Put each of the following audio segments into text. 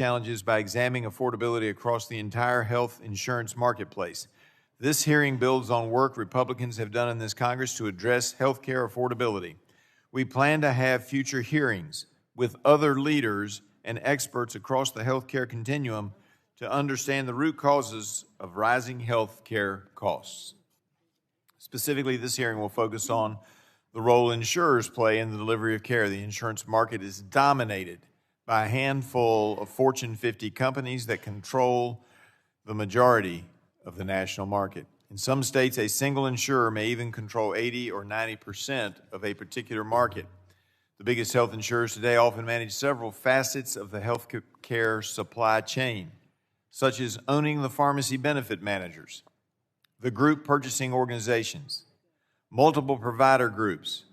challenges by examining affordability across the entire health insurance marketplace. This hearing builds on work Republicans have done in this Congress to address health care affordability. We plan to have future hearings with other leaders and experts across the health care continuum to understand the root causes of rising health care costs. Specifically, this hearing will focus on the role insurers play in the delivery of care. The insurance market is dominated by a handful of Fortune 50 companies that control the majority of the national market. In some states, a single insurer may even control 80 or 90% of a particular market. The biggest health insurers today often manage several facets of the health care supply chain, such as owning the pharmacy benefit managers, the group purchasing organizations, multiple provider groups,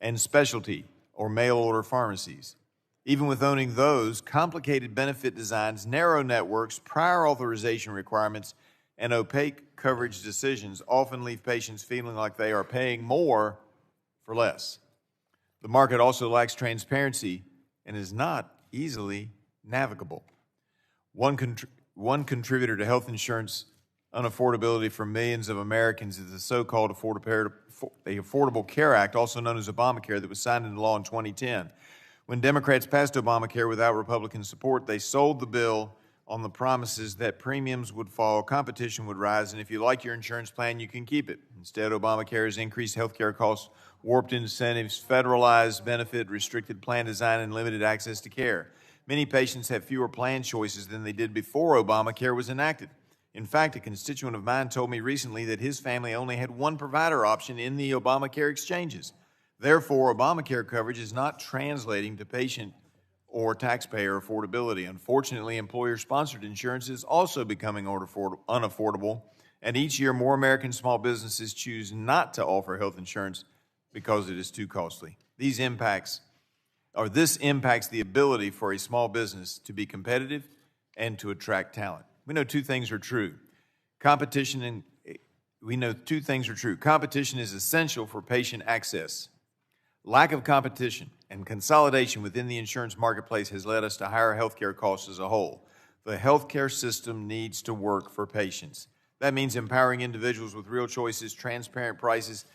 and specialty or mail-order pharmacies. Even with owning those, complicated benefit designs, narrow networks, prior authorization requirements, and opaque coverage decisions often leave patients feeling like they are paying more for less. The market also lacks transparency and is not easily navigable. One contributor to health insurance unaffordability for millions of Americans is the so-called Affordable Care Act, also known as Obamacare, that was signed into law in 2010. When Democrats passed Obamacare without Republican support, they sold the bill on the promises that premiums would fall, competition would rise, and if you like your insurance plan, you can keep it. Instead, Obamacare has increased health care costs, warped incentives, federalized benefit, restricted plan design, and limited access to care. Many patients have fewer plan choices than they did before Obamacare was enacted. In fact, a constituent of mine told me recently that his family only had one provider option in the Obamacare exchanges. Therefore, Obamacare coverage is not translating to patient or taxpayer affordability. Unfortunately, employer-sponsored insurance is also becoming unaffordable, and each year more American small businesses choose not to offer health insurance because it is too costly. This impacts the ability for a small business to be competitive and to attract talent. We know two things are true. Competition is essential for patient access. Lack of competition and consolidation within the insurance marketplace has led us to higher healthcare costs as a whole. The healthcare system needs to work for patients. That means empowering individuals with real choices, transparent prices,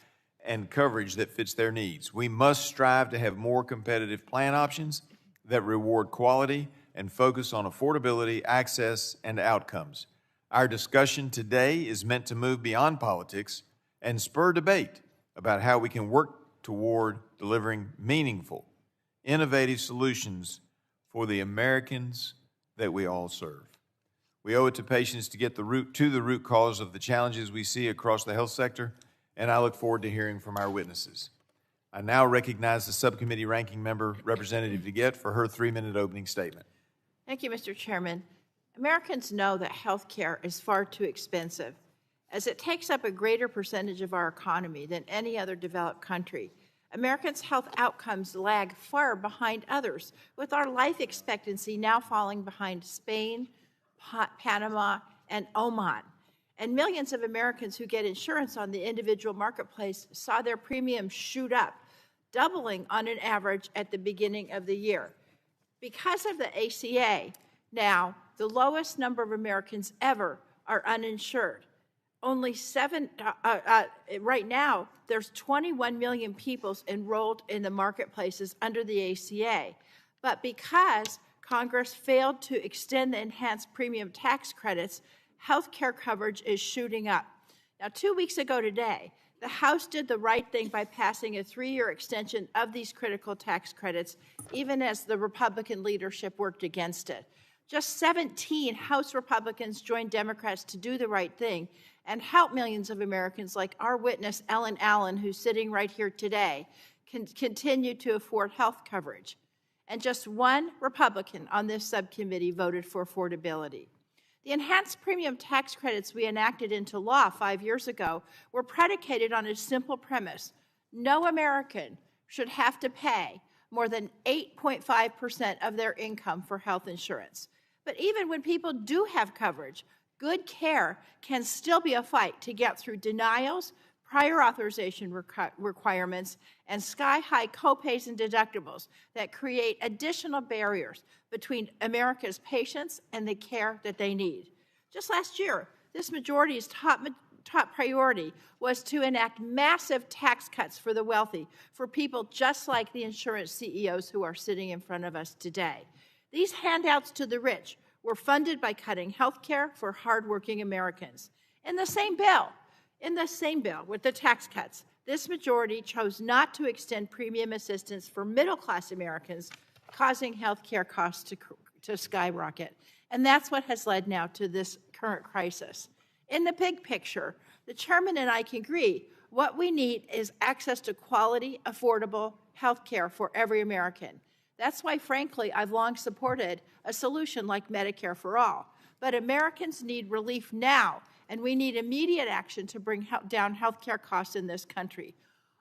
and coverage that fits their needs. We must strive to have more competitive plan options that reward quality and focus on affordability, access, and outcomes. Our discussion today is meant to move beyond politics and spur debate about how we can work toward delivering meaningful, innovative solutions for the Americans that we all serve. We owe it to patients to get to the root cause of the challenges we see across the health sector, and I look forward to hearing from our witnesses. I now recognize the subcommittee ranking member, Representative DeGette, for her 3-minute opening statement. Thank you, Mr. Chairman. Americans know that health care is far too expensive, as it takes up a greater percentage of our economy than any other developed country. Americans' health outcomes lag far behind others, with our life expectancy now falling behind Spain, Panama, and Oman. And millions of Americans who get insurance on the individual marketplace saw their premiums shoot up, doubling on an average at the beginning of the year. Because of the ACA, now the lowest number of Americans ever are uninsured. Right now, there's 21 million people enrolled in the marketplaces under the ACA. But because Congress failed to extend the enhanced premium tax credits, health care coverage is shooting up. Now, 2 weeks ago today, the House did the right thing by passing a 3-year extension of these critical tax credits, even as the Republican leadership worked against it. Just 17 House Republicans joined Democrats to do the right thing and help millions of Americans like our witness, Ellen Allen, who's sitting right here today, can continue to afford health coverage. And just one Republican on this subcommittee voted for affordability. The enhanced premium tax credits we enacted into law 5 years ago were predicated on a simple premise. No American should have to pay more than 8.5% of their income for health insurance. But even when people do have coverage, good care can still be a fight to get through denials, prior authorization requirements, and sky-high copays and deductibles that create additional barriers between America's patients and the care that they need. Just last year, this majority's top priority was to enact massive tax cuts for the wealthy, for people just like the insurance CEOs who are sitting in front of us today. These handouts to the rich were funded by cutting health care for hardworking Americans. In the same bill with the tax cuts, this majority chose not to extend premium assistance for middle-class Americans, causing health care costs to skyrocket. And that's what has led now to this current crisis. In the big picture, the chairman and I can agree what we need is access to quality, affordable health care for every American. That's why, frankly, I've long supported a solution like Medicare for All. But Americans need relief now, and we need immediate action to bring down health care costs in this country.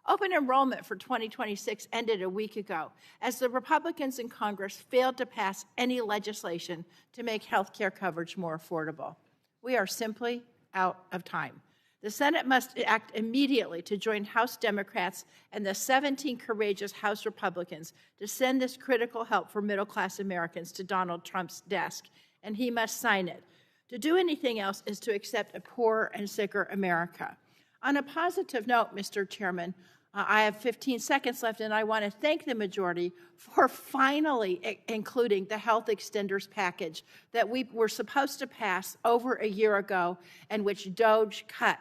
Open enrollment for 2026 ended a week ago as the Republicans in Congress failed to pass any legislation to make health care coverage more affordable. We are simply out of time. The Senate must act immediately to join House Democrats and the 17 courageous House Republicans to send this critical help for middle-class Americans to Donald Trump's desk, and he must sign it. To do anything else is to accept a poorer and sicker America. On a positive note, Mr. Chairman, I have 15 seconds left, and I want to thank the majority for finally including the health extenders package that we were supposed to pass over a year ago and which DOGE cut.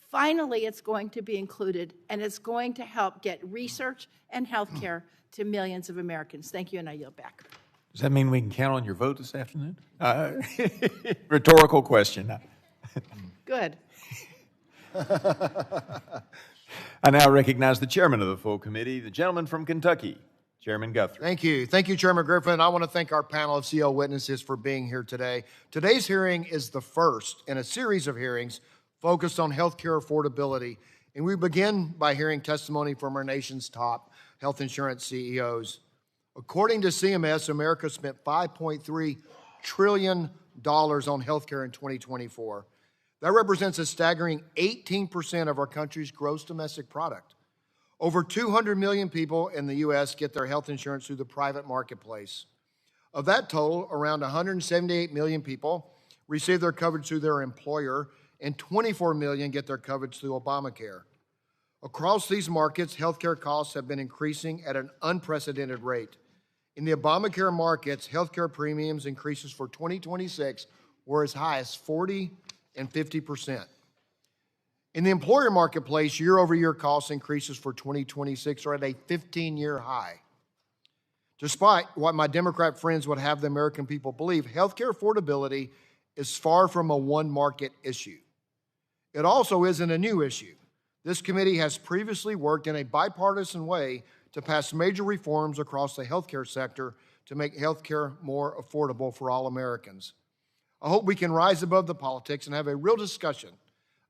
Finally, it's going to be included, and it's going to help get research and health care to millions of Americans. Thank you, and I yield back. Does that mean we can count on your vote this afternoon? Rhetorical question. Good. I now recognize the chairman of the full committee, the gentleman from Kentucky, Chairman Guthrie. Thank you. Thank you, Chairman Griffin. I want to thank our panel of CEO witnesses for being here today. Today's hearing is the first in a series of hearings focused on health care affordability. And we begin by hearing testimony from our nation's top health insurance CEOs. According to CMS, America spent $5.3 trillion on health care in 2024. That represents a staggering 18% of our country's gross domestic product. Over 200 million people in the U.S. get their health insurance through the private marketplace. Of that total, around 178 million people receive their coverage through their employer, and 24 million get their coverage through Obamacare. Across these markets, healthcare costs have been increasing at an unprecedented rate. In the Obamacare markets, healthcare premiums increases for 2026 were as high as 40 and 50%. In the employer marketplace, year-over-year cost increases for 2026 are at a 15-year high. Despite what my Democrat friends would have the American people believe, healthcare affordability is far from a one-market issue. It also isn't a new issue. This committee has previously worked in a bipartisan way to pass major reforms across the healthcare sector to make healthcare more affordable for all Americans. I hope we can rise above the politics and have a real discussion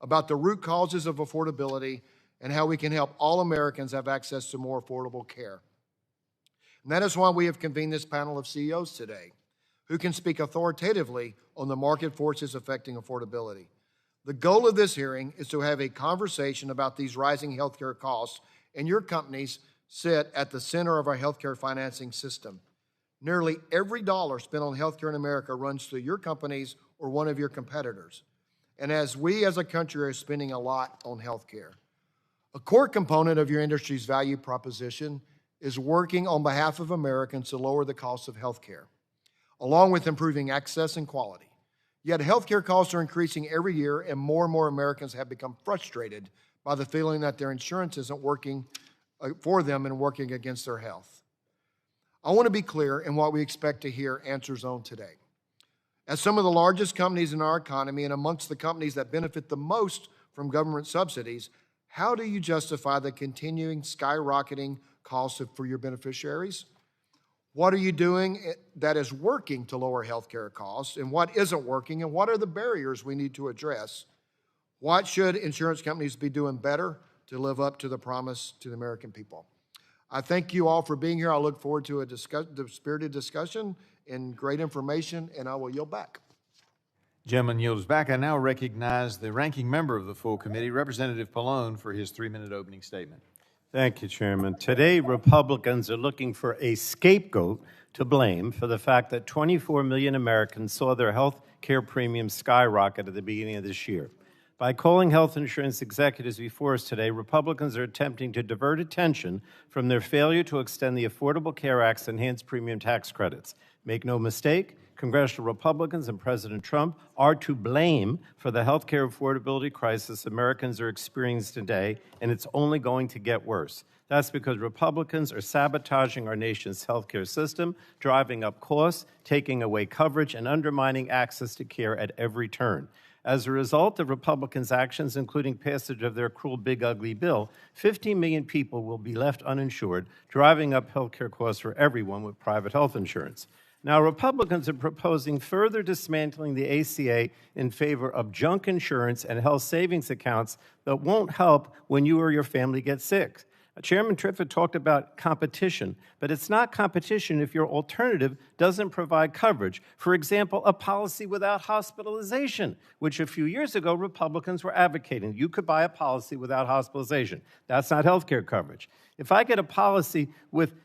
about the root causes of affordability and how we can help all Americans have access to more affordable care. And that is why we have convened this panel of CEOs today, who can speak authoritatively on the market forces affecting affordability. The goal of this hearing is to have a conversation about these rising healthcare costs, and your companies sit at the center of our healthcare financing system. Nearly every dollar spent on healthcare in America runs through your companies or one of your competitors. And as we as a country are spending a lot on healthcare, a core component of your industry's value proposition is working on behalf of Americans to lower the cost of healthcare, along with improving access and quality. Yet healthcare costs are increasing every year, and more Americans have become frustrated by the feeling that their insurance isn't working for them and working against their health. I want to be clear in what we expect to hear answers on today. As some of the largest companies in our economy and amongst the companies that benefit the most from government subsidies, how do you justify the continuing skyrocketing costs for your beneficiaries? What are you doing that is working to lower healthcare costs, and what isn't working, and what are the barriers we need to address? What should insurance companies be doing better to live up to the promise to the American people? I thank you all for being here. I look forward to a spirited discussion and great information, and I will yield back. Gentleman yields back. I now recognize the ranking member of the full committee, Representative Pallone, for his 3-minute opening statement. Thank you, Chairman. Today, Republicans are looking for a scapegoat to blame for the fact that 24 million Americans saw their health care premiums skyrocket at the beginning of this year. By calling health insurance executives before us today, Republicans are attempting to divert attention from their failure to extend the Affordable Care Act's enhanced premium tax credits. Make no mistake, congressional Republicans and President Trump are to blame for the health care affordability crisis Americans are experiencing today, and it's only going to get worse. That's because Republicans are sabotaging our nation's health care system, driving up costs, taking away coverage, and undermining access to care at every turn. As a result of Republicans' actions, including passage of their cruel big ugly bill, 15 million people will be left uninsured, driving up health care costs for everyone with private health insurance. Now, Republicans are proposing further dismantling the ACA in favor of junk insurance and health savings accounts that won't help when you or your family get sick. Chairman Triffett talked about competition, but it's not competition if your alternative doesn't provide coverage. For example, a policy without hospitalization, which a few years ago Republicans were advocating. You could buy a policy without hospitalization. That's not health care coverage. If I get a policy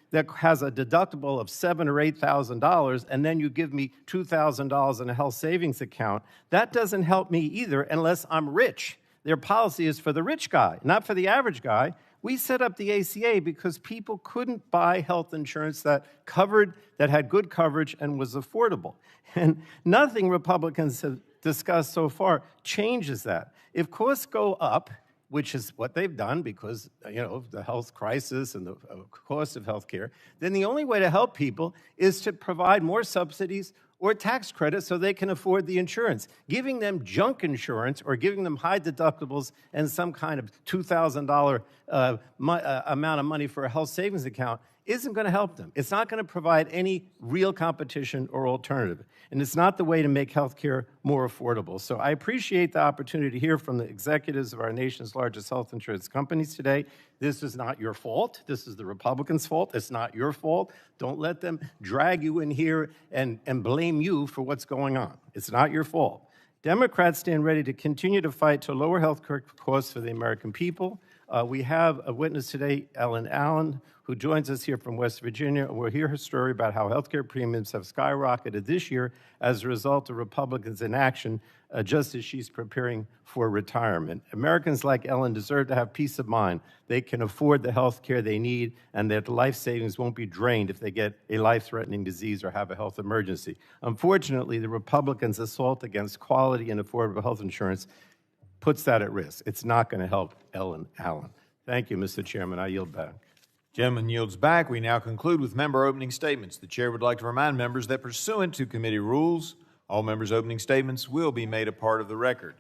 that has a deductible of $7,000 or $8,000, and then you give me $2,000 in a health savings account, that doesn't help me either unless I'm rich. Their policy is for the rich guy, not for the average guy. We set up the ACA because people couldn't buy health insurance that had good coverage and was affordable. And nothing Republicans have discussed so far changes that. If costs go up, which is what they've done because, the health crisis and the cost of health care, then the only way to help people is to provide more subsidies or tax credits so they can afford the insurance. Giving them junk insurance or giving them high deductibles and some kind of $2,000 amount of money for a health savings account isn't going to help them. It's not going to provide any real competition or alternative. And it's not the way to make health care more affordable. So I appreciate the opportunity to hear from the executives of our nation's largest health insurance companies today. This is not your fault. This is the Republicans' fault. It's not your fault. Don't let them drag you in here and blame you for what's going on. It's not your fault. Democrats stand ready to continue to fight to lower health care costs for the American people. We have a witness today, Ellen Allen, who joins us here from West Virginia, and we'll hear her story about how health care premiums have skyrocketed this year as a result of Republicans' inaction, just as she's preparing for retirement. Americans like Ellen deserve to have peace of mind. They can afford the health care they need, and that life savings won't be drained if they get a life-threatening disease or have a health emergency. Unfortunately, the Republicans' assault against quality and affordable health insurance puts that at risk. It's not going to help Ellen Allen. Thank you, Mr. Chairman. I yield back. Gentleman yields back. We now conclude with member opening statements. The chair would like to remind members that pursuant to committee rules, all members' opening statements will be made a part of the record.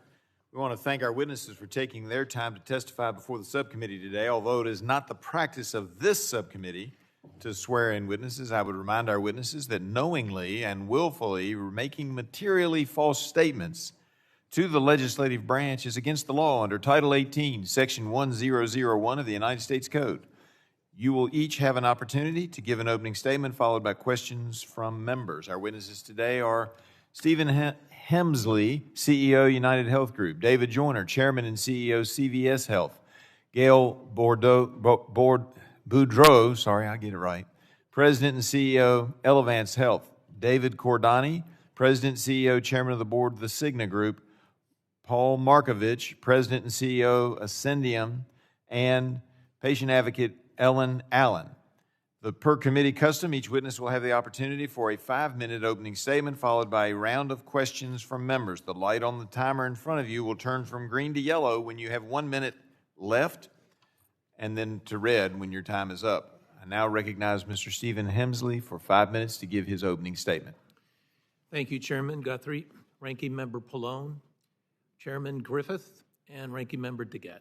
We want to thank our witnesses for taking their time to testify before the subcommittee today. Although it is not the practice of this subcommittee to swear in witnesses, I would remind our witnesses that knowingly and willfully making materially false statements to the legislative branch is against the law under Title 18, Section 1001 of the United States Code. You will each have an opportunity to give an opening statement followed by questions from members. Our witnesses today are Stephen Hemsley, CEO, UnitedHealth Group; David Joyner, Chairman and CEO, CVS Health; Gail Boudreaux, I get it right, President and CEO, Elevance Health; David Cordani, President, CEO, Chairman of the Board of the Cigna Group; Paul Markovich, President and CEO, Ascendium; and patient advocate Ellen Allen. The per committee custom, each witness will have the opportunity for a 5-minute opening statement followed by a round of questions from members. The light on the timer in front of you will turn from green to yellow when you have 1 minute left and then to red when your time is up. I now recognize Mr. Stephen Hemsley for 5 minutes to give his opening statement. Thank you, Chairman Guthrie, Ranking Member Pallone, Chairman Griffith, and Ranking Member DeGette.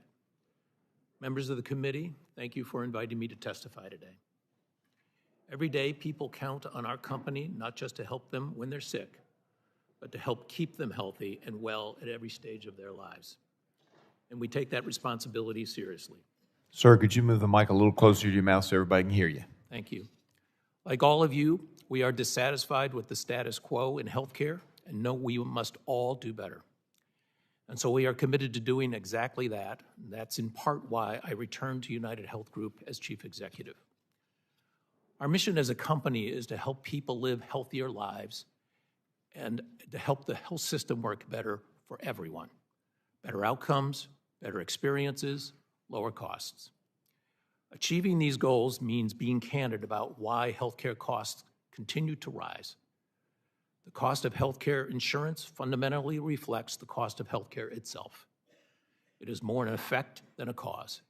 Members of the committee, thank you for inviting me to testify today. Every day, people count on our company not just to help them when they're sick, but to help keep them healthy and well at every stage of their lives. And we take that responsibility seriously. Sir, could you move the mic a little closer to your mouth so everybody can hear you? Thank you. Like all of you, we are dissatisfied with the status quo in healthcare and know we must all do better. And so we are committed to doing exactly that. That's in part why I returned to UnitedHealth Group as chief executive. Our mission as a company is to help people live healthier lives and to help the health system work better for everyone. Better outcomes, better experiences, lower costs. Achieving these goals means being candid about why healthcare costs continue to rise. The cost of healthcare insurance fundamentally reflects the cost of healthcare itself. It is more an effect than a cause.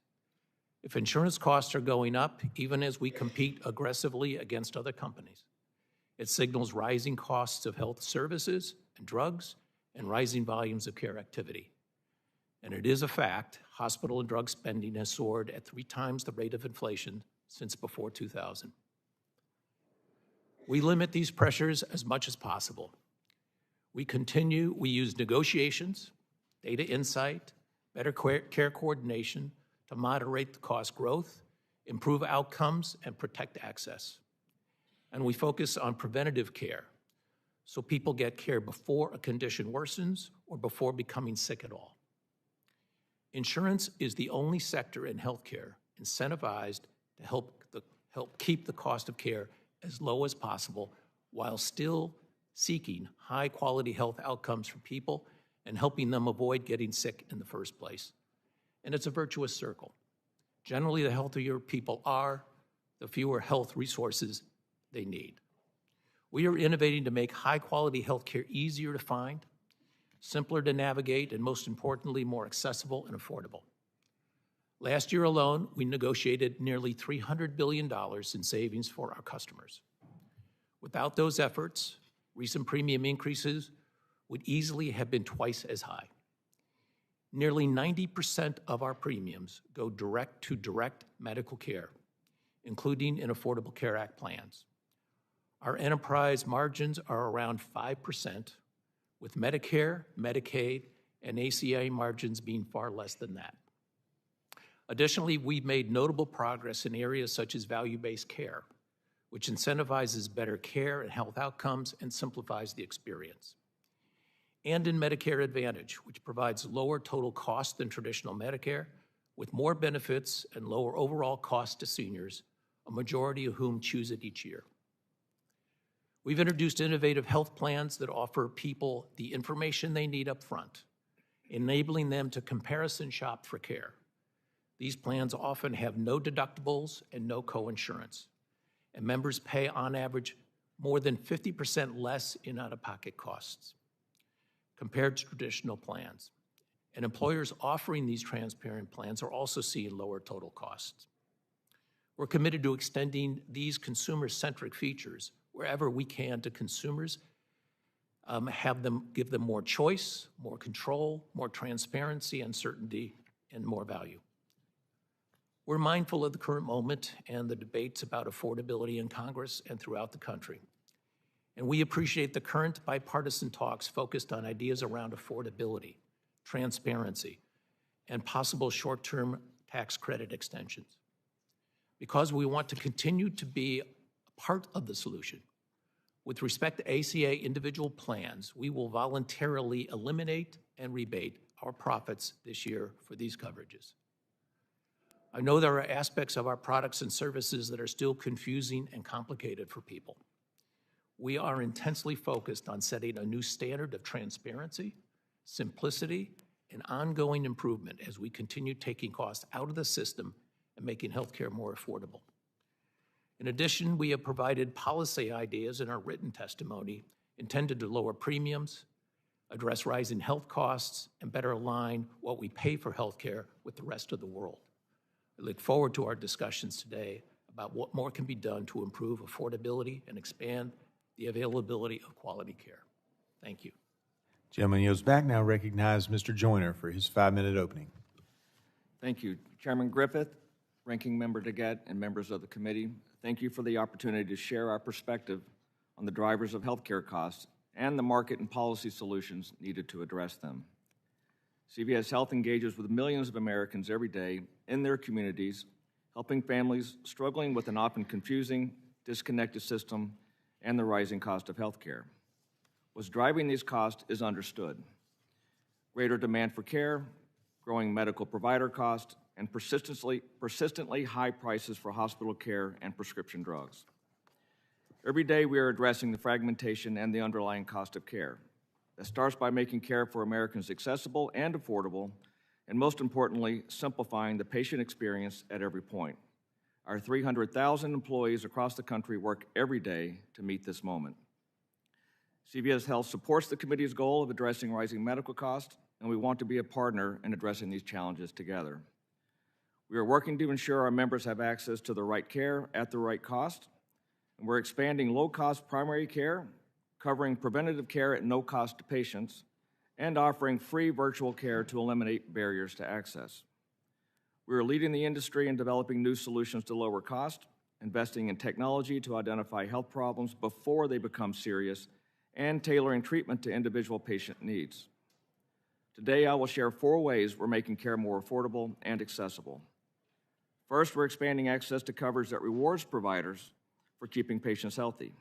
If insurance costs are going up, even as we compete aggressively against other companies, it signals rising costs of health services and drugs and rising volumes of care activity. And it is a fact, hospital and drug spending has soared at 3 times the rate of inflation since before 2000. We limit these pressures as much as possible. We use negotiations, data insight, better care coordination to moderate the cost growth, improve outcomes, and protect access. And we focus on preventative care, so people get care before a condition worsens or before becoming sick at all. Insurance is the only sector in healthcare incentivized to help keep the cost of care as low as possible while still seeking high-quality health outcomes for people and helping them avoid getting sick in the first place. And it's a virtuous circle. Generally, the healthier people are, the fewer health resources they need. We are innovating to make high-quality healthcare easier to find, simpler to navigate, and most importantly, more accessible and affordable. Last year alone, we negotiated nearly $300 billion in savings for our customers. Without those efforts, recent premium increases would easily have been twice as high. Nearly 90% of our premiums go direct to direct medical care, including in Affordable Care Act plans. Our enterprise margins are around 5%, with Medicare, Medicaid, and ACA margins being far less than that. Additionally, we've made notable progress in areas such as value-based care, which incentivizes better care and health outcomes and simplifies the experience. And in Medicare Advantage, which provides lower total cost than traditional Medicare, with more benefits and lower overall cost to seniors, a majority of whom choose it each year. We've introduced innovative health plans that offer people the information they need up front, enabling them to comparison shop for care. These plans often have no deductibles and no coinsurance, and members pay on average more than 50% less in out-of-pocket costs compared to traditional plans. And employers offering these transparent plans are also seeing lower total costs. We're committed to extending these consumer-centric features wherever we can to consumers, give them more choice, more control, more transparency and certainty, and more value. We're mindful of the current moment and the debates about affordability in Congress and throughout the country. And we appreciate the current bipartisan talks focused on ideas around affordability, transparency, and possible short-term tax credit extensions. Because we want to continue to be a part of the solution, with respect to ACA individual plans, we will voluntarily eliminate and rebate our profits this year for these coverages. I know there are aspects of our products and services that are still confusing and complicated for people. We are intensely focused on setting a new standard of transparency, simplicity, and ongoing improvement as we continue taking costs out of the system and making healthcare more affordable. In addition, we have provided policy ideas in our written testimony intended to lower premiums, address rising health costs, and better align what we pay for healthcare with the rest of the world. I look forward to our discussions today about what more can be done to improve affordability and expand the availability of quality care. Thank you. Gentleman yields back. Now recognize Mr. Joyner for his 5-minute opening. Thank you. Chairman Griffith, Ranking Member DeGette, and members of the committee, thank you for the opportunity to share our perspective on the drivers of healthcare costs and the market and policy solutions needed to address them. CVS Health engages with millions of Americans every day in their communities, helping families struggling with an often confusing, disconnected system and the rising cost of health care. What's driving these costs is understood. Greater demand for care, growing medical provider costs, and persistently high prices for hospital care and prescription drugs. Every day we are addressing the fragmentation and the underlying cost of care. That starts by making care for Americans accessible and affordable, and most importantly, simplifying the patient experience at every point. Our 300,000 employees across the country work every day to meet this moment. CVS Health supports the committee's goal of addressing rising medical costs, and we want to be a partner in addressing these challenges together. We are working to ensure our members have access to the right care at the right cost, and we're expanding low-cost primary care, covering preventative care at no cost to patients, and offering free virtual care to eliminate barriers to access. We are leading the industry in developing new solutions to lower cost, investing in technology to identify health problems before they become serious, and tailoring treatment to individual patient needs. Today, I will share 4 ways we're making care more affordable and accessible. First, we're expanding access to coverage that rewards providers for keeping patients healthy.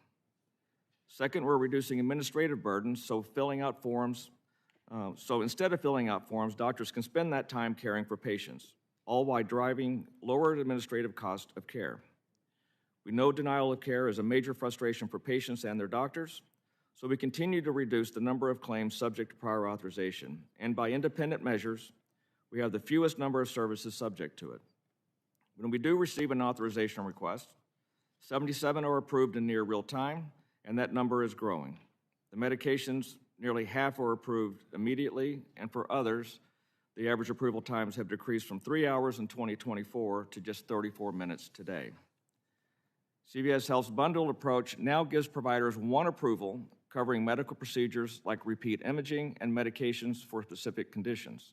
Second, we're reducing administrative burdens, so instead of filling out forms, doctors can spend that time caring for patients, all while driving lower administrative cost of care. We know denial of care is a major frustration for patients and their doctors, so we continue to reduce the number of claims subject to prior authorization, and by independent measures, we have the fewest number of services subject to it. When we do receive an authorization request, 77 are approved in near real time, and that number is growing. The medications, nearly half are approved immediately, and for others, the average approval times have decreased from 3 hours in 2024 to just 34 minutes today. CVS Health's bundled approach now gives providers one approval covering medical procedures like repeat imaging and medications for specific conditions.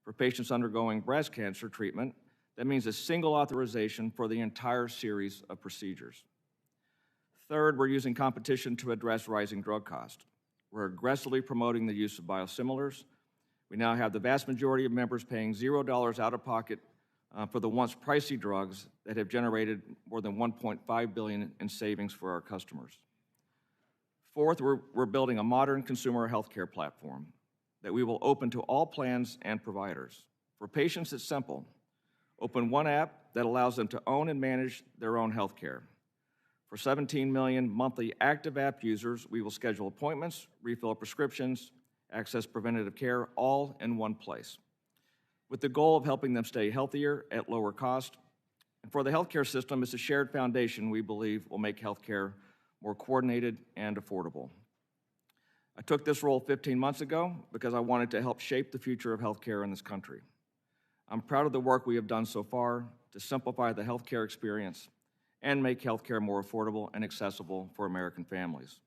For patients undergoing breast cancer treatment, that means a single authorization for the entire series of procedures. Third, we're using competition to address rising drug costs. We're aggressively promoting the use of biosimilars. We now have the vast majority of members paying $0 out of pocket for the once pricey drugs that have generated more than $1.5 billion in savings for our customers. Fourth, we're building a modern consumer healthcare platform that we will open to all plans and providers. For patients, it's simple. Open one app that allows them to own and manage their own healthcare. For 17 million monthly active app users, we will schedule appointments, refill prescriptions, access preventative care, all in one place, with the goal of helping them stay healthier at lower cost. And for the healthcare system, it's a shared foundation we believe will make healthcare more coordinated and affordable. I took this role 15 months ago because I wanted to help shape the future of healthcare in this country. I'm proud of the work we have done so far to simplify the healthcare experience and make healthcare more affordable and accessible for American families.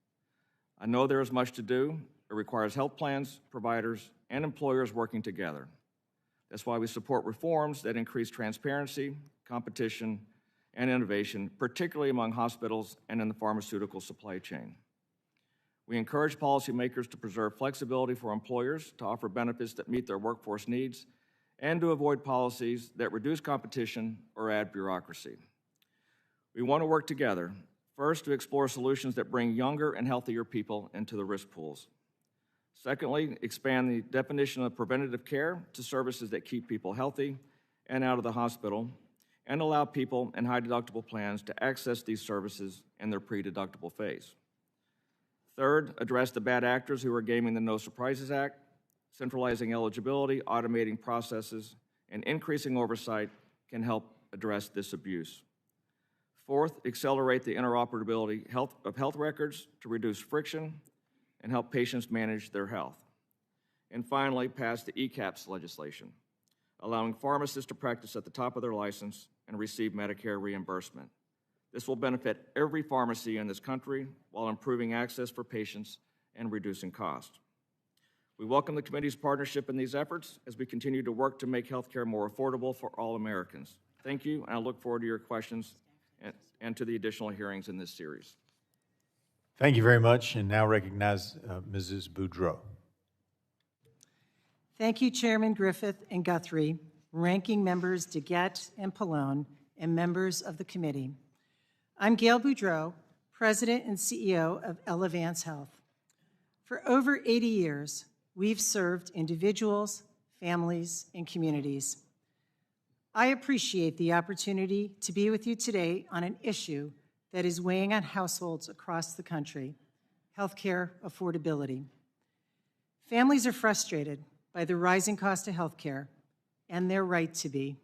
I know there is much to do. It requires health plans, providers, and employers working together. That's why we support reforms that increase transparency, competition, and innovation, particularly among hospitals and in the pharmaceutical supply chain. We encourage policymakers to preserve flexibility for employers to offer benefits that meet their workforce needs and to avoid policies that reduce competition or add bureaucracy. We want to work together, first, to explore solutions that bring younger and healthier people into the risk pools. Secondly, expand the definition of preventative care to services that keep people healthy and out of the hospital, and allow people in high-deductible plans to access these services in their pre-deductible phase. Third, address the bad actors who are gaming the No Surprises Act. Centralizing eligibility, automating processes, and increasing oversight can help address this abuse. Fourth, accelerate the interoperability of health records to reduce friction and help patients manage their health. And finally, pass the ECAPS legislation, allowing pharmacists to practice at the top of their license and receive Medicare reimbursement. This will benefit every pharmacy in this country while improving access for patients and reducing cost. We welcome the committee's partnership in these efforts as we continue to work to make healthcare more affordable for all Americans. Thank you, and I look forward to your questions and to the additional hearings in this series. Thank you very much, and now recognize Mrs. Boudreaux. Thank you, Chairman Griffith and Guthrie, ranking members DeGette and Pallone, and members of the committee. I'm Gail Boudreaux, President and CEO of Elevance Health. For over 80 years, we've served individuals, families, and communities. I appreciate the opportunity to be with you today on an issue that is weighing on households across the country, healthcare affordability. Families are frustrated by the rising cost of healthcare and their right to be.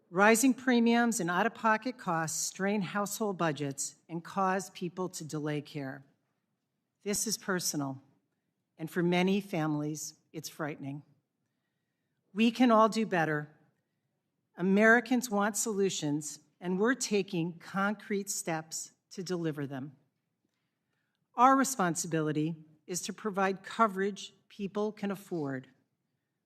Rising premiums and out-of-pocket costs strain household budgets and cause people to delay care. This is personal, and for many families, it's frightening. We can all do better. Americans want solutions, and we're taking concrete steps to deliver them. Our responsibility is to provide coverage people can afford,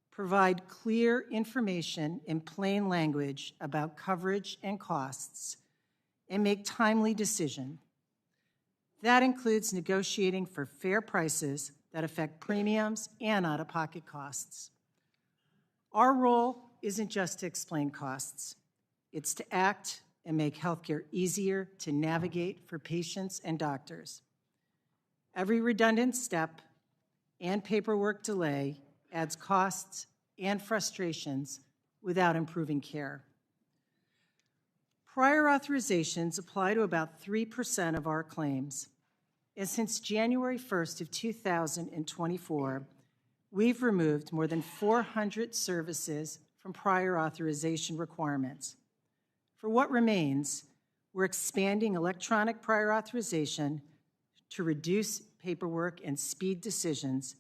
provide clear information in plain language about coverage and costs, and make timely decisions. That includes negotiating for fair prices that affect premiums and out-of-pocket costs. Our role isn't just to explain costs. It's to act and make healthcare easier to navigate for patients and doctors. Every redundant step and paperwork delay adds costs and frustrations without improving care. Prior authorizations apply to about 3% of our claims. And since January 1st of 2024, we've removed more than 400 services from prior authorization requirements. For what remains, we're expanding electronic prior authorization to reduce paperwork and speed decisions,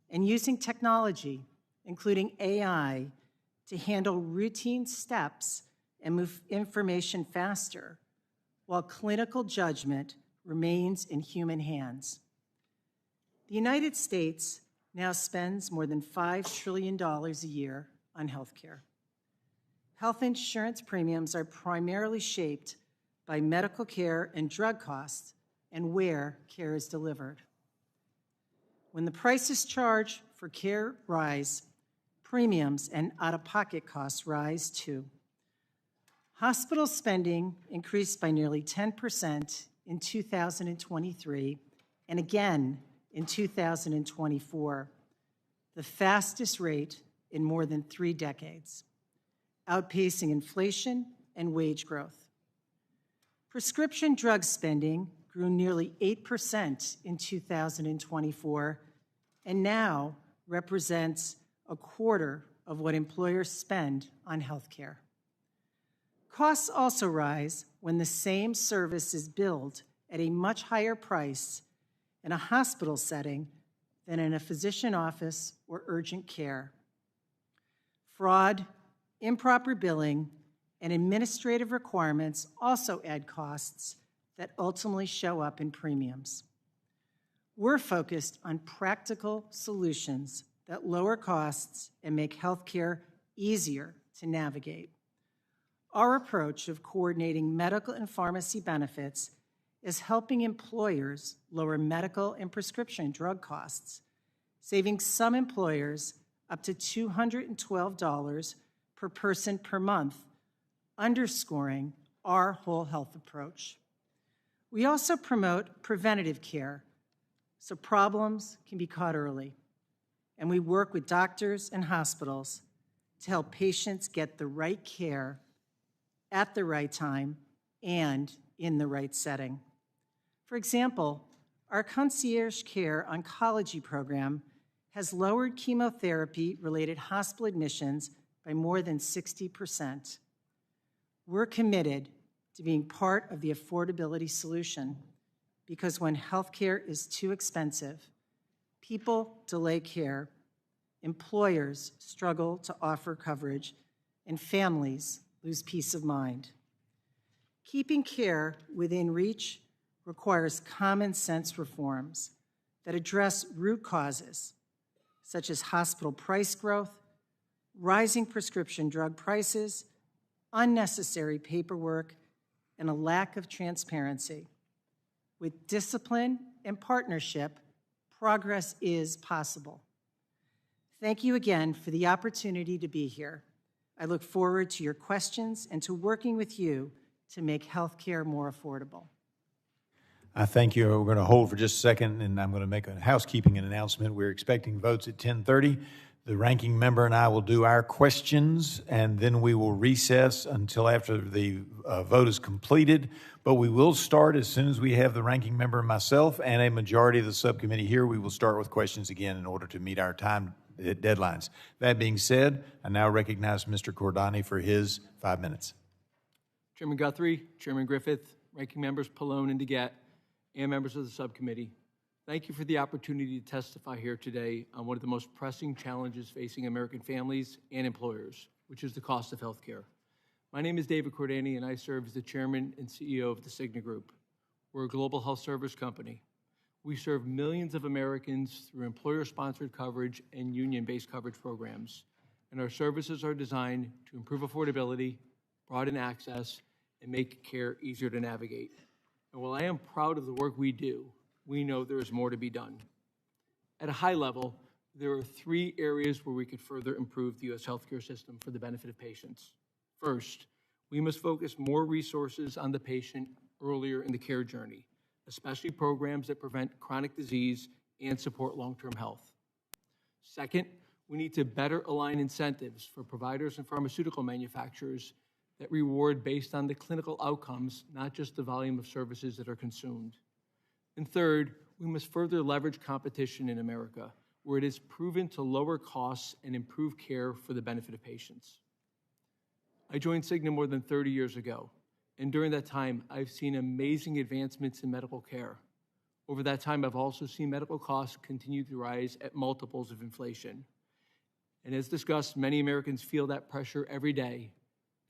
and using technology, including AI, to handle routine steps and move information faster, while clinical judgment remains in human hands. The United States now spends more than $5 trillion a year on healthcare. Health insurance premiums are primarily shaped by medical care and drug costs and where care is delivered. When the prices charged for care rise, premiums and out-of-pocket costs rise too. Hospital spending increased by nearly 10% in 2023 and again in 2024, the fastest rate in more than 3 decades, outpacing inflation and wage growth. Prescription drug spending grew nearly 8% in 2024 and now represents a quarter of what employers spend on health care. Costs also rise when the same service is billed at a much higher price in a hospital setting than in a physician office or urgent care. Fraud, improper billing, and administrative requirements also add costs that ultimately show up in premiums. We're focused on practical solutions that lower costs and make healthcare easier to navigate. Our approach of coordinating medical and pharmacy benefits is helping employers lower medical and prescription drug costs, saving some employers up to $212 per person per month, underscoring our whole health approach. We also promote preventative care so problems can be caught early, and we work with doctors and hospitals to help patients get the right care at the right time and in the right setting. For example, our concierge care oncology program has lowered chemotherapy-related hospital admissions by more than 60%. We're committed to being part of the affordability solution because when healthcare is too expensive, people delay care, employers struggle to offer coverage, and families lose peace of mind. Keeping care within reach requires common sense reforms that address root causes, such as hospital price growth, rising prescription drug prices, unnecessary paperwork, and a lack of transparency. With discipline and partnership, progress is possible. Thank you again for the opportunity to be here. I look forward to your questions and to working with you to make healthcare more affordable. I thank you. We're going to hold for just a second, and I'm going to make a housekeeping announcement. We're expecting votes at 10:30. The ranking member and I will do our questions, and then we will recess until after the vote is completed. But we will start as soon as we have the ranking member and myself and a majority of the subcommittee here. We will start with questions again in order to meet our time deadlines. That being said, I now recognize Mr. Cordani for his 5 minutes. Chairman Guthrie, Chairman Griffith, Ranking Members Pallone and DeGette, and members of the subcommittee, thank you for the opportunity to testify here today on one of the most pressing challenges facing American families and employers, which is the cost of health care. My name is David Cordani, and I serve as the chairman and CEO of the Cigna Group. We're a global health service company. We serve millions of Americans through employer-sponsored coverage and union-based coverage programs, and our services are designed to improve affordability, broaden access, and make care easier to navigate. And while I am proud of the work we do, we know there is more to be done. At a high level, there are 3 areas where we could further improve the U.S. healthcare system for the benefit of patients. First, we must focus more resources on the patient earlier in the care journey, especially programs that prevent chronic disease and support long-term health. Second, we need to better align incentives for providers and pharmaceutical manufacturers that reward based on the clinical outcomes, not just the volume of services that are consumed. And third, we must further leverage competition in America, where it is proven to lower costs and improve care for the benefit of patients. I joined Cigna more than 30 years ago, and during that time, I've seen amazing advancements in medical care. Over that time, I've also seen medical costs continue to rise at multiples of inflation. And as discussed, many Americans feel that pressure every day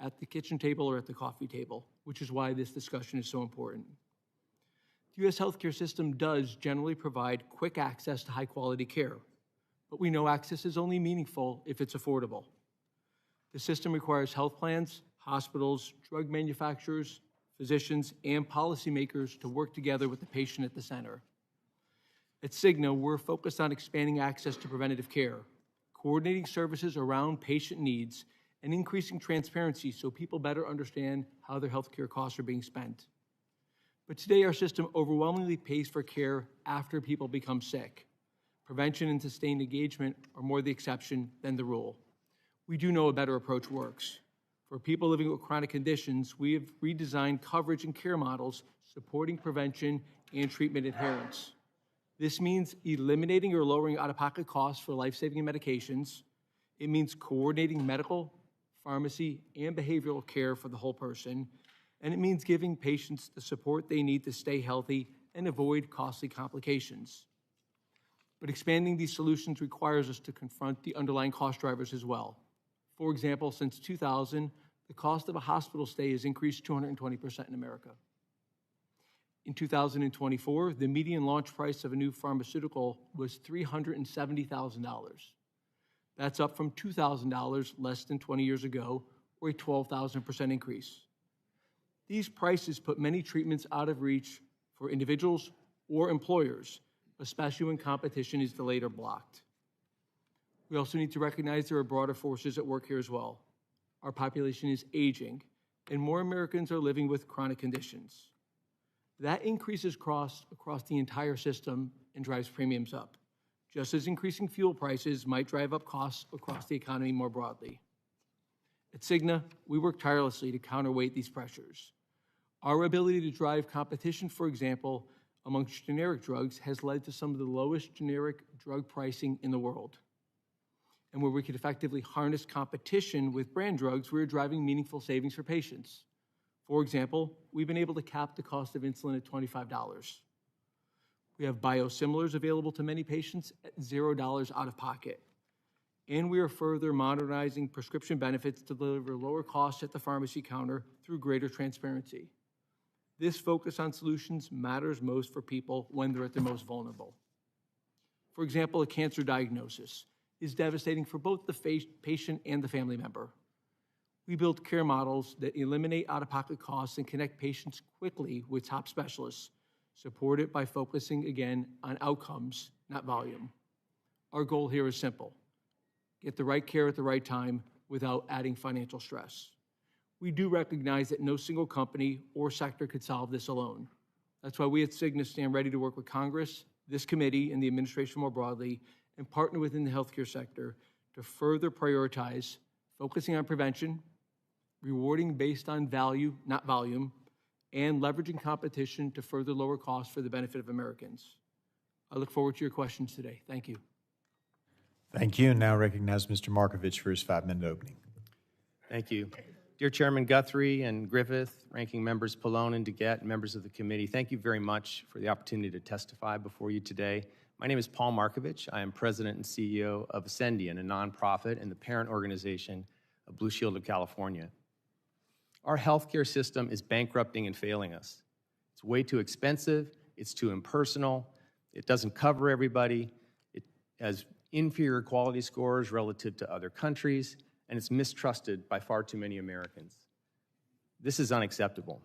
at the kitchen table or at the coffee table, which is why this discussion is so important. The U.S. healthcare system does generally provide quick access to high-quality care, but we know access is only meaningful if it's affordable. The system requires health plans, hospitals, drug manufacturers, physicians, and policymakers to work together with the patient at the center. At Cigna, we're focused on expanding access to preventative care, coordinating services around patient needs, and increasing transparency so people better understand how their healthcare costs are being spent. But today, our system overwhelmingly pays for care after people become sick. Prevention and sustained engagement are more the exception than the rule. We do know a better approach works. For people living with chronic conditions, we have redesigned coverage and care models supporting prevention and treatment adherence. This means eliminating or lowering out-of-pocket costs for life-saving medications. It means coordinating medical, pharmacy, and behavioral care for the whole person. And it means giving patients the support they need to stay healthy and avoid costly complications. But expanding these solutions requires us to confront the underlying cost drivers as well. For example, since 2000, the cost of a hospital stay has increased 220% in America. In 2024, the median launch price of a new pharmaceutical was $370,000. That's up from $2,000 less than 20 years ago, or a 12,000% increase. These prices put many treatments out of reach for individuals or employers, especially when competition is delayed or blocked. We also need to recognize there are broader forces at work here as well. Our population is aging, and more Americans are living with chronic conditions. That increases costs across the entire system and drives premiums up, just as increasing fuel prices might drive up costs across the economy more broadly. At Cigna, we work tirelessly to counterweight these pressures. Our ability to drive competition, for example, amongst generic drugs has led to some of the lowest generic drug pricing in the world. And where we could effectively harness competition with brand drugs, we're driving meaningful savings for patients. For example, we've been able to cap the cost of insulin at $25. We have biosimilars available to many patients at $0 out of pocket. And we are further modernizing prescription benefits to deliver lower costs at the pharmacy counter through greater transparency. This focus on solutions matters most for people when they're at their most vulnerable. For example, a cancer diagnosis is devastating for both the patient and the family member. We build care models that eliminate out-of-pocket costs and connect patients quickly with top specialists, supported by focusing, again, on outcomes, not volume. Our goal here is simple: get the right care at the right time without adding financial stress. We do recognize that no single company or sector could solve this alone. That's why we at Cigna stand ready to work with Congress, this committee, and the administration more broadly, and partner within the healthcare sector to further prioritize focusing on prevention, rewarding based on value, not volume, and leveraging competition to further lower costs for the benefit of Americans. I look forward to your questions today. Thank you. Thank you. And now recognize Mr. Markovich for his 5-minute opening. Thank you. Dear Chairman Guthrie and Griffith, Ranking Members Pallone and DeGette, and members of the committee, thank you very much for the opportunity to testify before you today. My name is Paul Markovich. I am President and CEO of Ascendian, a nonprofit and the parent organization of Blue Shield of California. Our healthcare system is bankrupting and failing us. It's way too expensive, it's too impersonal, it doesn't cover everybody, it has inferior quality scores relative to other countries, and it's mistrusted by far too many Americans. This is unacceptable.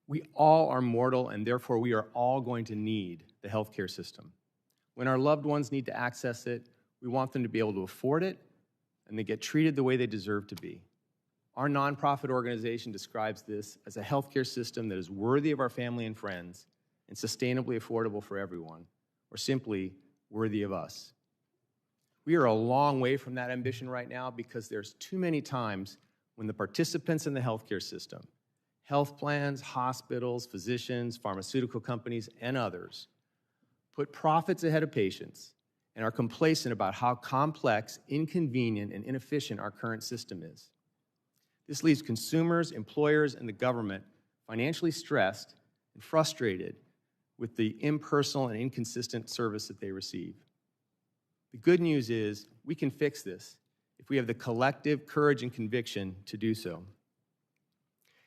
We all are mortal, and therefore we are all going to need the healthcare system. When our loved ones need to access it, we want them to be able to afford it, and they get treated the way they deserve to be. Our nonprofit organization describes this as a healthcare system that is worthy of our family and friends and sustainably affordable for everyone, or simply worthy of us. We are a long way from that ambition right now because there's too many times when the participants in the healthcare system, health plans, hospitals, physicians, pharmaceutical companies, and others, put profits ahead of patients and are complacent about how complex, inconvenient, and inefficient our current system is. This leaves consumers, employers, and the government financially stressed and frustrated with the impersonal and inconsistent service that they receive. The good news is we can fix this if we have the collective courage and conviction to do so.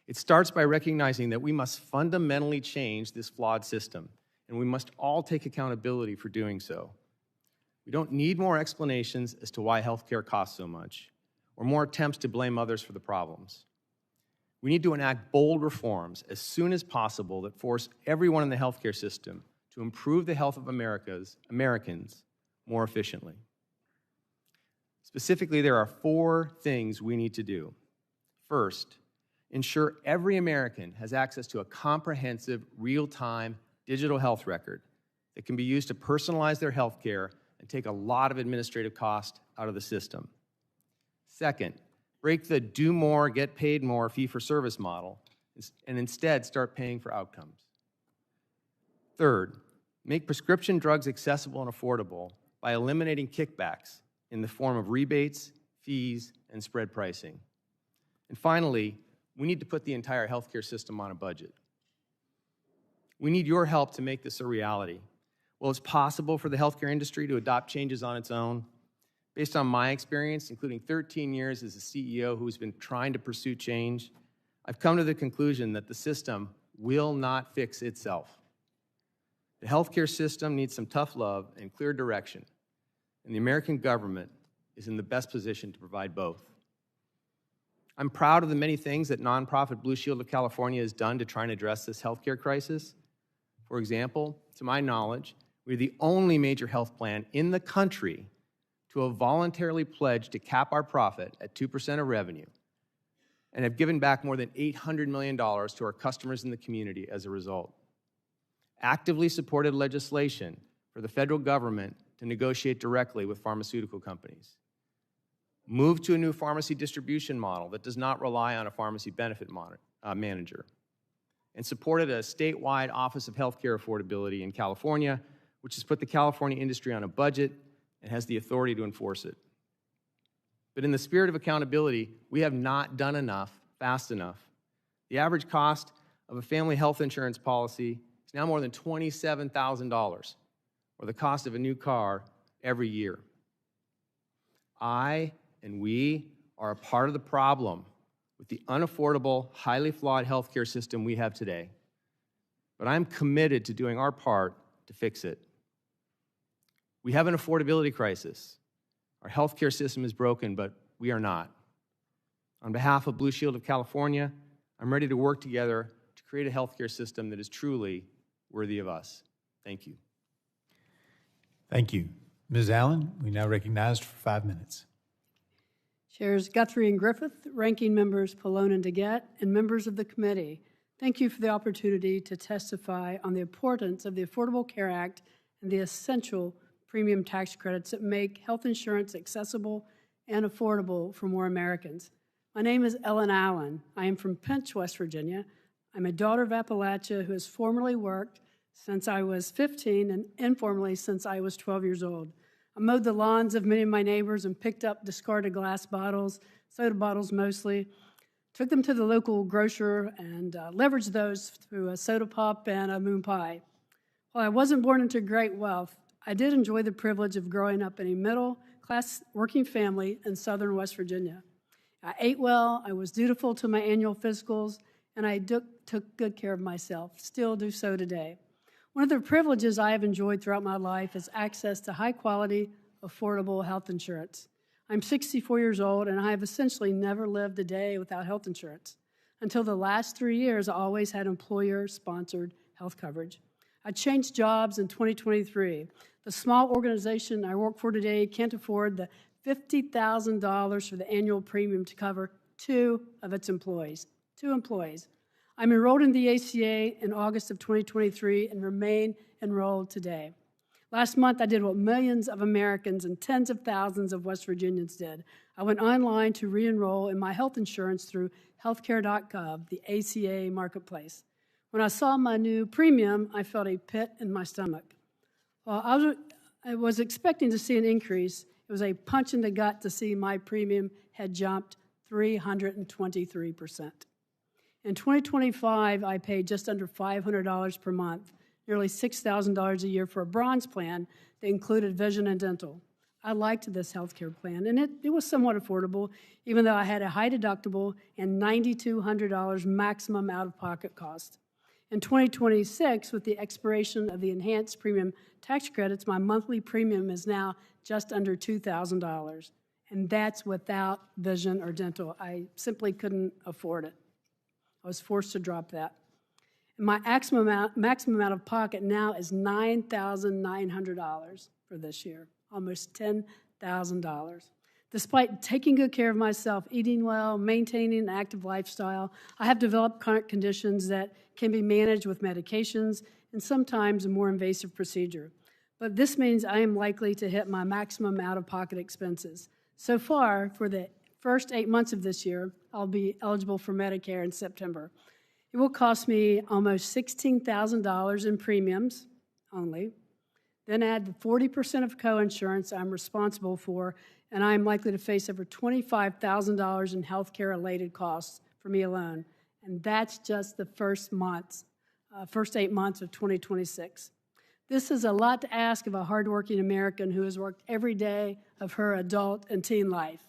It starts by recognizing that we must fundamentally change this flawed system, and we must all take accountability for doing so. We don't need more explanations as to why healthcare costs so much, or more attempts to blame others for the problems. We need to enact bold reforms as soon as possible that force everyone in the healthcare system to improve the health of Americans more efficiently. Specifically, there are 4 things we need to do. First, ensure every American has access to a comprehensive, real-time digital health record that can be used to personalize their health care and take a lot of administrative cost out of the system. Second, break the do more, get paid more fee-for-service model and instead start paying for outcomes. Third, make prescription drugs accessible and affordable by eliminating kickbacks in the form of rebates, fees, and spread pricing. And finally, we need to put the entire healthcare system on a budget. We need your help to make this a reality. Well, it's possible for the healthcare industry to adopt changes on its own. Based on my experience, including 13 years as a CEO who's been trying to pursue change, I've come to the conclusion that the system will not fix itself. The healthcare system needs some tough love and clear direction, and the American government is in the best position to provide both. I'm proud of the many things that nonprofit Blue Shield of California has done to try and address this healthcare crisis. For example, to my knowledge, we're the only major health plan in the country to have voluntarily pledged to cap our profit at 2% of revenue and have given back more than $800 million to our customers in the community as a result. Actively supported legislation for the federal government to negotiate directly with pharmaceutical companies. Move to a new pharmacy distribution model that does not rely on a pharmacy benefit manager. And supported a statewide Office of Healthcare Affordability in California, which has put the California industry on a budget and has the authority to enforce it. But in the spirit of accountability, we have not done enough fast enough. The average cost of a family health insurance policy is now more than $27,000, or the cost of a new car every year. I and we are a part of the problem with the unaffordable, highly flawed healthcare system we have today. But I'm committed to doing our part to fix it. We have an affordability crisis. Our healthcare system is broken, but we are not. On behalf of Blue Shield of California, I'm ready to work together to create a healthcare system that is truly worthy of us. Thank you. Thank you. Ms. Allen, we now recognize for 5 minutes. Chairs Guthrie and Griffith, Ranking Members Pallone and DeGette, and members of the committee, Thank you for the opportunity to testify on the importance of the Affordable Care Act and the essential premium tax credits that make health insurance accessible and affordable for more Americans. My name is Ellen Allen. I am from Pinch, West Virginia. I'm a daughter of Appalachia who has formerly worked since I was 15 and informally since I was 12 years old. I mowed the lawns of many of my neighbors and picked up discarded glass bottles, soda bottles mostly, took them to the local grocer and leveraged those through a soda pop and a moon pie. While I wasn't born into great wealth, I did enjoy the privilege of growing up in a middle-class working family in southern West Virginia. I ate well, I was dutiful to my annual physicals, and I took good care of myself, still do so today. One of the privileges I have enjoyed throughout my life is access to high-quality, affordable health insurance. I'm 64 years old, and I have essentially never lived a day without health insurance. Until the last 3 years, I always had employer-sponsored health coverage. I changed jobs in 2023. The small organization I work for today can't afford the $50,000 for the annual premium to cover 2 of its employees. 2 employees. I'm enrolled in the ACA in August of 2023 and remain enrolled today. Last month, I did what millions of Americans and tens of thousands of West Virginians did. I went online to re-enroll in my health insurance through healthcare.gov, the ACA marketplace. When I saw my new premium, I felt a pit in my stomach. While I was expecting to see an increase, it was a punch in the gut to see my premium had jumped 323%. In 2025, I paid just under $500 per month, nearly $6,000 a year for a bronze plan that included vision and dental. I liked this health care plan, and it was somewhat affordable, even though I had a high deductible and $9,200 maximum out-of-pocket cost. In 2026, with the expiration of the enhanced premium tax credits, my monthly premium is now just under $2,000, and that's without vision or dental. I simply couldn't afford it. I was forced to drop that. And my maximum out of pocket now is $9,900 for this year, almost $10,000. Despite taking good care of myself, eating well, maintaining an active lifestyle, I have developed chronic conditions that can be managed with medications and sometimes a more invasive procedure. But this means I am likely to hit my maximum out-of-pocket expenses. So far, for the first 8 months of this year, I'll be eligible for Medicare in September. It will cost me almost $16,000 in premiums only. Then add the 40% of co-insurance I'm responsible for, and I'm likely to face over $25,000 in health care-related costs for me alone. And that's just the first 8 months of 2026. This is a lot to ask of a hardworking American who has worked every day of her adult and teen life.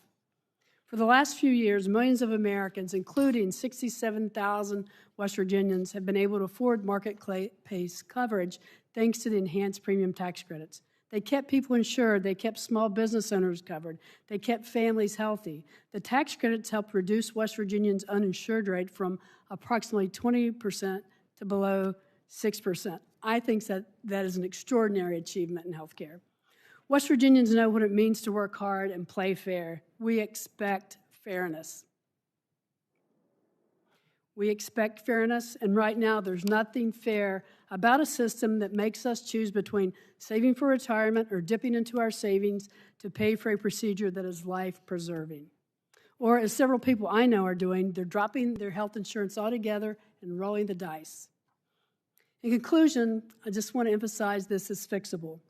For the last few years, millions of Americans, including 67,000 West Virginians, have been able to afford market-based coverage thanks to the enhanced premium tax credits. They kept people insured. They kept small business owners covered. They kept families healthy. The tax credits helped reduce West Virginians' uninsured rate from approximately 20% to below 6%. I think that is an extraordinary achievement in health care. West Virginians know what it means to work hard and play fair. We expect fairness. We expect fairness, and right now there's nothing fair about a system that makes us choose between saving for retirement or dipping into our savings to pay for a procedure that is life-preserving. Or, as several people I know are doing, they're dropping their health insurance altogether and rolling the dice. In conclusion, I just want to emphasize this is fixable.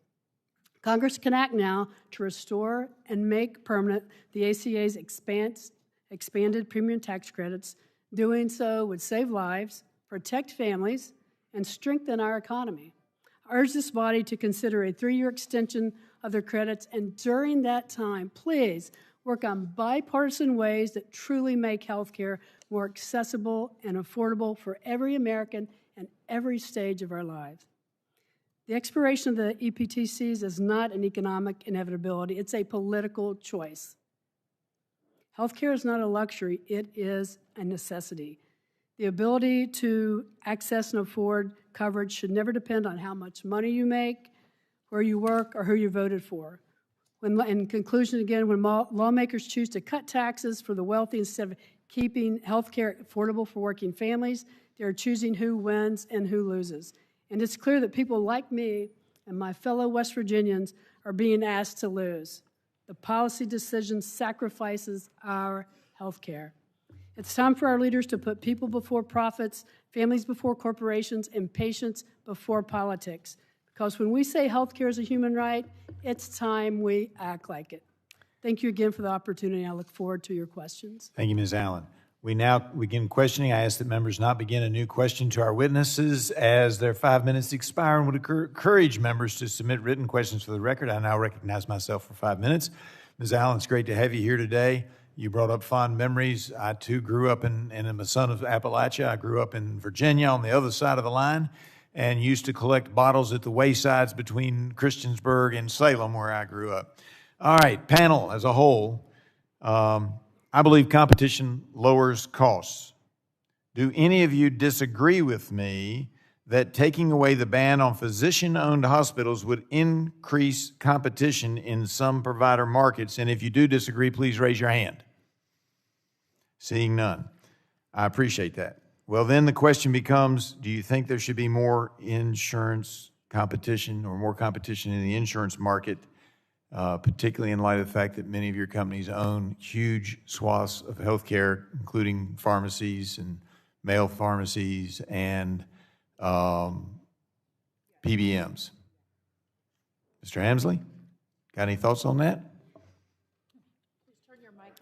Congress can act now to restore and make permanent the ACA's expanded premium tax credits. Doing so would save lives, protect families, and strengthen our economy. I urge this body to consider a 3-year extension of their credits, and during that time, please work on bipartisan ways that truly make health care more accessible and affordable for every American and every stage of our lives. The expiration of the EPTCs is not an economic inevitability, it's a political choice. Healthcare is not a luxury, it is a necessity. The ability to access and afford coverage should never depend on how much money you make, where you work, or who you voted for. In conclusion, again, when lawmakers choose to cut taxes for the wealthy instead of keeping health care affordable for working families, They're choosing who wins and who loses. And it's clear that people like me and my fellow West Virginians are being asked to lose. The policy decision sacrifices our health care. It's time for our leaders to put people before profits, families before corporations, and patients before politics. Because when we say health care is a human right, it's time we act like it. Thank you again for the opportunity. I look forward to your questions. Thank you, Ms. Allen. We now begin questioning. I ask that members not begin a new question to our witnesses as their 5 minutes expire, and would encourage members to submit written questions for the record. I now recognize myself for 5 minutes. Ms. Allen, it's great to have you here today. You brought up fond memories. I, too, grew up and I'm a son of Appalachia. I grew up in Virginia on the other side of the line and used to collect bottles at the waysides between Christiansburg and Salem, where I grew up. All right, panel as a whole, I believe competition lowers costs. Do any of you disagree with me that taking away the ban on physician-owned hospitals would increase competition in some provider markets? And if you do disagree, please raise your hand. Seeing none. I appreciate that. Well, then the question becomes, do you think there should be more insurance competition or more competition in the insurance market, particularly in light of the fact that many of your companies own huge swaths of healthcare, including pharmacies and mail pharmacies and PBMs? Mr. Hemsley, got any thoughts on that?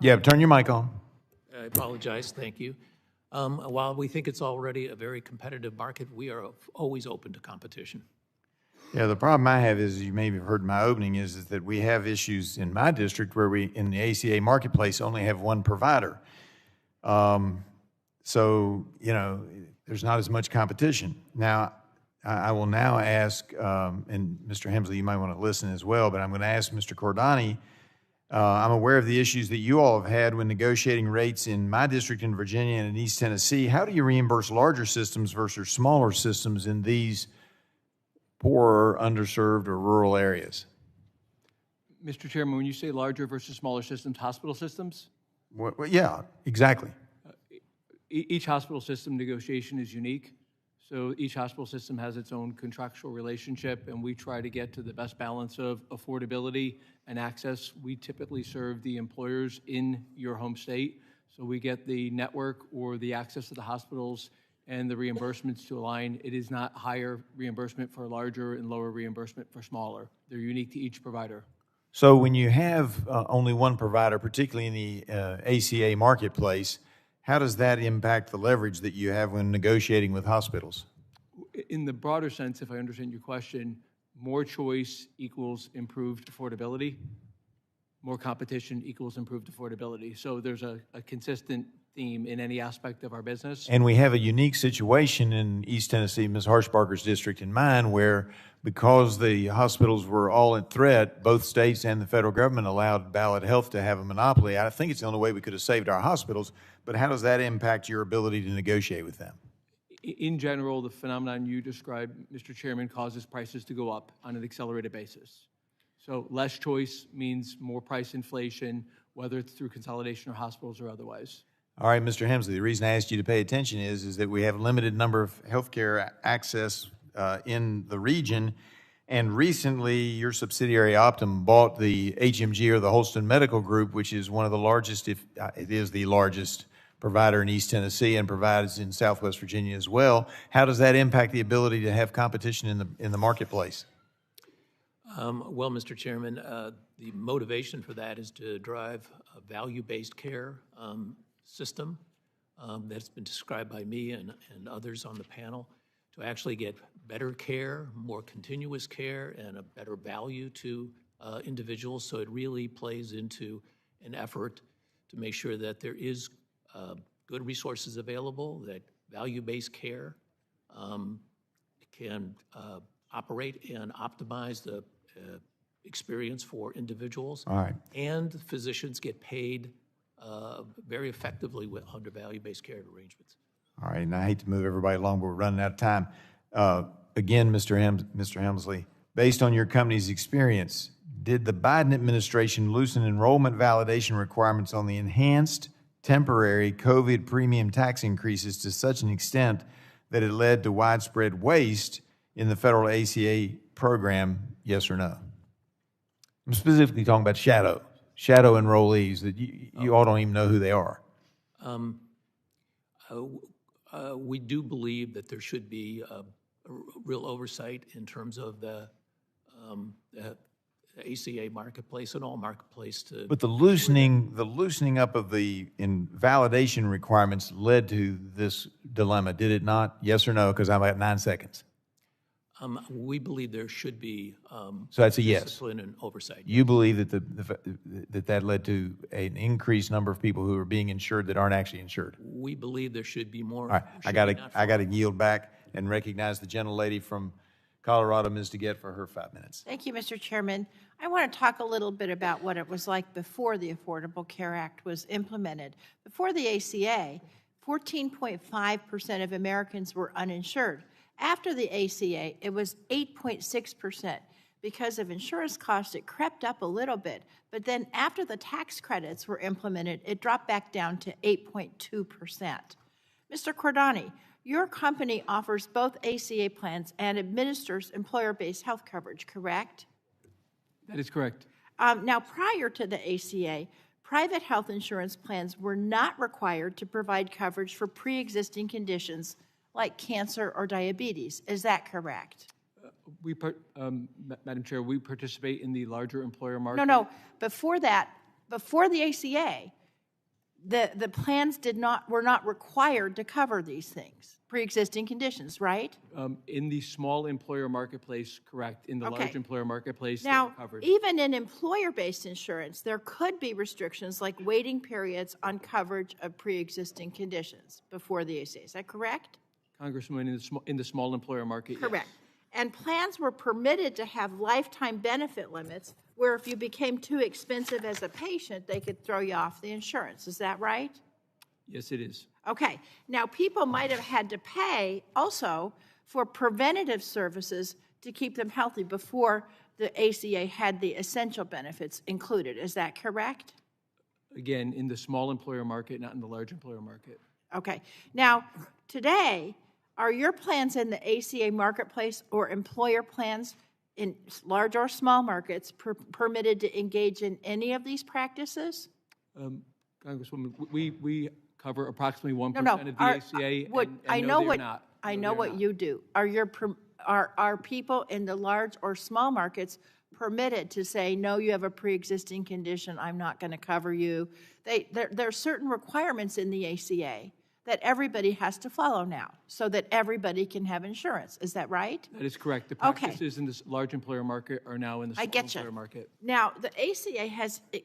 Yeah, turn your mic on. I apologize. Thank you. While we think it's already a very competitive market, we are always open to competition. Yeah, the problem I have is, you may have heard in my opening, is that we have issues in my district where we, in the ACA marketplace, only have one provider. So, there's not as much competition. Now, I will now ask, and Mr. Hemsley, you might want to listen as well, but I'm going to ask Mr. Cordani. I'm aware of the issues that you all have had when negotiating rates in my district in Virginia and in East Tennessee. How do you reimburse larger systems versus smaller systems in these poorer, underserved, or rural areas? Mr. Chairman, when you say larger versus smaller systems, hospital systems? Well, yeah, exactly. Each hospital system negotiation is unique. So each hospital system has its own contractual relationship, and we try to get to the best balance of affordability and access. We typically serve the employers in your home state, so we get the network or the access to the hospitals and the reimbursements to align. It is not higher reimbursement for larger and lower reimbursement for smaller. They're unique to each provider. So when you have only one provider, particularly in the ACA marketplace, how does that impact the leverage that you have when negotiating with hospitals? In the broader sense, if I understand your question, more choice equals improved affordability. More competition equals improved affordability. So there's a consistent theme in any aspect of our business. And we have a unique situation in East Tennessee, Ms. Harshbarger's district and mine, where because the hospitals were all in threat, both states and the federal government allowed Ballot Health to have a monopoly. I think it's the only way we could have saved our hospitals, but how does that impact your ability to negotiate with them? In general, the phenomenon you described, Mr. Chairman, causes prices to go up on an accelerated basis. So less choice means more price inflation, whether it's through consolidation or hospitals or otherwise. All right, Mr. Hemsley, the reason I asked you to pay attention is that we have a limited number of healthcare access in the region, and recently your subsidiary Optum bought the HMG, or the Holston Medical Group, which is one of the largest, if it is the largest provider in East Tennessee and provides in Southwest Virginia as well. How does that impact the ability to have competition in the marketplace? Well, Mr. Chairman, the motivation for that is to drive a value-based care system that's been described by me and others on the panel, to actually get better care, more continuous care, and a better value to individuals. So it really plays into an effort to make sure that there is good resources available, that value-based care can operate and optimize the experience for individuals. All right. And physicians get paid very effectively under value-based care arrangements. All right, and I hate to move everybody along, but we're running out of time. Again, Mr. Hemsley, based on your company's experience, did the Biden administration loosen enrollment validation requirements on the enhanced temporary COVID premium tax increases to such an extent that it led to widespread waste in the federal ACA program, yes or no? I'm specifically talking about shadow enrollees that you all don't even know who they are. We do believe that there should be a real oversight in terms of the ACA marketplace and all marketplace to. But the loosening up of the invalidation requirements led to this dilemma, did it not? Yes or no? Because I'm at 9 seconds. We believe there should be So that's a yes. discipline and oversight. You believe that that led to an increased number of people who are being insured that aren't actually insured. We believe there should be more. All right, I got to yield back and recognize the gentlelady from Colorado, Ms. DeGette, for her 5 minutes. Thank you, Mr. Chairman. I want to talk a little bit about what it was like before the Affordable Care Act was implemented. Before the ACA, 14.5% of Americans were uninsured. After the ACA, it was 8.6%. Because of insurance costs, it crept up a little bit. But then after the tax credits were implemented, it dropped back down to 8.2%. Mr. Cordani, your company offers both ACA plans and administers employer-based health coverage, correct? That is correct. Now, prior to the ACA, private health insurance plans were not required to provide coverage for pre-existing conditions like cancer or diabetes. Is that correct? Madam Chair, we participate in the larger employer market. No. Before that, before the ACA, the plans were not required to cover these things, pre-existing conditions, right? In the small employer marketplace, correct. In the large employer marketplace, now, they're covered. Even in employer-based insurance, there could be restrictions like waiting periods on coverage of pre-existing conditions before the ACA. Is that correct? Congresswoman, in the small employer market, correct. Yes. And plans were permitted to have lifetime benefit limits where if you became too expensive as a patient, they could throw you off the insurance. Is that right? Yes, it is. Okay. Now, people might have had to pay also for preventative services to keep them healthy before the ACA had the essential benefits included. Is that correct? Again, in the small employer market, not in the large employer market. Okay. Now, today, are your plans in the ACA marketplace or employer plans in large or small markets permitted to engage in any of these practices? Congresswoman, we cover approximately 1% of the ACA. I know what you do. Are people in the large or small markets permitted to say, no, you have a pre-existing condition, I'm not going to cover you? There are certain requirements in the ACA that everybody has to follow now so that everybody can have insurance. Is that right? That is correct. The practices in the large employer market are now in the small employer market. Now, the ACA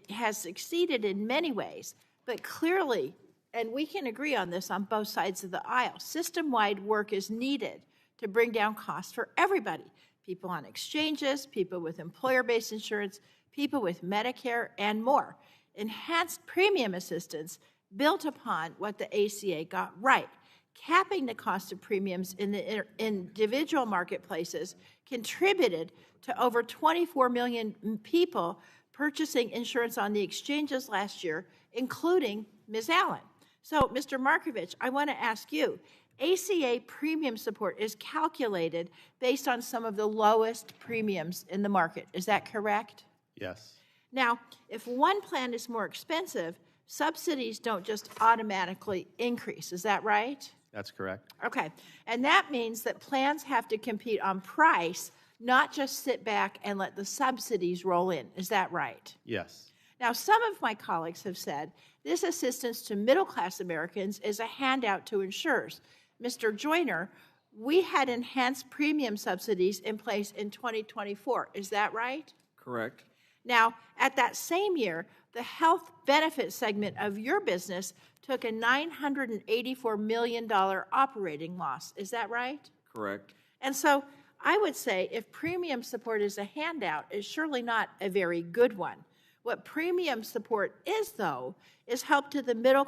has succeeded in many ways, but clearly, and we can agree on this on both sides of the aisle, system-wide work is needed to bring down costs for everybody. People on exchanges, people with employer-based insurance, people with Medicare, and more. Enhanced premium assistance built upon what the ACA got right. Capping the cost of premiums in the individual marketplaces contributed to over 24 million people purchasing insurance on the exchanges last year, including Ms. Allen. So, Mr. Markovich, I want to ask you, ACA premium support is calculated based on some of the lowest premiums in the market. Is that correct? Yes. Now, if one plan is more expensive, subsidies don't just automatically increase. Is that right? That's correct. Okay. And that means that plans have to compete on price, not just sit back and let the subsidies roll in. Is that right? Yes. Now, some of my colleagues have said this assistance to middle-class Americans is a handout to insurers. Mr. Joyner, we had enhanced premium subsidies in place in 2024. Is that right? Correct. Now, at that same year, the health benefit segment of your business took a $984 million operating loss. Is that right? Correct. And so I would say if premium support is a handout, it's surely not a very good one. What premium support is, though, is help to the middle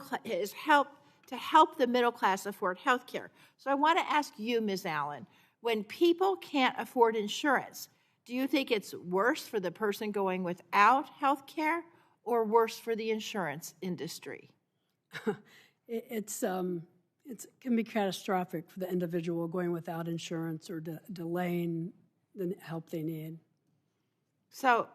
help the middle class afford health care. So I want to ask you, Ms. Allen, when people can't afford insurance, do you think it's worse for the person going without health care or worse for the insurance industry? It's it can be catastrophic for the individual going without insurance or delaying the help they need. So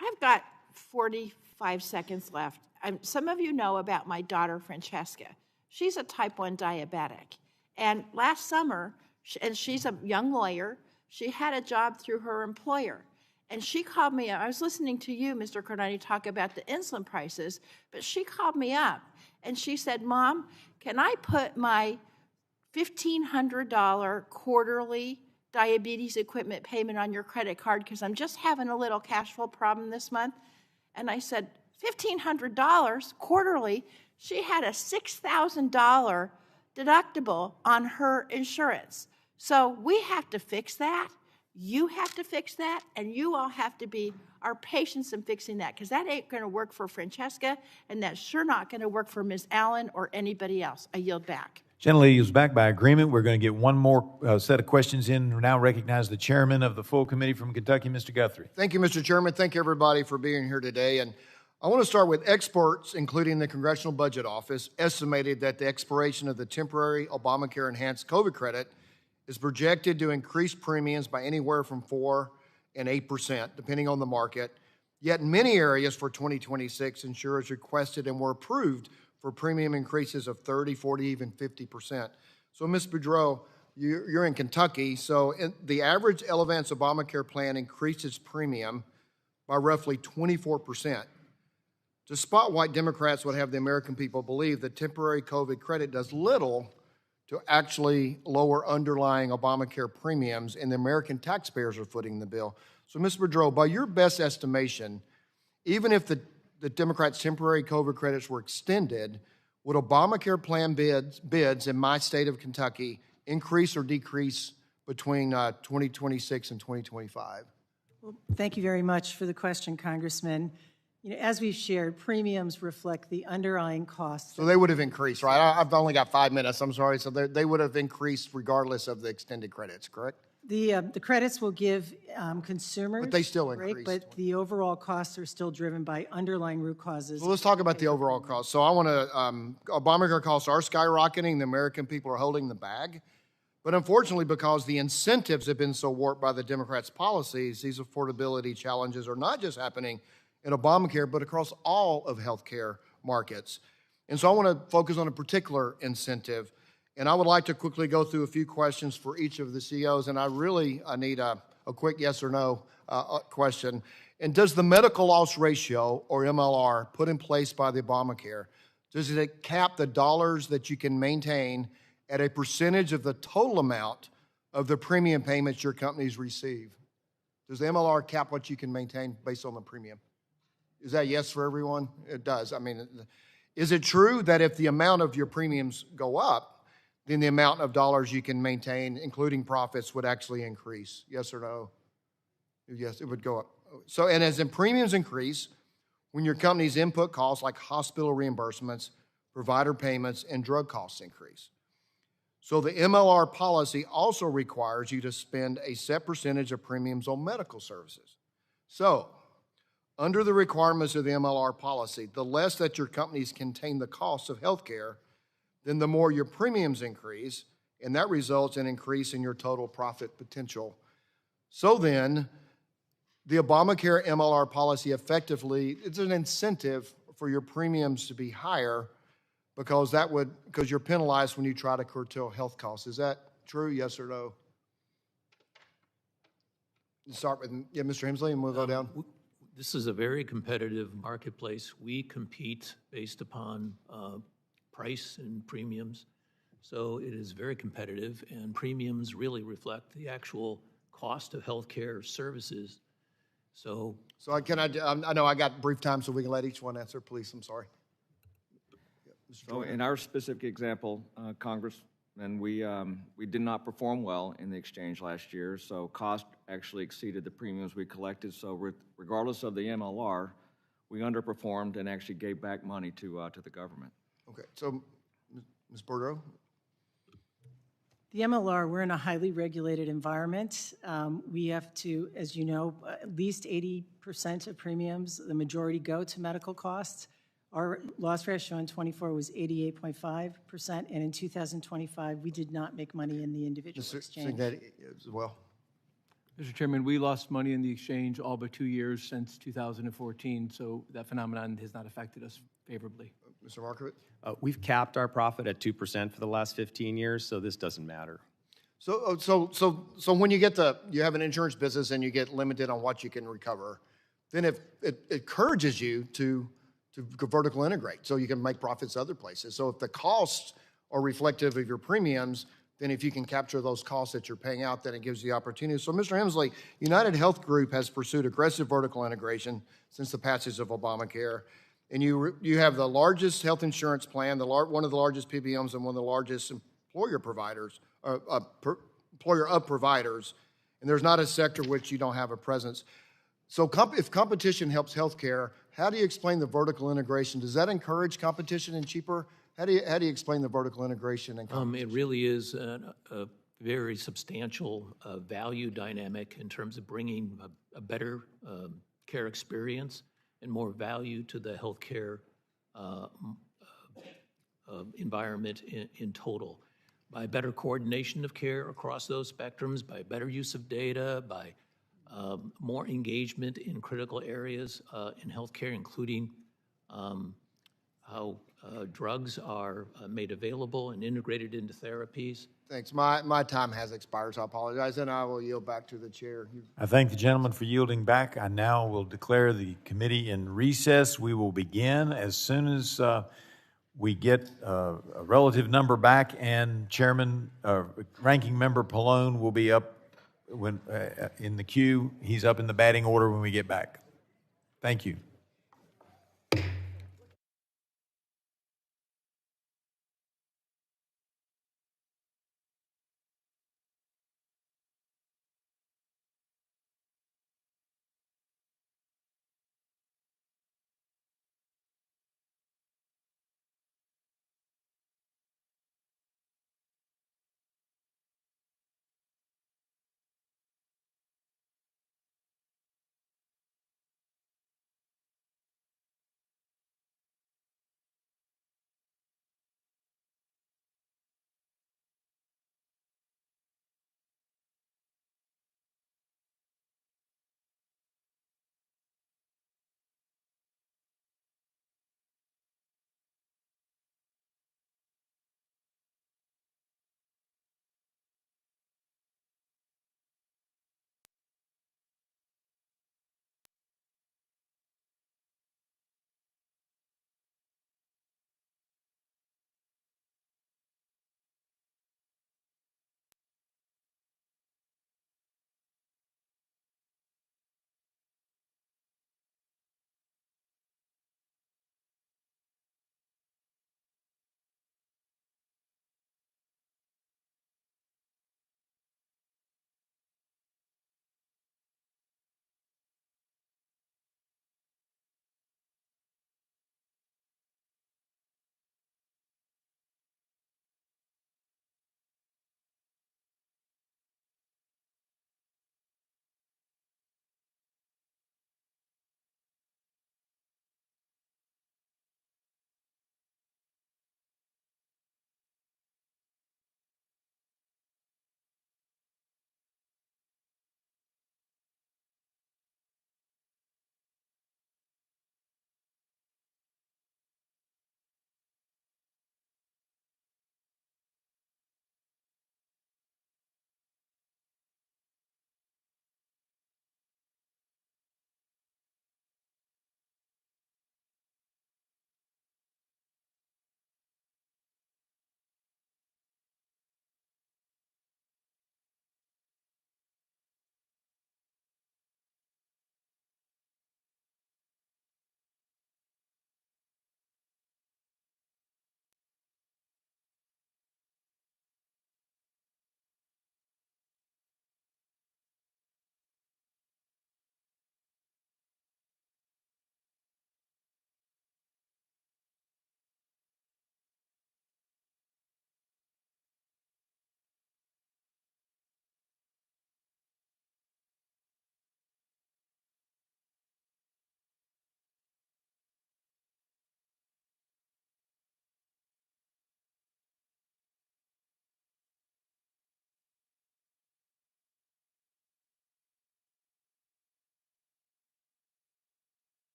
I've got 45 seconds left. Some of you know about my daughter, Francesca. She's a type 1 diabetic. And last summer, and she's a young lawyer, she had a job through her employer. And she called me up. I was listening to you, Mr. Cordani, talk about the insulin prices, but she called me up and she said, Mom, can I put my $1,500 quarterly diabetes equipment payment on your credit card because I'm just having a little cash flow problem this month? And I said, $1,500 quarterly? She had a $6,000 deductible on her insurance. So we have to fix that. You have to fix that, and you all have to be our patience in fixing that, because that ain't going to work for Francesca, and that's sure not going to work for Ms. Allen or anybody else. I yield back. Gentlelady is back by agreement. We're going to get one more set of questions in. We now recognize the chairman of the full committee from Kentucky, Mr. Guthrie. Thank you, Mr. Chairman. Thank you, everybody, for being here today. And I want to start with experts, including the Congressional Budget Office, estimated that the expiration of the temporary Obamacare enhanced COVID credit is projected to increase premiums by anywhere from 4% and 8%, depending on the market. Yet in many areas for 2026, insurers requested and were approved for premium increases of 30, 40, even 50%. So, Ms. Boudreaux, you're in Kentucky, so the average Elevance Obamacare plan increased its premium by roughly 24%. Despite white Democrats would have the American people believe that temporary COVID credit does little to actually lower underlying Obamacare premiums, and the American taxpayers are footing the bill. So, Ms. Boudreaux, by your best estimation, even if the Democrats' temporary COVID credits were extended, would Obamacare plan bids in my state of Kentucky increase or decrease between 2026 and 2025? Well, thank you very much for the question, Congressman. You know, as we've shared, premiums reflect the underlying costs. So they would have increased, right? I've only got 5 minutes, I'm sorry. So they would have increased regardless of the extended credits, correct? The credits will give consumers But they still a break, increase. but the overall costs are still driven by underlying root causes. Well, let's talk about the overall cost. So I want to, Obamacare costs are skyrocketing. The American people are holding the bag. But unfortunately, because the incentives have been so warped by the Democrats' policies, these affordability challenges are not just happening in Obamacare, but across all of healthcare markets. And so I want to focus on a particular incentive. And I would like to quickly go through a few questions for each of the CEOs. And I need a quick yes or no question. And does the medical loss ratio, or MLR, put in place by the Obamacare, does it cap the dollars that you can maintain at a percentage of the total amount of the premium payments your companies receive? Does the MLR cap what you can maintain based on the premium? Is that yes for everyone? It does. I mean, is it true that if the amount of your premiums go up, then the amount of dollars you can maintain, including profits, would actually increase? Yes or no? Yes, it would go up. So, and as in premiums increase, when your company's input costs like hospital reimbursements, provider payments, and drug costs increase. So the MLR policy also requires you to spend a set percentage of premiums on medical services. So, under the requirements of the MLR policy, the less that your companies contain the cost of health care, then the more your premiums increase, and that results in an increase in your total profit potential. So then, the Obamacare MLR policy effectively, it's an incentive for your premiums to be higher because you're penalized when you try to curtail health costs. Is that true, yes or no? Start with Mr. Hemsley and we'll go down. This is a very competitive marketplace. We compete based upon price and premiums. So it is very competitive, and premiums really reflect the actual cost of healthcare services. So I know I got brief time, so we can let each one answer, please. I'm sorry. So in our specific example, Congressman, we did not perform well in the exchange last year, so cost actually exceeded the premiums we collected. So regardless of the MLR, we underperformed and actually gave back money to the government. Okay, so Ms. Boudreaux? The MLR, we're in a highly regulated environment. We have to, as you know, at least 80% of premiums, the majority go to medical costs. Our loss ratio in '24 was 88.5%, and in 2025, we did not make money in the individual Mr. exchange. Cignetti as well. Mr. Chairman, we lost money in the exchange all but 2 years since 2014, so that phenomenon has not affected us favorably. Mr. Markovich? We've capped our profit at 2% for the last 15 years, so this doesn't matter. So when you have an insurance business and you get limited on what you can recover, then it encourages you to vertical integrate so you can make profits other places. So if the costs are reflective of your premiums, then if you can capture those costs that you're paying out, then it gives you the opportunity. So, Mr. Hemsley, UnitedHealth Group has pursued aggressive vertical integration since the passage of Obamacare. And you have the largest health insurance plan, one of the largest PBMs, and one of the largest employer of providers. And there's not a sector which you don't have a presence. So if competition helps healthcare, how do you explain the vertical integration? Does that encourage competition and cheaper? How do you explain the vertical integration and competition? It really is a very substantial value dynamic in terms of bringing a better care experience and more value to the healthcare environment in total. By better coordination of care across those spectrums, by better use of data, by more engagement in critical areas in healthcare, including how drugs are made available and integrated into therapies. Thanks. My time has expired, so I apologize, and I will yield back to the chair. I thank the gentleman for yielding back. I now will declare the committee in recess. We will begin as soon as we get a relative number back, and Ranking Member Pallone will be up in the queue. He's up in the batting order when we get back. Thank you.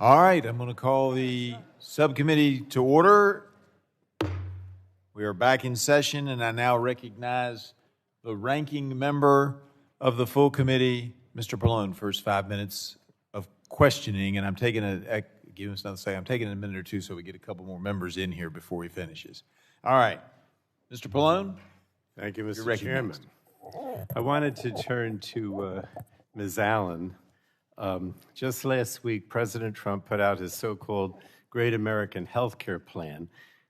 All right, I'm going to call the subcommittee to order. We are back in session, and I now recognize the ranking member of the full committee, Mr. Pallone. First 5 minutes of questioning, and I'm taking give us another second. I'm taking a minute or two so we get a couple more members in here before he finishes. All right, Mr. Pallone. Thank you, You're Mr. Chairman. I wanted to turn to Ms. Allen. Just last week, President Trump put out his so-called Great American Healthcare Plan,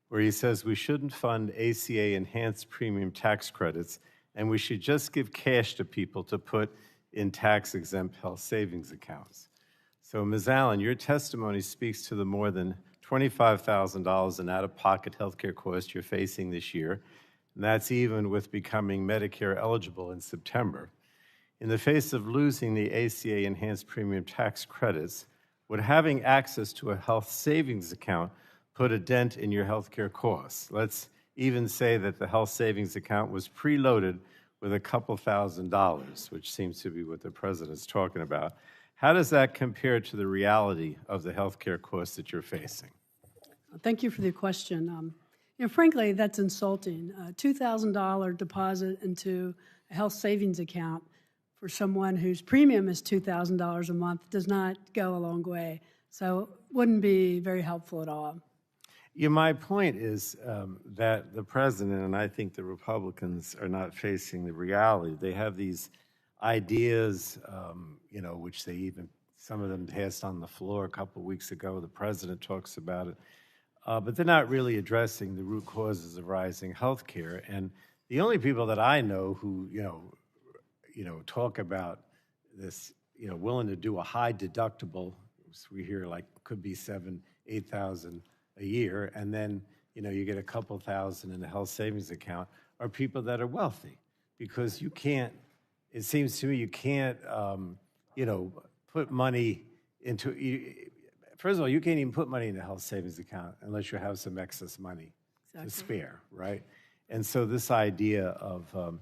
where he says we shouldn't fund ACA enhanced premium tax credits, and we should just give cash to people to put in tax-exempt health savings accounts. So, Ms. Allen, your testimony speaks to the more than $25,000 in out-of-pocket healthcare costs you're facing this year, and that's even with becoming Medicare eligible in September. In the face of losing the ACA enhanced premium tax credits, would having access to a health savings account put a dent in your healthcare costs? Let's even say that the health savings account was preloaded with a couple $1,000s, which seems to be what the president's talking about. How does that compare to the reality of the healthcare costs that you're facing? Thank you for the question. Frankly, that's insulting. A $2,000 deposit into a health savings account for someone whose premium is $2,000 a month does not go a long way. So wouldn't be very helpful at all. Yeah, my point is that the president and I think the Republicans are not facing the reality. They have these ideas, which they even, some of them passed on the floor a couple of weeks ago. The president talks about it. But they're not really addressing the root causes of rising health care. And the only people that I know who, talk about this, willing to do a high deductible, we hear like could be $7,000, $8,000 a year, and then, you get a couple thousand in a health savings account, are people that are wealthy. Because you can't, it seems to me, you can't, put money into, first of all, you can't even put money in a health savings account unless you have some excess money to spare, right? And so this idea of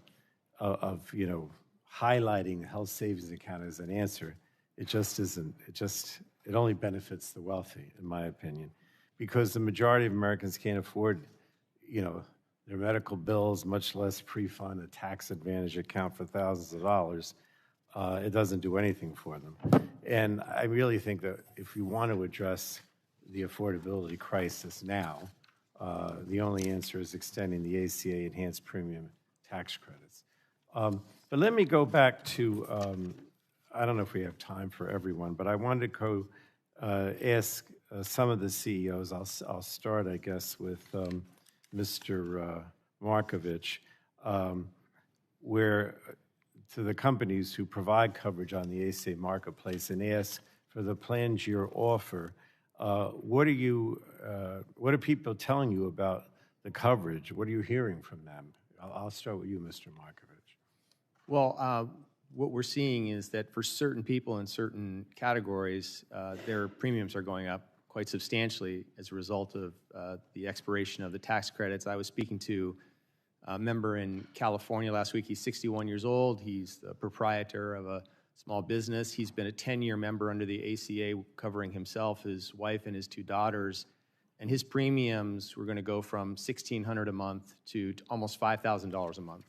highlighting a health savings account as an answer, it just isn't. It only benefits the wealthy, in my opinion, because the majority of Americans can't afford, their medical bills, much less pre-fund a tax advantage account for thousands of dollars. It doesn't do anything for them. And I really think that if we want to address the affordability crisis now, the only answer is extending the ACA enhanced premium tax credits. But let me go back to, I don't know if we have time for everyone, but I wanted to ask some of the CEOs. I'll start, I guess, with Mr. Markovich, where to the companies who provide coverage on the ACA marketplace and ask for the plans you offer. What are people telling you about the coverage? What are you hearing from them? I'll start with you, Mr. Markovich. Well, what we're seeing is that for certain people in certain categories, their premiums are going up quite substantially as a result of the expiration of the tax credits. I was speaking to a member in California last week. He's 61 years old. He's the proprietor of a small business. He's been a 10-year member under the ACA, covering himself, his wife, and his two daughters. And his premiums were going to go from $1,600 a month to almost $5,000 a month.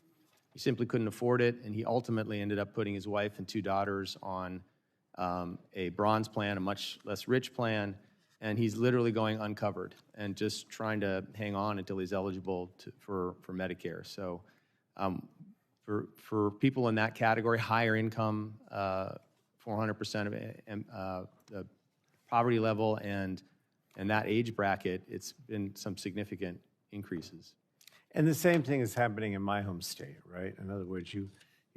He simply couldn't afford it, and he ultimately ended up putting his wife and two daughters on a bronze plan, a much less rich plan, and he's literally going uncovered and just trying to hang on until he's eligible for Medicare. So for people in that category, higher income, 400% of the poverty level, and that age bracket, it's been some significant increases. And the same thing is happening in my home state, right? In other words, you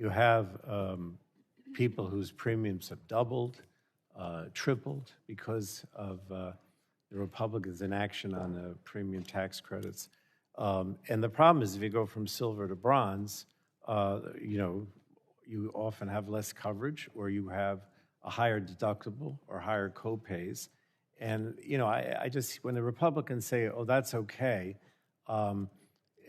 have people whose premiums have doubled, tripled because of the Republicans' inaction on the premium tax credits. And the problem is if you go from silver to bronze, you often have less coverage, or you have a higher deductible or higher co-pays. And, I just, when the Republicans say, oh, that's okay,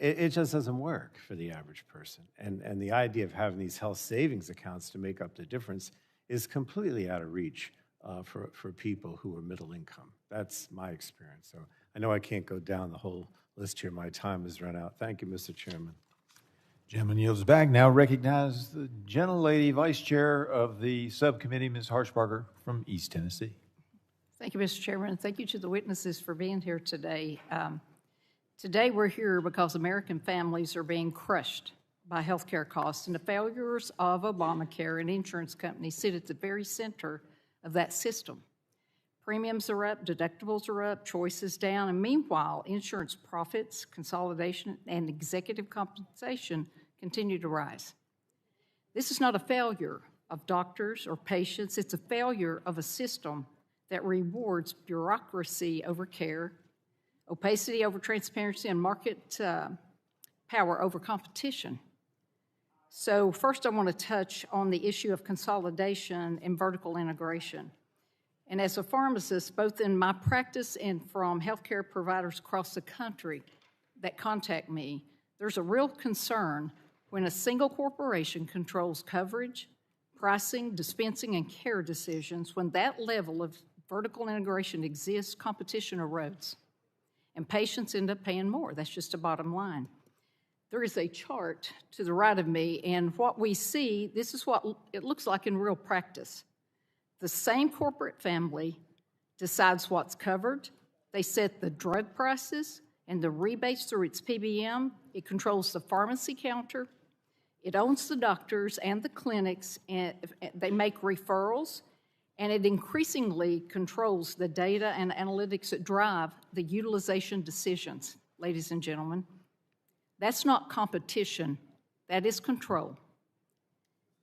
it just doesn't work for the average person. And the idea of having these health savings accounts to make up the difference is completely out of reach for people who are middle income. That's my experience. So I know I can't go down the whole list here. My time has run out. Thank you, Mr. Chairman. Gentleman yields back. Now recognize the gentlelady vice chair of the subcommittee, Ms. Harshbarger from East Tennessee. Thank you, Mr. Chairman, and thank you to the witnesses for being here today. Today we're here because American families are being crushed by health care costs, and the failures of Obamacare and insurance companies sit at the very center of that system. Premiums are up, deductibles are up, choices down, and meanwhile, insurance profits, consolidation, and executive compensation continue to rise. This is not a failure of doctors or patients, it's a failure of a system that rewards bureaucracy over care, opacity over transparency, and market power over competition. So first I want to touch on the issue of consolidation and vertical integration. And as a pharmacist, both in my practice and from healthcare providers across the country that contact me, there's a real concern when a single corporation controls coverage, pricing, dispensing, and care decisions. When that level of vertical integration exists, competition erodes, and patients end up paying more. That's just a bottom line. There is a chart to the right of me, and what we see, this is what it looks like in real practice. The same corporate family decides what's covered. They set the drug prices and the rebates through its PBM. It controls the pharmacy counter. It owns the doctors and the clinics, and they make referrals, and it increasingly controls the data and analytics that drive the utilization decisions, ladies and gentlemen. That's not competition, that is control.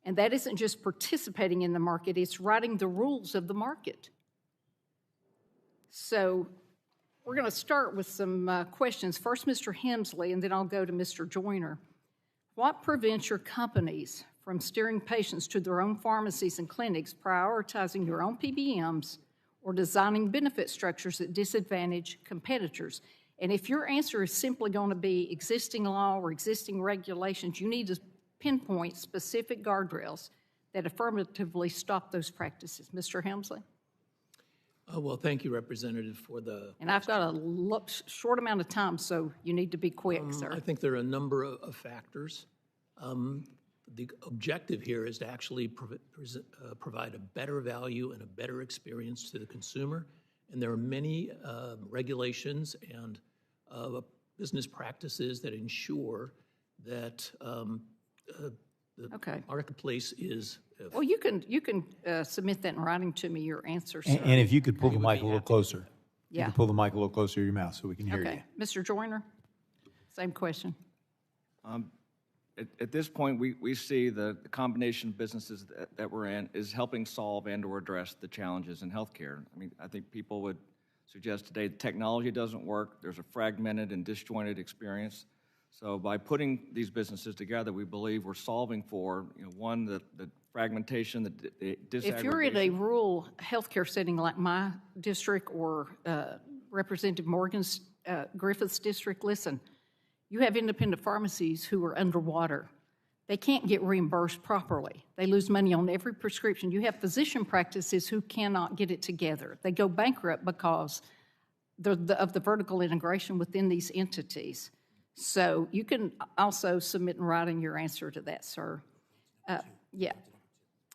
And that isn't just participating in the market, it's writing the rules of the market. So we're going to start with some questions. First, Mr. Hemsley, and then I'll go to Mr. Joyner. What prevents your companies from steering patients to their own pharmacies and clinics, prioritizing their own PBMs, or designing benefit structures that disadvantage competitors? And if your answer is simply going to be existing law or existing regulations, you need to pinpoint specific guardrails that affirmatively stop those practices. Mr. Hemsley? Well, thank you, Representative, for the... And I've got a short amount of time, so you need to be quick, sir. I think there are a number of factors. The objective here is to actually provide a better value and a better experience to the consumer. And there are many regulations and business practices that ensure that the marketplace is... Well, you can submit that in writing to me, your answer, sir. And if you could pull the mic a little closer. Yeah. You can pull the mic a little closer to your mouth so we can hear Okay. you. Mr. Joyner, same question. At this point, we see the combination of businesses that we're in is helping solve and or address the challenges in healthcare. I mean, I think people would suggest today the technology doesn't work. There's a fragmented and disjointed experience. So by putting these businesses together, we believe we're solving for, one, the fragmentation, the disaggregation. If you're in a rural healthcare setting like my district or Representative Morgan's Griffith's district, listen, you have independent pharmacies who are underwater. They can't get reimbursed properly. They lose money on every prescription. You have physician practices who cannot get it together. They go bankrupt because of the vertical integration within these entities. So you can also submit in writing your answer to that, sir. Yeah.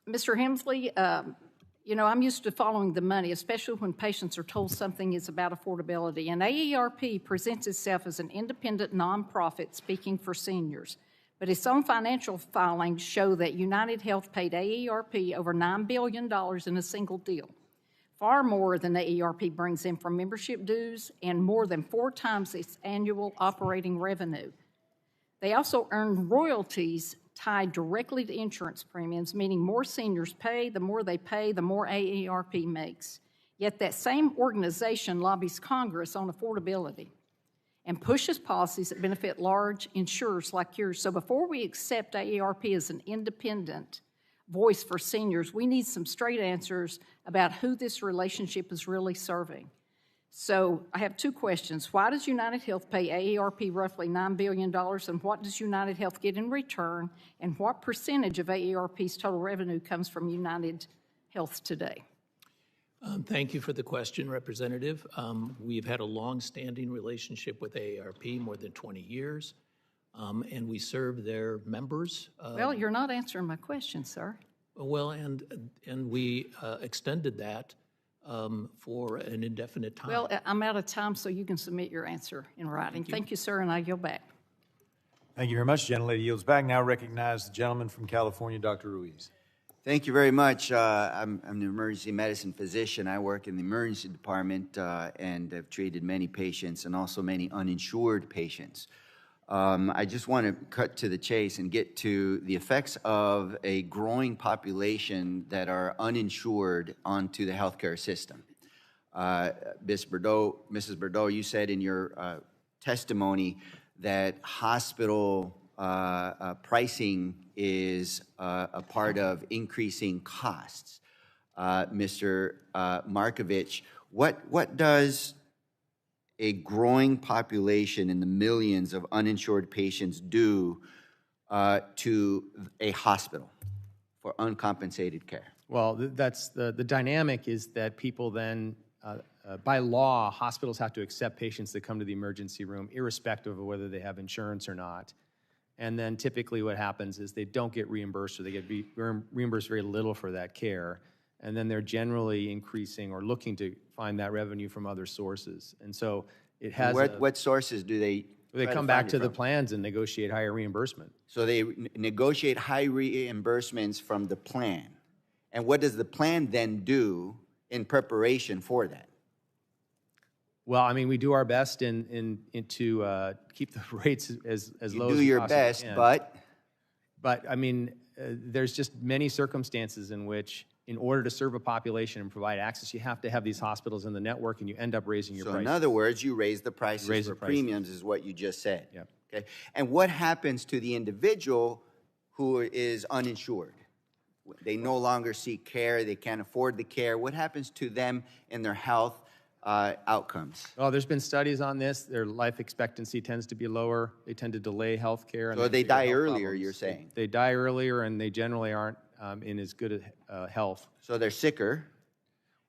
Mr. Hemsley, I'm used to following the money, especially when patients are told something is about affordability. And AARP presents itself as an independent nonprofit speaking for seniors. But its own financial filings show that UnitedHealth paid AARP over $9 billion in a single deal, far more than AARP brings in from membership dues and more than 4 times its annual operating revenue. They also earn royalties tied directly to insurance premiums, meaning more seniors pay, the more they pay, the more AARP makes. Yet that same organization lobbies Congress on affordability and pushes policies that benefit large insurers like yours. So before we accept AARP as an independent voice for seniors, we need some straight answers about who this relationship is really serving. So I have 2 questions. Why does UnitedHealth pay AARP roughly $9 billion, and what does UnitedHealth get in return, and what percentage of AARP's total revenue comes from UnitedHealth today? Thank you for the question, Representative. We've had a long-standing relationship with AARP, more than 20 years, and we serve their members. Well, you're not answering my question, sir. Well, and we extended that for an indefinite time. Well, I'm out of time, so you can submit your answer in writing. Thank you, sir, and I yield back. Thank you very much. Gentlelady yields back. Now recognize the gentleman from California, Dr. Ruiz. Thank you very much. I'm an emergency medicine physician. I work in the emergency department and have treated many patients and also many uninsured patients. I just want to cut to the chase and get to the effects of a growing population that are uninsured onto the healthcare system. Mrs. Boudreaux, you said in your testimony that hospital pricing is a part of increasing costs. Mr. Markovich, what does a growing population in the millions of uninsured patients do to a hospital for uncompensated care? Well, that's the dynamic is that people then, by law, hospitals have to accept patients that come to the emergency room, irrespective of whether they have insurance or not. And then typically what happens is they don't get reimbursed, or they get reimbursed very little for that care. And then they're generally increasing or looking to find that revenue from other sources. And so it has what sources do they come back to the plans and negotiate higher reimbursement. So they negotiate high reimbursements from the plan. And what does the plan then do in preparation for that? Well, I mean, we do our best to keep the rates as low as we possibly can. You do your best, but I mean, there's just many circumstances in which, in order to serve a population and provide access, you have to have these hospitals in the network, and you end up raising your prices. So in other words, you raise the prices for premiums, is what you just said. Yep. Okay. And what happens to the individual who is uninsured? They no longer seek care. They can't afford the care. What happens to them in their health outcomes? Well, there's been studies on this. Their life expectancy tends to be lower. They tend to delay health care. So they die earlier, you're saying? They die earlier, and they generally aren't in as good health. So they're sicker.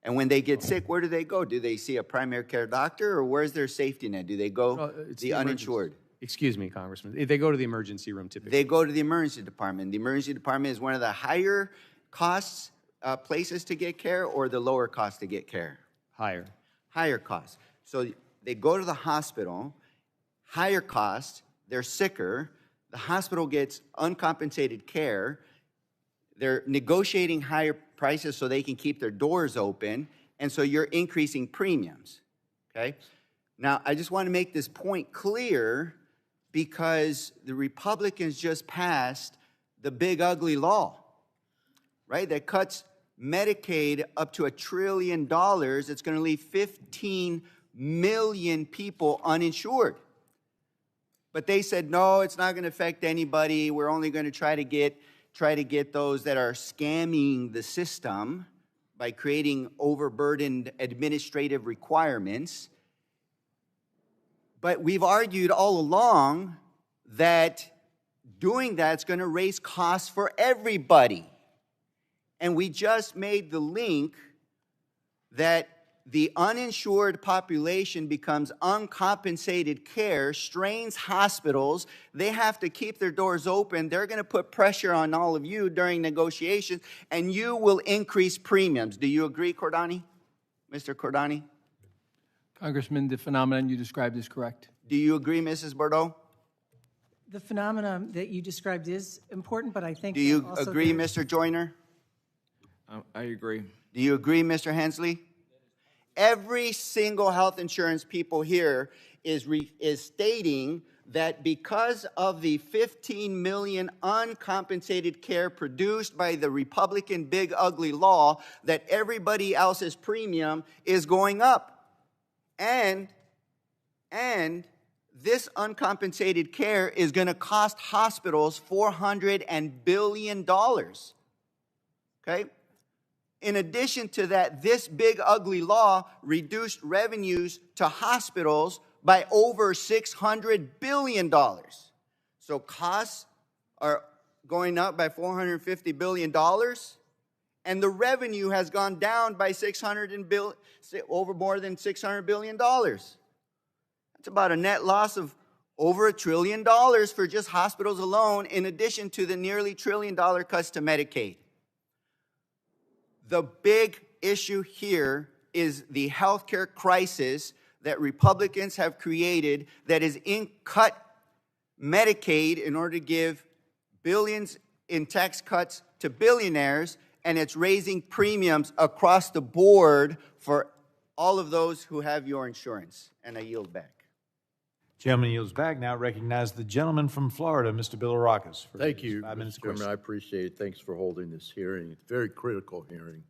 And when they get sick, where do they go? Do they see a primary care doctor, or where's their safety net? Do they go the uninsured? Excuse me, Congressman. They go to the emergency room typically. They go to the emergency department. The emergency department is one of the higher costs places to get care, or the lower cost to get care? Higher. Higher cost. So they go to the hospital, higher cost, they're sicker, the hospital gets uncompensated care, they're negotiating higher prices so they can keep their doors open, and so you're increasing premiums, okay? Now, I just want to make this point clear because the Republicans just passed the big ugly law, right, that cuts Medicaid up to $1 trillion. It's going to leave 15 million people uninsured. But they said, no, it's not going to affect anybody. We're only going to try to get those that are scamming the system by creating overburdened administrative requirements. But we've argued all along that doing that's going to raise costs for everybody. And we just made the link that the uninsured population becomes uncompensated care, strains hospitals. They have to keep their doors open. They're going to put pressure on all of you during negotiations, and you will increase premiums. Do you agree, Cordani? Mr. Cordani? Congressman, the phenomenon you described is correct. Do you agree, Mrs. Boudreaux? The phenomenon that you described is important, but I think Do you also agree, there's- Mr. Joyner? I agree. Do you agree, Mr. Hemsley? Every single health insurance people here is stating that because of the 15 million uncompensated care produced by the Republican big ugly law, that everybody else's premium is going up. And this uncompensated care is going to cost hospitals $400 billion. Okay? In addition to that, this big ugly law reduced revenues to hospitals by over $600 billion. So costs are going up by $450 billion, and the revenue has gone down by over more than $600 billion. That's about a net loss of over $1 trillion for just hospitals alone, in addition to the nearly $1 trillion cuts to Medicaid. The big issue here is the healthcare crisis that Republicans have created that is cut Medicaid in order to give billions in tax cuts to billionaires, and it's raising premiums across the board for all of those who have your insurance. And I yield back. Gentleman yields back. Now recognize the gentleman from Florida, Mr. Bilirakis. Thank you, 5 minutes Mr. Chairman. question. I appreciate it. Thanks for holding this hearing. It's a very critical hearing.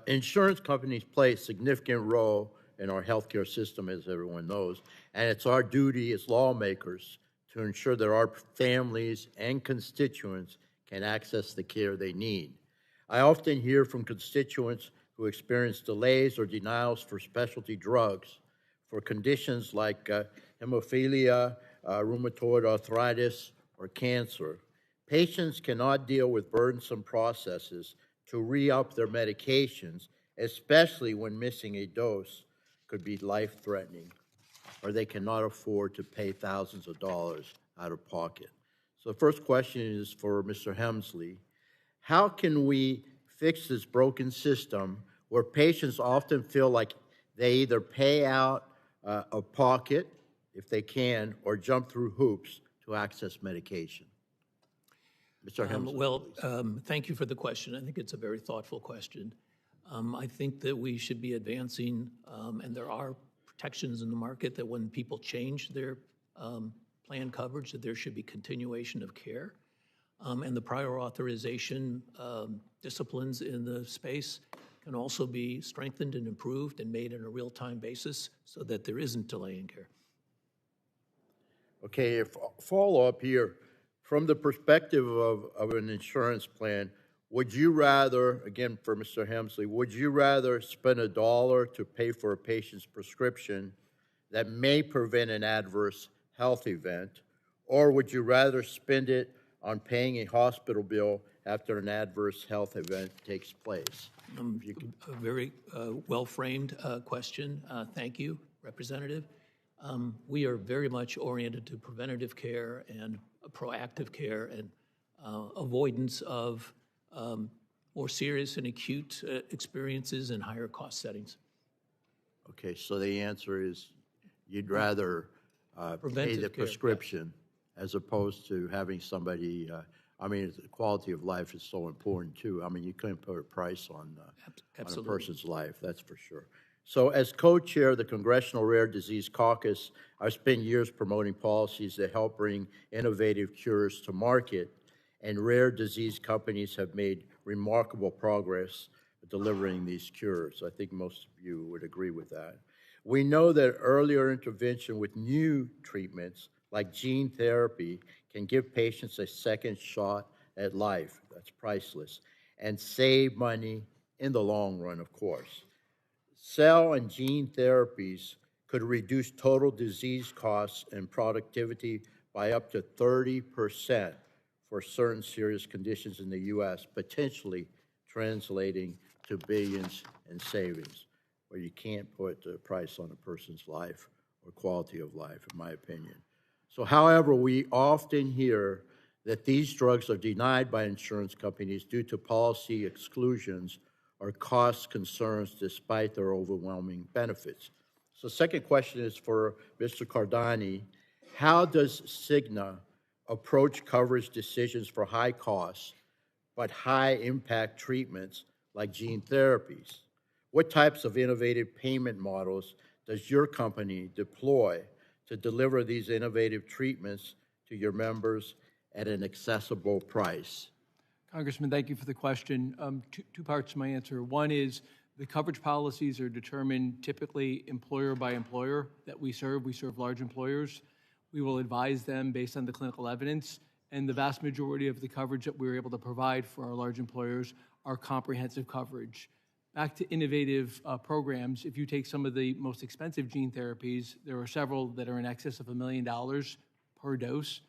Insurance companies play a significant role in our healthcare system, as everyone knows, and it's our duty as lawmakers to ensure that our families and constituents can access the care they need. I often hear from constituents who experience delays or denials for specialty drugs for conditions like hemophilia, rheumatoid arthritis, or cancer. Patients cannot deal with burdensome processes to re-up their medications, especially when missing a dose could be life-threatening, or they cannot afford to pay thousands of dollars out of pocket. So the first question is for Mr. Hemsley. How can we fix this broken system where patients often feel like they either pay out of pocket, if they can, or jump through hoops to access medication? Mr. Hemsley, thank you for the question. I think it's a very thoughtful question. I think that we should be advancing, and there are protections in the market that when people change their plan coverage, that there should be continuation of care. And the prior authorization disciplines in the space can also be strengthened and improved and made on a real-time basis so that there isn't delay in care. okay, follow-up here. From the perspective of an insurance plan, would you rather, again for Mr. Hemsley, would you rather spend $1 to pay for a patient's prescription that may prevent an adverse health event, or would you rather spend it on paying a hospital bill after an adverse health event takes place? A very well-framed question. Thank you, Representative. We are very much oriented to preventative care and proactive care and avoidance of more serious and acute experiences in higher cost settings. Okay, so the answer is you'd rather pay the prescription as opposed to having somebody, I mean, the quality of life is so important too. I mean, you couldn't put a price on a person's life, that's for sure. So as co-chair of the Congressional Rare Disease Caucus, I've spent years promoting policies that help bring innovative cures to market, and rare disease companies have made remarkable progress delivering these cures. I think most of you would agree with that. We know that earlier intervention with new treatments like gene therapy can give patients a second shot at life. That's priceless. And save money in the long run, of course. Cell and gene therapies could reduce total disease costs and productivity by up to 30% for certain serious conditions in the U.S., potentially translating to billions in savings. Well, you can't put a price on a person's life or quality of life, in my opinion. So, however, we often hear that these drugs are denied by insurance companies due to policy exclusions or cost concerns despite their overwhelming benefits. So, second question is for Mr. Cordani. How does Cigna approach coverage decisions for high costs but high impact treatments like gene therapies? What types of innovative payment models does your company deploy to deliver these innovative treatments to your members at an accessible price? Congressman, thank you for the question. Two parts to my answer. One is the coverage policies are determined typically employer by employer that we serve. We serve large employers. We will advise them based on the clinical evidence, and the vast majority of the coverage that we're able to provide for our large employers are comprehensive coverage. Back to innovative programs, if you take some of the most expensive gene therapies, there are several that are in excess of $1 million per dose.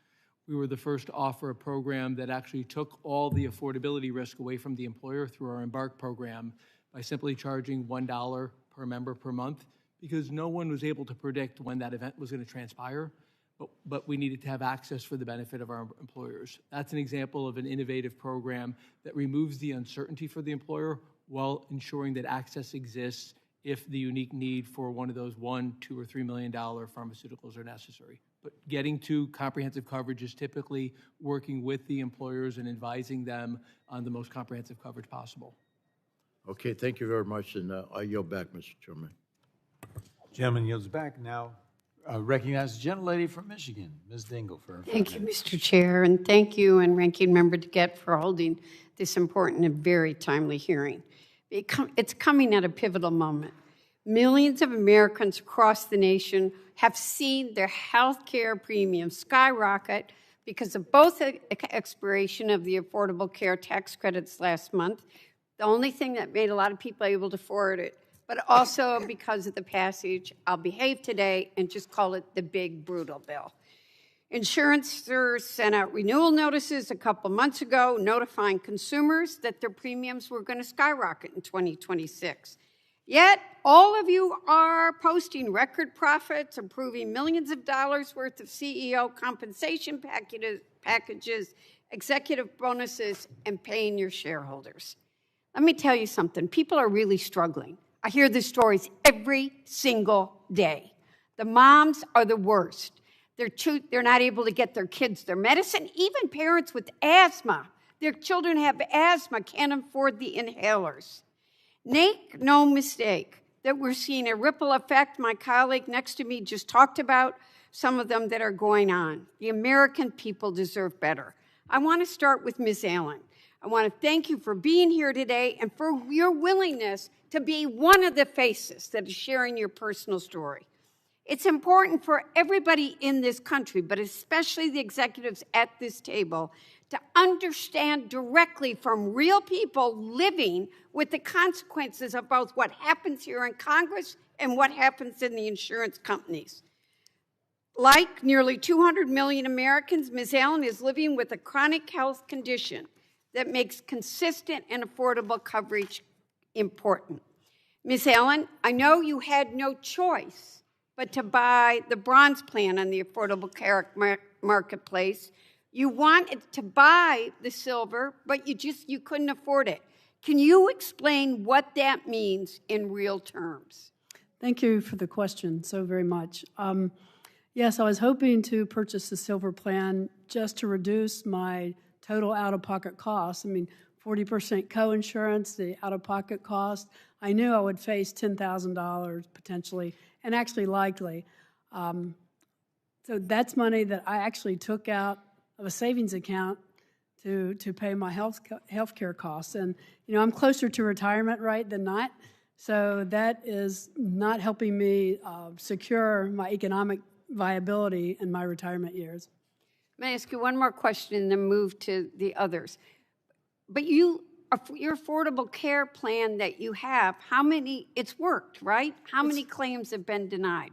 We were the first to offer a program that actually took all the affordability risk away from the employer through our Embark program by simply charging $1 per member per month, because no one was able to predict when that event was going to transpire, but we needed to have access for the benefit of our employers. That's an example of an innovative program that removes the uncertainty for the employer while ensuring that access exists if the unique need for one of those $1, $2, or $3 million pharmaceuticals are necessary. But getting to comprehensive coverage is typically working with the employers and advising them on the most comprehensive coverage possible. Okay, thank you very much, and I yield back, Mr. Chairman. Gentleman yields back. Now recognize the gentlelady from Michigan, Ms. Dingle. Thank you, Mr. Chair, and thank you and Ranking Member DeGette for holding this important and very timely hearing. It's coming at a pivotal moment. Millions of Americans across the nation have seen their health care premiums skyrocket because of both the expiration of the Affordable Care Tax Credits last month, the only thing that made a lot of people able to afford it, but also because of the passage, I'll behave today and just call it the big brutal bill. Insurances sent out renewal notices a couple months ago notifying consumers that their premiums were going to skyrocket in 2026. Yet, all of you are posting record profits, approving millions of dollars worth of CEO compensation packages, executive bonuses, and paying your shareholders. Let me tell you something. People are really struggling. I hear the stories every single day. The moms are the worst. They're not able to get their kids their medicine. Even parents with asthma, their children have asthma, can't afford the inhalers. Make no mistake that we're seeing a ripple effect. My colleague next to me just talked about some of them that are going on. The American people deserve better. I want to start with Ms. Allen. I want to thank you for being here today and for your willingness to be one of the faces that is sharing your personal story. It's important for everybody in this country, but especially the executives at this table, to understand directly from real people living with the consequences of both what happens here in Congress and what happens in the insurance companies. Like nearly 200 million Americans, Ms. Allen is living with a chronic health condition that makes consistent and affordable coverage important. Ms. Allen, I know you had no choice but to buy the bronze plan on the Affordable Care Marketplace. You wanted to buy the silver, but you couldn't afford it. Can you explain what that means in real terms? Thank you for the question so very much. Yes, I was hoping to purchase the silver plan just to reduce my total out-of-pocket costs. I mean, 40% coinsurance, the out-of-pocket cost. I knew I would face $10,000 potentially, and actually likely. So that's money that I actually took out of a savings account to pay my health care costs. And, you know, I'm closer to retirement, right, than not. So that is not helping me secure my economic viability in my retirement years. May I ask you one more question and then move to the others? But your affordable care plan that you have, it's worked, right? How many claims have been denied?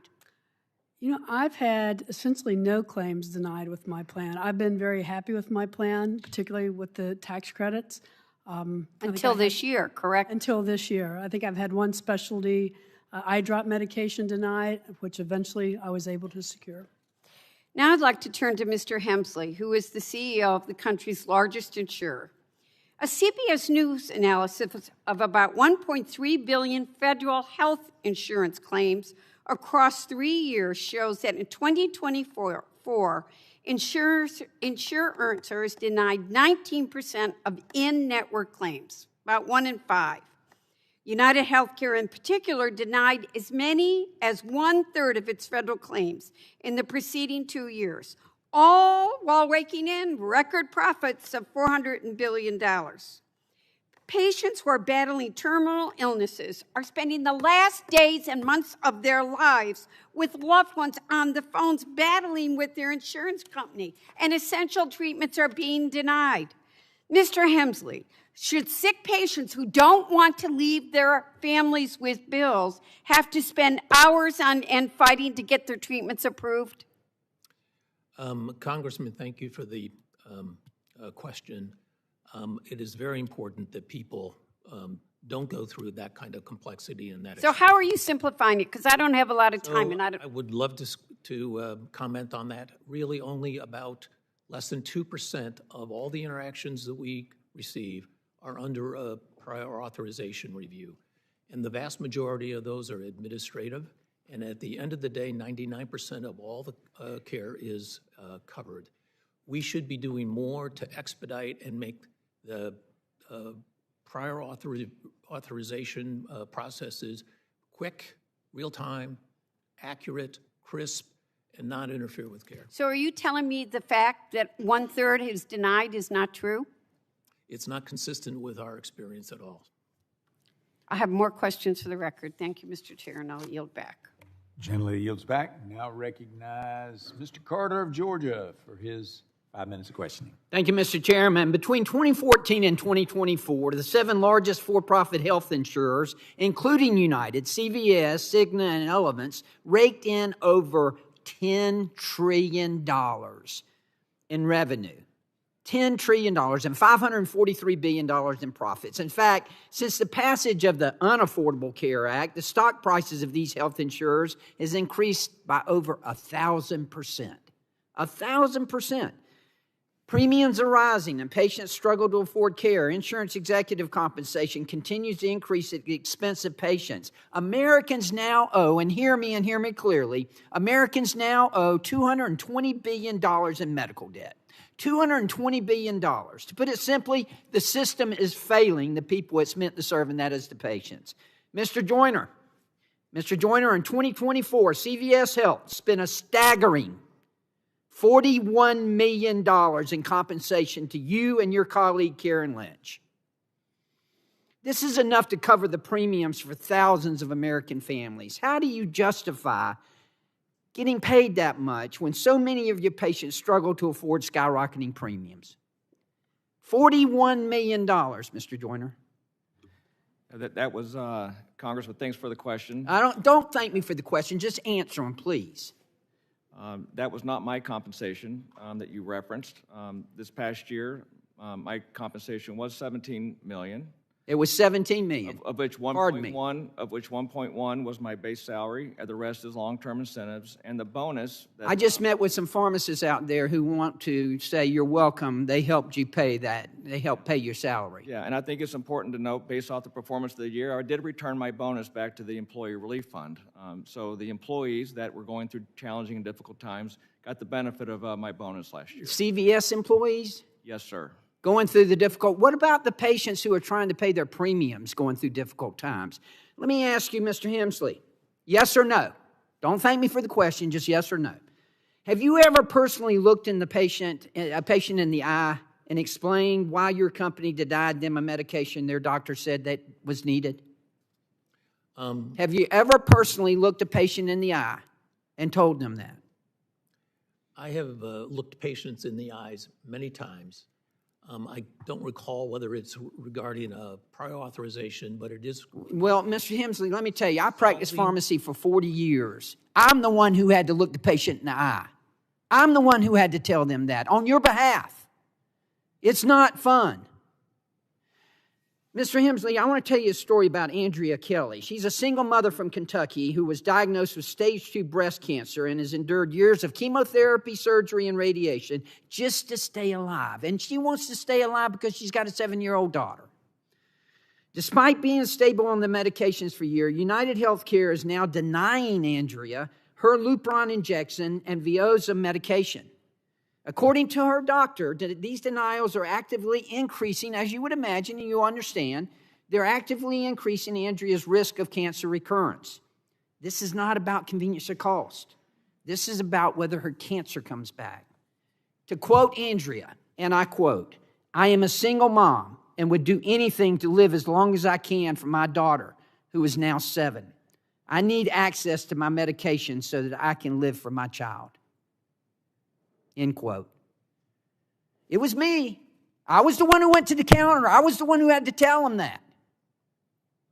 You know, I've had essentially no claims denied with my plan. I've been very happy with my plan, particularly with the tax credits. Until this year, correct? Until this year. I think I've had one specialty eye drop medication denied, which eventually I was able to secure. Now I'd like to turn to Mr. Hemsley, who is the CEO of the country's largest insurer. A CBS News analysis of about 1.3 billion federal health insurance claims across 3 years shows that in 2024, insurers denied 19% of in-network claims, about 1 in 5. UnitedHealth Group in particular denied as many as 1/3 of its federal claims in the preceding 2 years, all while raking in record profits of $400 billion. Patients who are battling terminal illnesses are spending the last days and months of their lives with loved ones on the phones battling with their insurance company, and essential treatments are being denied. Mr. Hemsley, should sick patients who don't want to leave their families with bills have to spend hours on end fighting to get their treatments approved? Congressman, thank you for the question. It is very important that people don't go through that kind of complexity and that. So how are you simplifying it? Because I don't have a lot of time, and I would love to comment on that. Really, only about less than 2% of all the interactions that we receive are under a prior authorization review, and the vast majority of those are administrative. And at the end of the day, 99% of all the care is covered. We should be doing more to expedite and make the prior authorization processes quick, real-time, accurate, crisp, and not interfere with care. So are you telling me the fact that 1/3 is denied is not true? It's not consistent with our experience at all. I have more questions for the record. Thank you, Mr. Chair, and I'll yield back. Gentlelady yields back. Now recognize Mr. Carter of Georgia for his 5 minutes of questioning. Thank you, Mr. Chairman. Between 2014 and 2024, the 7 largest for-profit health insurers, including United, CVS, Cigna, and Elevance, raked in over $10 trillion in revenue. $10 trillion and $543 billion in profits. In fact, since the passage of the Unaffordable Care Act, the stock prices of these health insurers has increased by over 1,000%. 1,000%. Premiums are rising and patients struggle to afford care. Insurance executive compensation continues to increase at the expense of patients. Americans now owe, and hear me clearly, Americans now owe $220 billion in medical debt. $220 billion. To put it simply, the system is failing the people it's meant to serve, and that is the patients. Mr. Joyner, in 2024, CVS Health spent a staggering $41 million in compensation to you and your colleague, Karen Lynch. This is enough to cover the premiums for thousands of American families. How do you justify getting paid that much when so many of your patients struggle to afford skyrocketing premiums? $41 million, Mr. Joyner. That was, Congressman, thanks for the question. Don't thank me for the question. Just answer them, please. That was not my compensation that you referenced. This past year, my compensation was $17 million. It was $17 million. Of which 1.1 was my base salary, and the rest is long-term incentives, and the bonus. I just met with some pharmacists out there who want to say you're welcome. They helped you pay that. They helped pay your salary. Yeah, and I think it's important to note, based off the performance of the year, I did return my bonus back to the Employee Relief Fund. So the employees that were going through challenging and difficult times got the benefit of my bonus last year. CVS employees? Yes, sir. Going through the difficult. What about the patients who are trying to pay their premiums going through difficult times? Let me ask you, Mr. Hemsley, yes or no? Don't thank me for the question, just yes or no. Have you ever personally looked in a patient in the eye and explained why your company denied them a medication their doctor said that was needed? Have you ever personally looked a patient in the eye and told them that? I have looked patients in the eyes many times. I don't recall whether it's regarding a prior authorization, but it is. Well, Mr. Hemsley, let me tell you, I practiced pharmacy for 40 years. I'm the one who had to look the patient in the eye. I'm the one who had to tell them that on your behalf. It's not fun. Mr. Hemsley, I want to tell you a story about Andrea Kelly. She's a single mother from Kentucky who was diagnosed with stage 2 breast cancer and has endured years of chemotherapy, surgery, and radiation just to stay alive. And she wants to stay alive because she's got a 7-year-old daughter. Despite being stable on the medications for years, UnitedHealth Group is now denying Andrea her Lupron injection and Veoza medication. According to her doctor, these denials are actively increasing, as you would imagine and you understand, they're actively increasing Andrea's risk of cancer recurrence. This is not about convenience or cost. This is about whether her cancer comes back. To quote Andrea, and I quote, "I am a single mom and would do anything to live as long as I can for my daughter, who is now 7. I need access to my medication so that I can live for my child." End quote. It was me. I was the one who went to the counter. I was the one who had to tell him that.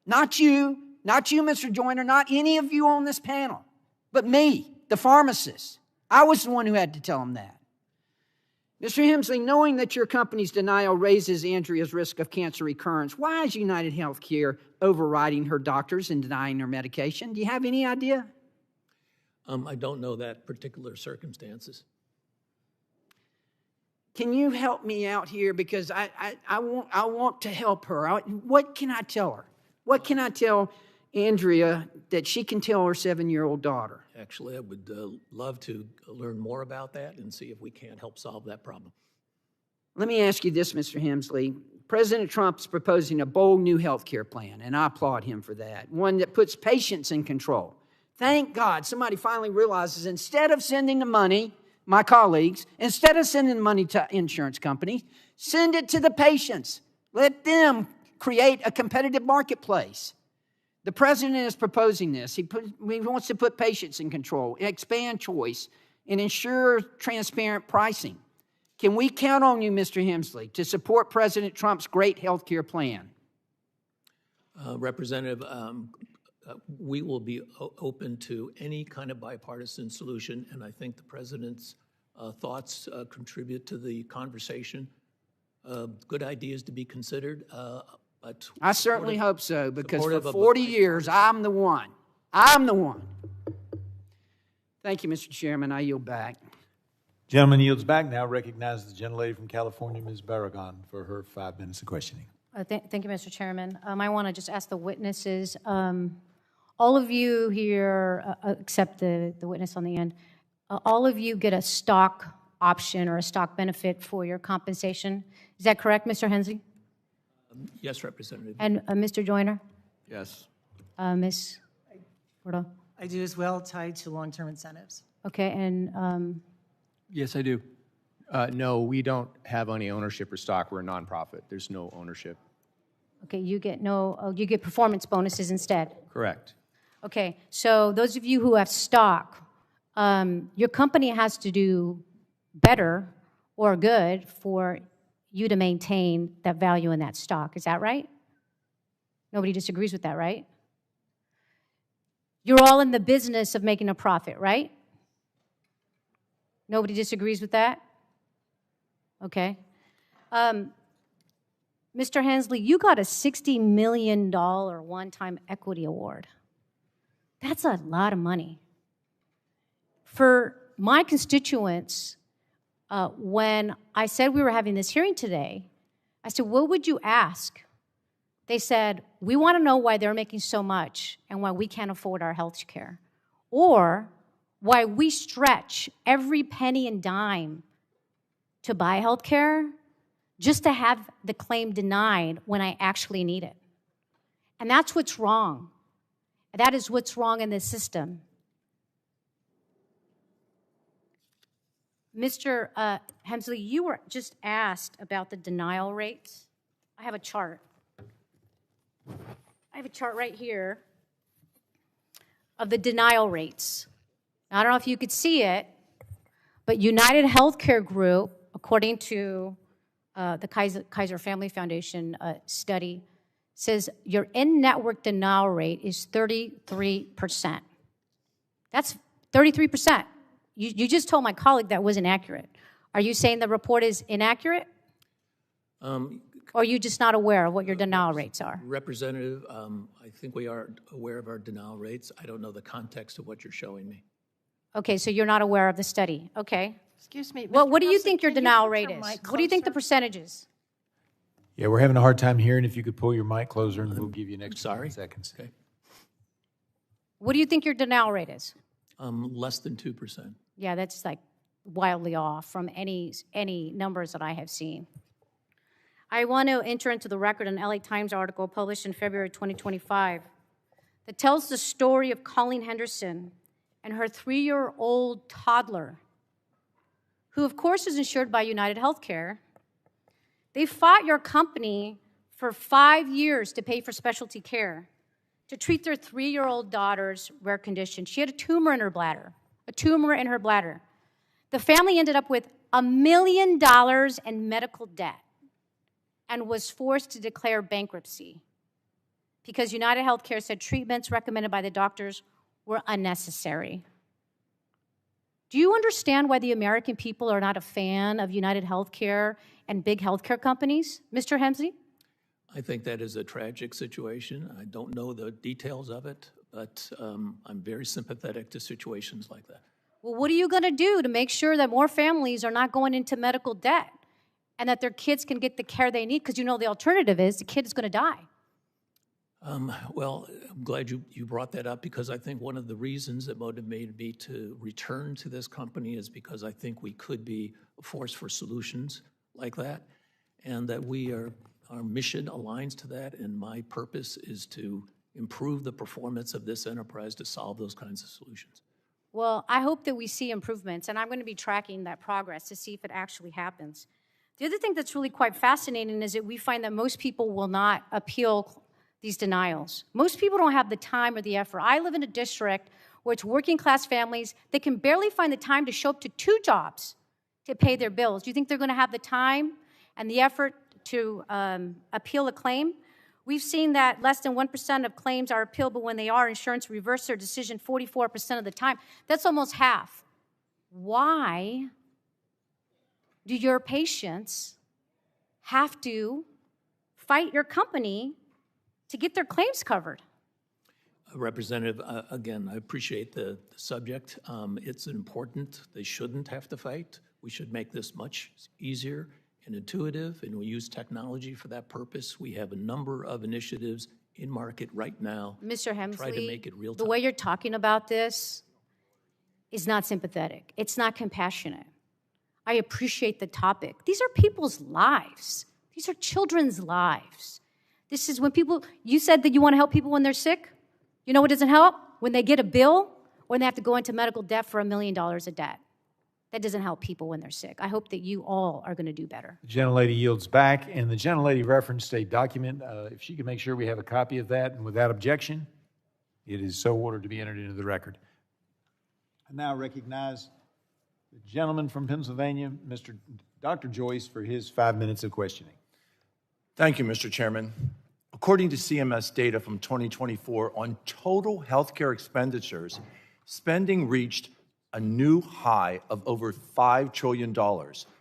Not you, Mr. Joyner, not any of you on this panel, but me, the pharmacist. I was the one who had to tell him that. Mr. Hemsley, knowing that your company's denial raises Andrea's risk of cancer recurrence, why is UnitedHealthcare overriding her doctors and denying her medication? Do you have any idea? I don't know that particular circumstances. Can you help me out here? Because I want to help her. What can I tell her? What can I tell Andrea that she can tell her 7-year-old daughter? Actually, I would love to learn more about that and see if we can't help solve that problem. Let me ask you this, Mr. Hemsley. President Trump's proposing a bold new health care plan, and I applaud him for that, one that puts patients in control. Thank God somebody finally realizes instead of sending the money, my colleagues, instead of sending the money to insurance companies, send it to the patients. Let them create a competitive marketplace. The president is proposing this. He wants to put patients in control, expand choice, and ensure transparent pricing. Can we count on you, Mr. Hemsley, to support President Trump's great health care plan? Representative, we will be open to any kind of bipartisan solution, and I think the president's thoughts contribute to the conversation. Good ideas to be considered. But I certainly hope so, because for 40 years, I'm the one. I'm the one. Thank you, Mr. Chairman. I yield back. Gentleman yields back. Now recognizes the gentlelady from California, Ms. Barragan, for her 5 minutes of questioning. Thank you, Mr. Chairman. I want to just ask the witnesses, all of you here, except the witness on the end, all of you get a stock option or a stock benefit for your compensation. Is that correct, Mr. Hemsley? Yes, Representative. And Mr. Joyner? Yes. Ms. Boudreaux? I do as well, tied to long-term incentives. Okay, and Yes, I do. No, we don't have any ownership or stock. We're a nonprofit. There's no ownership. okay, you get performance bonuses instead. Correct. Okay, so those of you who have stock, your company has to do better or good for you to maintain that value in that stock. Is that right? Nobody disagrees with that, right? You're all in the business of making a profit, right? Nobody disagrees with that? Okay. Mr. Hemsley, you got a $60 million one-time equity award. That's a lot of money. For my constituents, when I said we were having this hearing today, I said, what would you ask? They said, we want to know why they're making so much and why we can't afford our health care, or why we stretch every penny and dime to buy health care just to have the claim denied when I actually need it. And that's what's wrong. That is what's wrong in this system. Mr. Hemsley, you were just asked about the denial rates. I have a chart. I have a chart right here of the denial rates. Now, I don't know if you could see it, but UnitedHealth Group, according to the Kaiser Family Foundation study, says your in-network denial rate is 33%. That's 33%. You just told my colleague that wasn't accurate. Are you saying the report is inaccurate? Or are you just not aware of what your denial rates are? Representative, I think we are aware of our denial rates. I don't know the context of what you're showing me. Okay, so you're not aware of the study. Okay. Excuse me. Well, Mr. what do you Hemsley, think your can you denial put rate your is? mic What do you think the closer? percentage is? Yeah, we're having a hard time hearing. If you could pull your mic closer, and we'll give you an extra 10 seconds. Okay. What do you think your denial rate is? Less than 2%. Yeah, that's like wildly off from any numbers that I have seen. I want to enter into the record an LA Times article published in February 2025 that tells the story of Colleen Henderson and her 3-year-old toddler, who of course is insured by UnitedHealthcare. They fought your company for 5 years to pay for specialty care to treat their 3-year-old daughter's rare condition. She had a tumor in her bladder, The family ended up with $1 million in medical debt and was forced to declare bankruptcy because UnitedHealthcare said treatments recommended by the doctors were unnecessary. Do you understand why the American people are not a fan of UnitedHealthcare and big healthcare companies, Mr. Hemsley? I think that is a tragic situation. I don't know the details of it, but I'm very sympathetic to situations like that. Well, what are you going to do to make sure that more families are not going into medical debt and that their kids can get the care they need? Because you know the alternative is the kid is going to die. Well, I'm glad you brought that up, because I think one of the reasons that motivated me to return to this company is because I think we could be a force for solutions like that, and that our mission aligns to that, and my purpose is to improve the performance of this enterprise to solve those kinds of solutions. Well, I hope that we see improvements, and I'm going to be tracking that progress to see if it actually happens. The other thing that's really quite fascinating is that we find that most people will not appeal these denials. Most people don't have the time or the effort. I live in a district where it's working class families that can barely find the time to show up to 2 jobs to pay their bills. Do you think they're going to have the time and the effort to appeal a claim? We've seen that less than 1% of claims are appealable. When they are, insurance reverses their decision 44% of the time. That's almost half. Why do your patients have to fight your company to get their claims covered? Representative, again, I appreciate the subject. It's important. They shouldn't have to fight. We should make this much easier and intuitive, and we use technology for that purpose. We have a number of initiatives in market right now. Mr. Hemsley, try to make it real time. The way you're talking about this is not sympathetic. It's not compassionate. I appreciate the topic. These are people's lives. These are children's lives. This is when people, you said that you want to help people when they're sick. You know what doesn't help? When they get a bill or when they have to go into medical debt for $1 million of debt. That doesn't help people when they're sick. I hope that you all are going to do better. The gentlelady yields back, and the gentlelady referenced a document. If she could make sure we have a copy of that, and without objection, it is so ordered to be entered into the record. I now recognize the gentleman from Pennsylvania, Dr. Joyce, for his 5 minutes of questioning. Thank you, Mr. Chairman. According to CMS data from 2024 on total healthcare expenditures, spending reached a new high of over $5 trillion.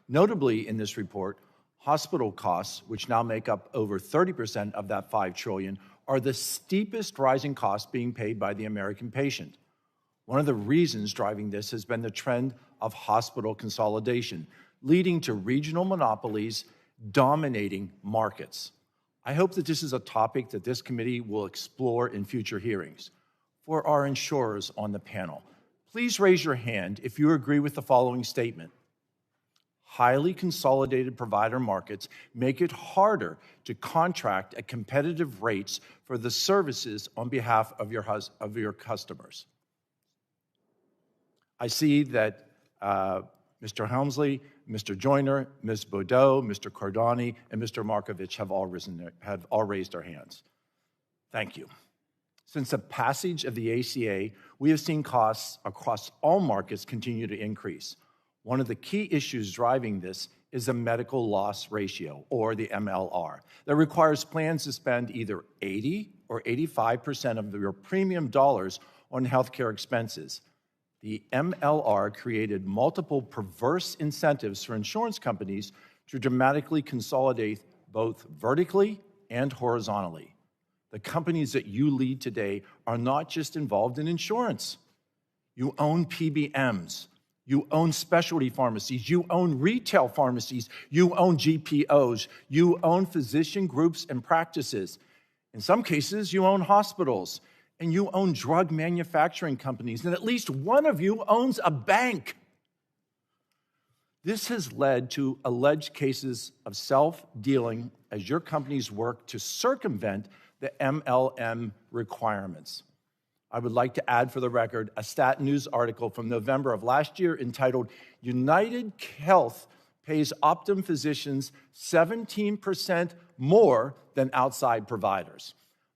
Notably in this report, hospital costs, which now make up over 30% of that $5 trillion, are the steepest rising costs being paid by the American patient. One of the reasons driving this has been the trend of hospital consolidation, leading to regional monopolies dominating markets. I hope that this is a topic that this committee will explore in future hearings. For our insurers on the panel, please raise your hand if you agree with the following statement. Highly consolidated provider markets make it harder to contract at competitive rates for the services on behalf of your customers. I see that Mr. Hemsley, Mr. Joyner, Ms. Boudreaux, Mr. Cordani, and Mr. Markovich have all raised their hands. Thank you. Since the passage of the ACA, we have seen costs across all markets continue to increase. One of the key issues driving this is the medical loss ratio, or the MLR, that requires plans to spend either 80 or 85% of your premium dollars on healthcare expenses. The MLR created multiple perverse incentives for insurance companies to dramatically consolidate both vertically and horizontally. The companies that you lead today are not just involved in insurance. You own PBMs, you own specialty pharmacies, you own retail pharmacies, you own GPOs, you own physician groups and practices. In some cases, you own hospitals, and you own drug manufacturing companies, and at least one of you owns a bank. This has led to alleged cases of self-dealing as your companies work to circumvent the MLM requirements. I would like to add for the record a Stat News article from November of last year entitled, UnitedHealth pays Optum physicians 17% more than outside providers.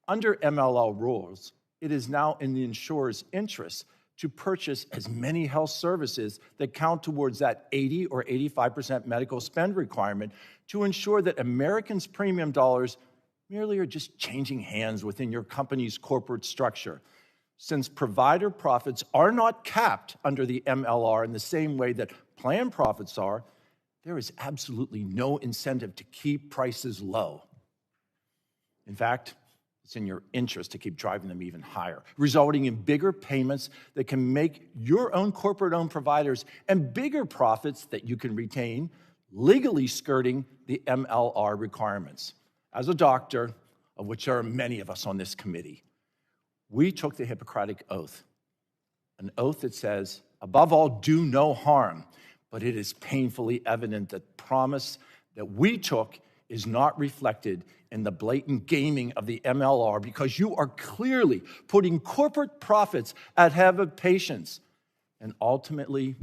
Under MLL rules, it is now in the insurer's interest to purchase as many health services that count towards that 80 or 85% medical spend requirement to ensure that Americans' premium dollars merely are just changing hands within your company's corporate structure. Since provider profits are not capped under the MLR in the same way that plan profits are, there is absolutely no incentive to keep prices low. In fact, it's in your interest to keep driving them even higher, resulting in bigger payments that can make your own corporate-owned providers and bigger profits that you can retain, legally skirting the MLR requirements. As a doctor, of which there are many of us on this committee, we took the Hippocratic Oath, an oath that says, above all, do no harm. But it is painfully evident that the promise that we took is not reflected in the blatant gaming of the MLR, because you are clearly putting corporate profits ahead of patients. And ultimately,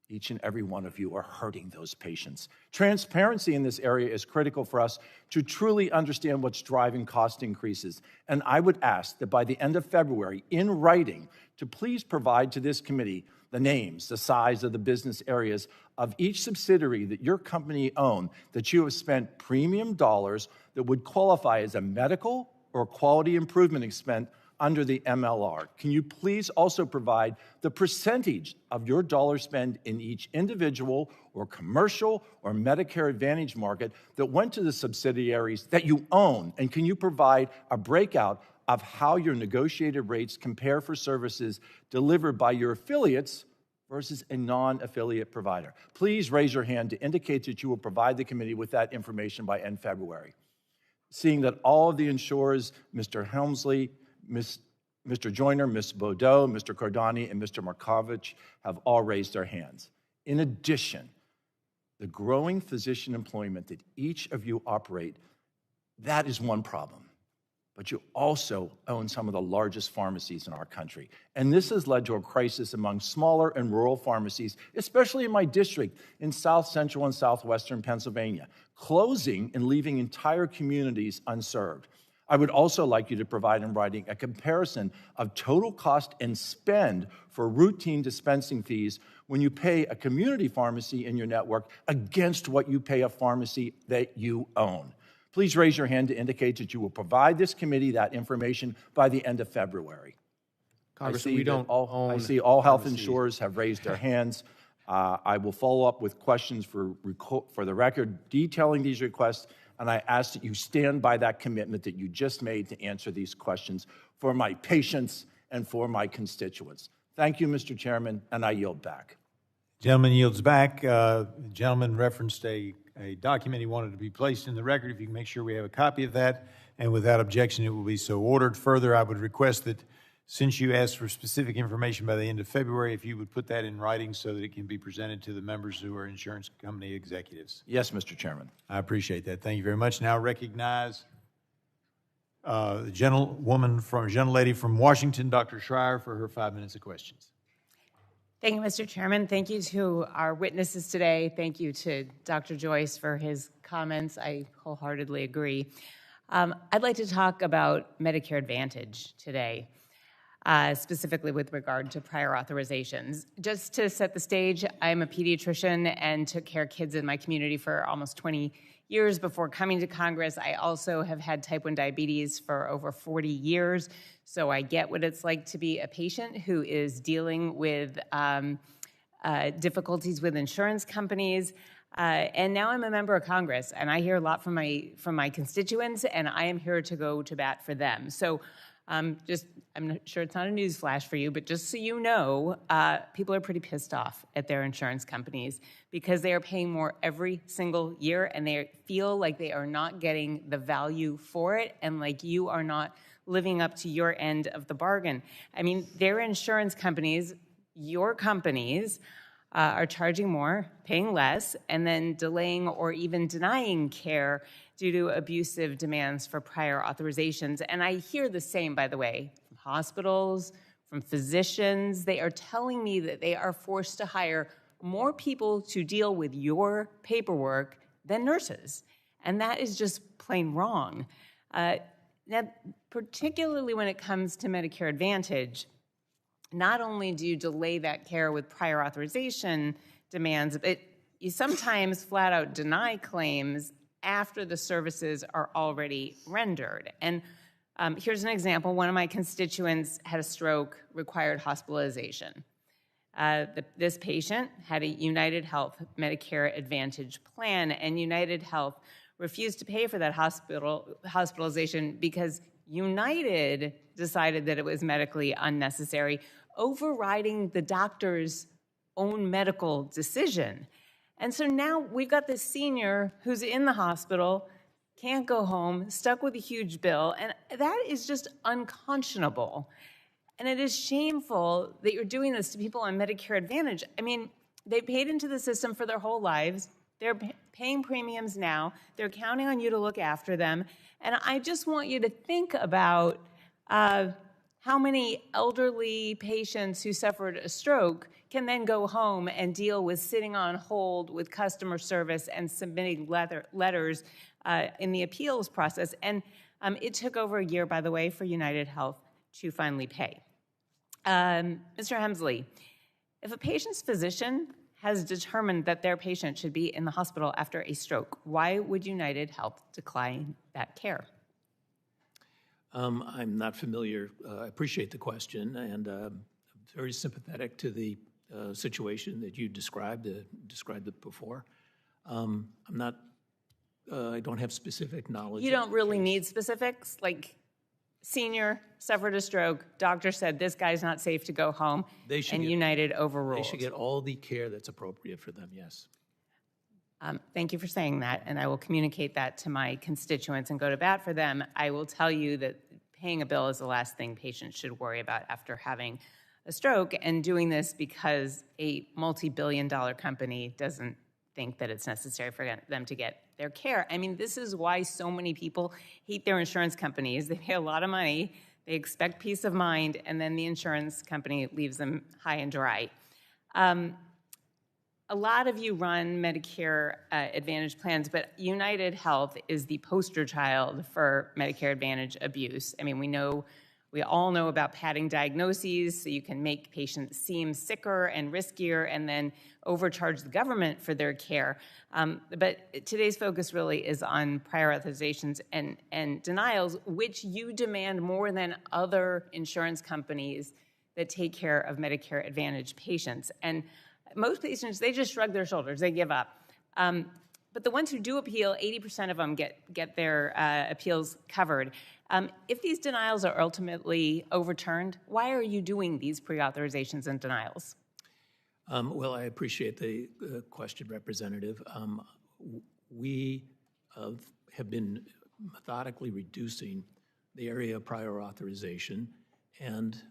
each and every one of you are hurting those patients. Transparency in this area is critical for us to truly understand what's driving cost increases. And I would ask that by the end of February, in writing, to please provide to this committee the names, the size of the business areas of each subsidiary that your company owned that you have spent premium dollars that would qualify as a medical or quality improvement expense under the MLR. Can you please also provide the percentage of your dollar spend in each individual or commercial or Medicare Advantage market that went to the subsidiaries that you own? And can you provide a breakout of how your negotiated rates compare for services delivered by your affiliates versus a non-affiliate provider? Please raise your hand to indicate that you will provide the committee with that information by end February. Seeing that all of the insurers, Mr. Hemsley, Mr. Joyner, Ms. Boudreaux, Mr. Cordani, and Mr. Markovich have all raised their hands. In addition, the growing physician employment that each of you operate, that is one problem. But you also own some of the largest pharmacies in our country. And this has led to a crisis among smaller and rural pharmacies, especially in my district in South Central and Southwestern Pennsylvania, closing and leaving entire communities unserved. I would also like you to provide in writing a comparison of total cost and spend for routine dispensing fees when you pay a community pharmacy in your network against what you pay a pharmacy that you own. Please raise your hand to indicate that you will provide this committee that information by the end of February. Congressman, we don't own I see all health pharmacies. insurers have raised their hands. I will follow up with questions for the record detailing these requests, and I ask that you stand by that commitment that you just made to answer these questions for my patients and for my constituents. Thank you, Mr. Chairman, and I yield back. Gentleman yields back. Gentleman referenced a document he wanted to be placed in the record. If you can make sure we have a copy of that, and without objection, it will be so ordered. Further, I would request that since you asked for specific information by the end of February, if you would put that in writing so that it can be presented to the members who are insurance company executives. Yes, Mr. Chairman. I appreciate that. Thank you very much. Now recognize the gentlelady from Washington, Dr. Schreier, for her 5 minutes of questions. Thank you, Mr. Chairman. Thank you to our witnesses today. Thank you to Dr. Joyce for his comments. I wholeheartedly agree. I'd like to talk about Medicare Advantage today, specifically with regard to prior authorizations. Just to set the stage, I'm a pediatrician and took care of kids in my community for almost 20 years before coming to Congress. I also have had type 1 diabetes for over 40 years, so I get what it's like to be a patient who is dealing with difficulties with insurance companies. And now I'm a member of Congress, and I hear a lot from my constituents, and I am here to go to bat for them. So I'm not sure it's not a news flash for you, but just so you know, people are pretty pissed off at their insurance companies because they are paying more every single year, and they feel like they are not getting the value for it, and like you are not living up to your end of the bargain. I mean, their insurance companies, your companies, are charging more, paying less, and then delaying or even denying care due to abusive demands for prior authorizations. And I hear the same, by the way, from hospitals, from physicians. They are telling me that they are forced to hire more people to deal with your paperwork than nurses. And that is just plain wrong. Now, particularly when it comes to Medicare Advantage, not only do you delay that care with prior authorization demands, but you sometimes flat out deny claims after the services are already rendered. And Here's an example. One of my constituents had a stroke, required hospitalization. This patient had a UnitedHealth Medicare Advantage plan, and UnitedHealth refused to pay for that hospitalization because United decided that it was medically unnecessary, overriding the doctor's own medical decision. And so now we've got this senior who's in the hospital, can't go home, stuck with a huge bill, and that is just unconscionable. And it is shameful that you're doing this to people on Medicare Advantage. I mean, they paid into the system for their whole lives. They're paying premiums now. They're counting on you to look after them. And I just want you to think about how many elderly patients who suffered a stroke can then go home and deal with sitting on hold with customer service and submitting letters in the appeals process. And it took over a year, by the way, for UnitedHealth to finally pay. Mr. Hemsley, if a patient's physician has determined that their patient should be in the hospital after a stroke, why would UnitedHealth decline that care? I'm not familiar. I appreciate the question, and very sympathetic to the situation that you described it before. I'm not. I don't have specific knowledge. You don't really need specifics, like senior suffered a stroke, doctor said this guy's not safe to go home, and United overruled. They should get all the care that's appropriate for them, yes. Thank you for saying that, and I will communicate that to my constituents and go to bat for them. I will tell you that paying a bill is the last thing patients should worry about after having a stroke, and doing this because a multi-billion-dollar company doesn't think that it's necessary for them to get their care. I mean, this is why so many people hate their insurance companies. They pay a lot of money, they expect peace of mind, and then the insurance company leaves them high and dry. A lot of you run Medicare Advantage plans, but UnitedHealth is the poster child for Medicare Advantage abuse. I mean, we all know about padding diagnoses, so you can make patients seem sicker and riskier and then overcharge the government for their care. But today's focus really is on prior authorizations and denials, which you demand more than other insurance companies that take care of Medicare Advantage patients. And most patients, they just shrug their shoulders, they give up. But the ones who do appeal, 80% of them get their appeals covered. If these denials are ultimately overturned, why are you doing these pre-authorizations and denials? Well, I appreciate the question, Representative. We have been methodically reducing the area of prior authorization and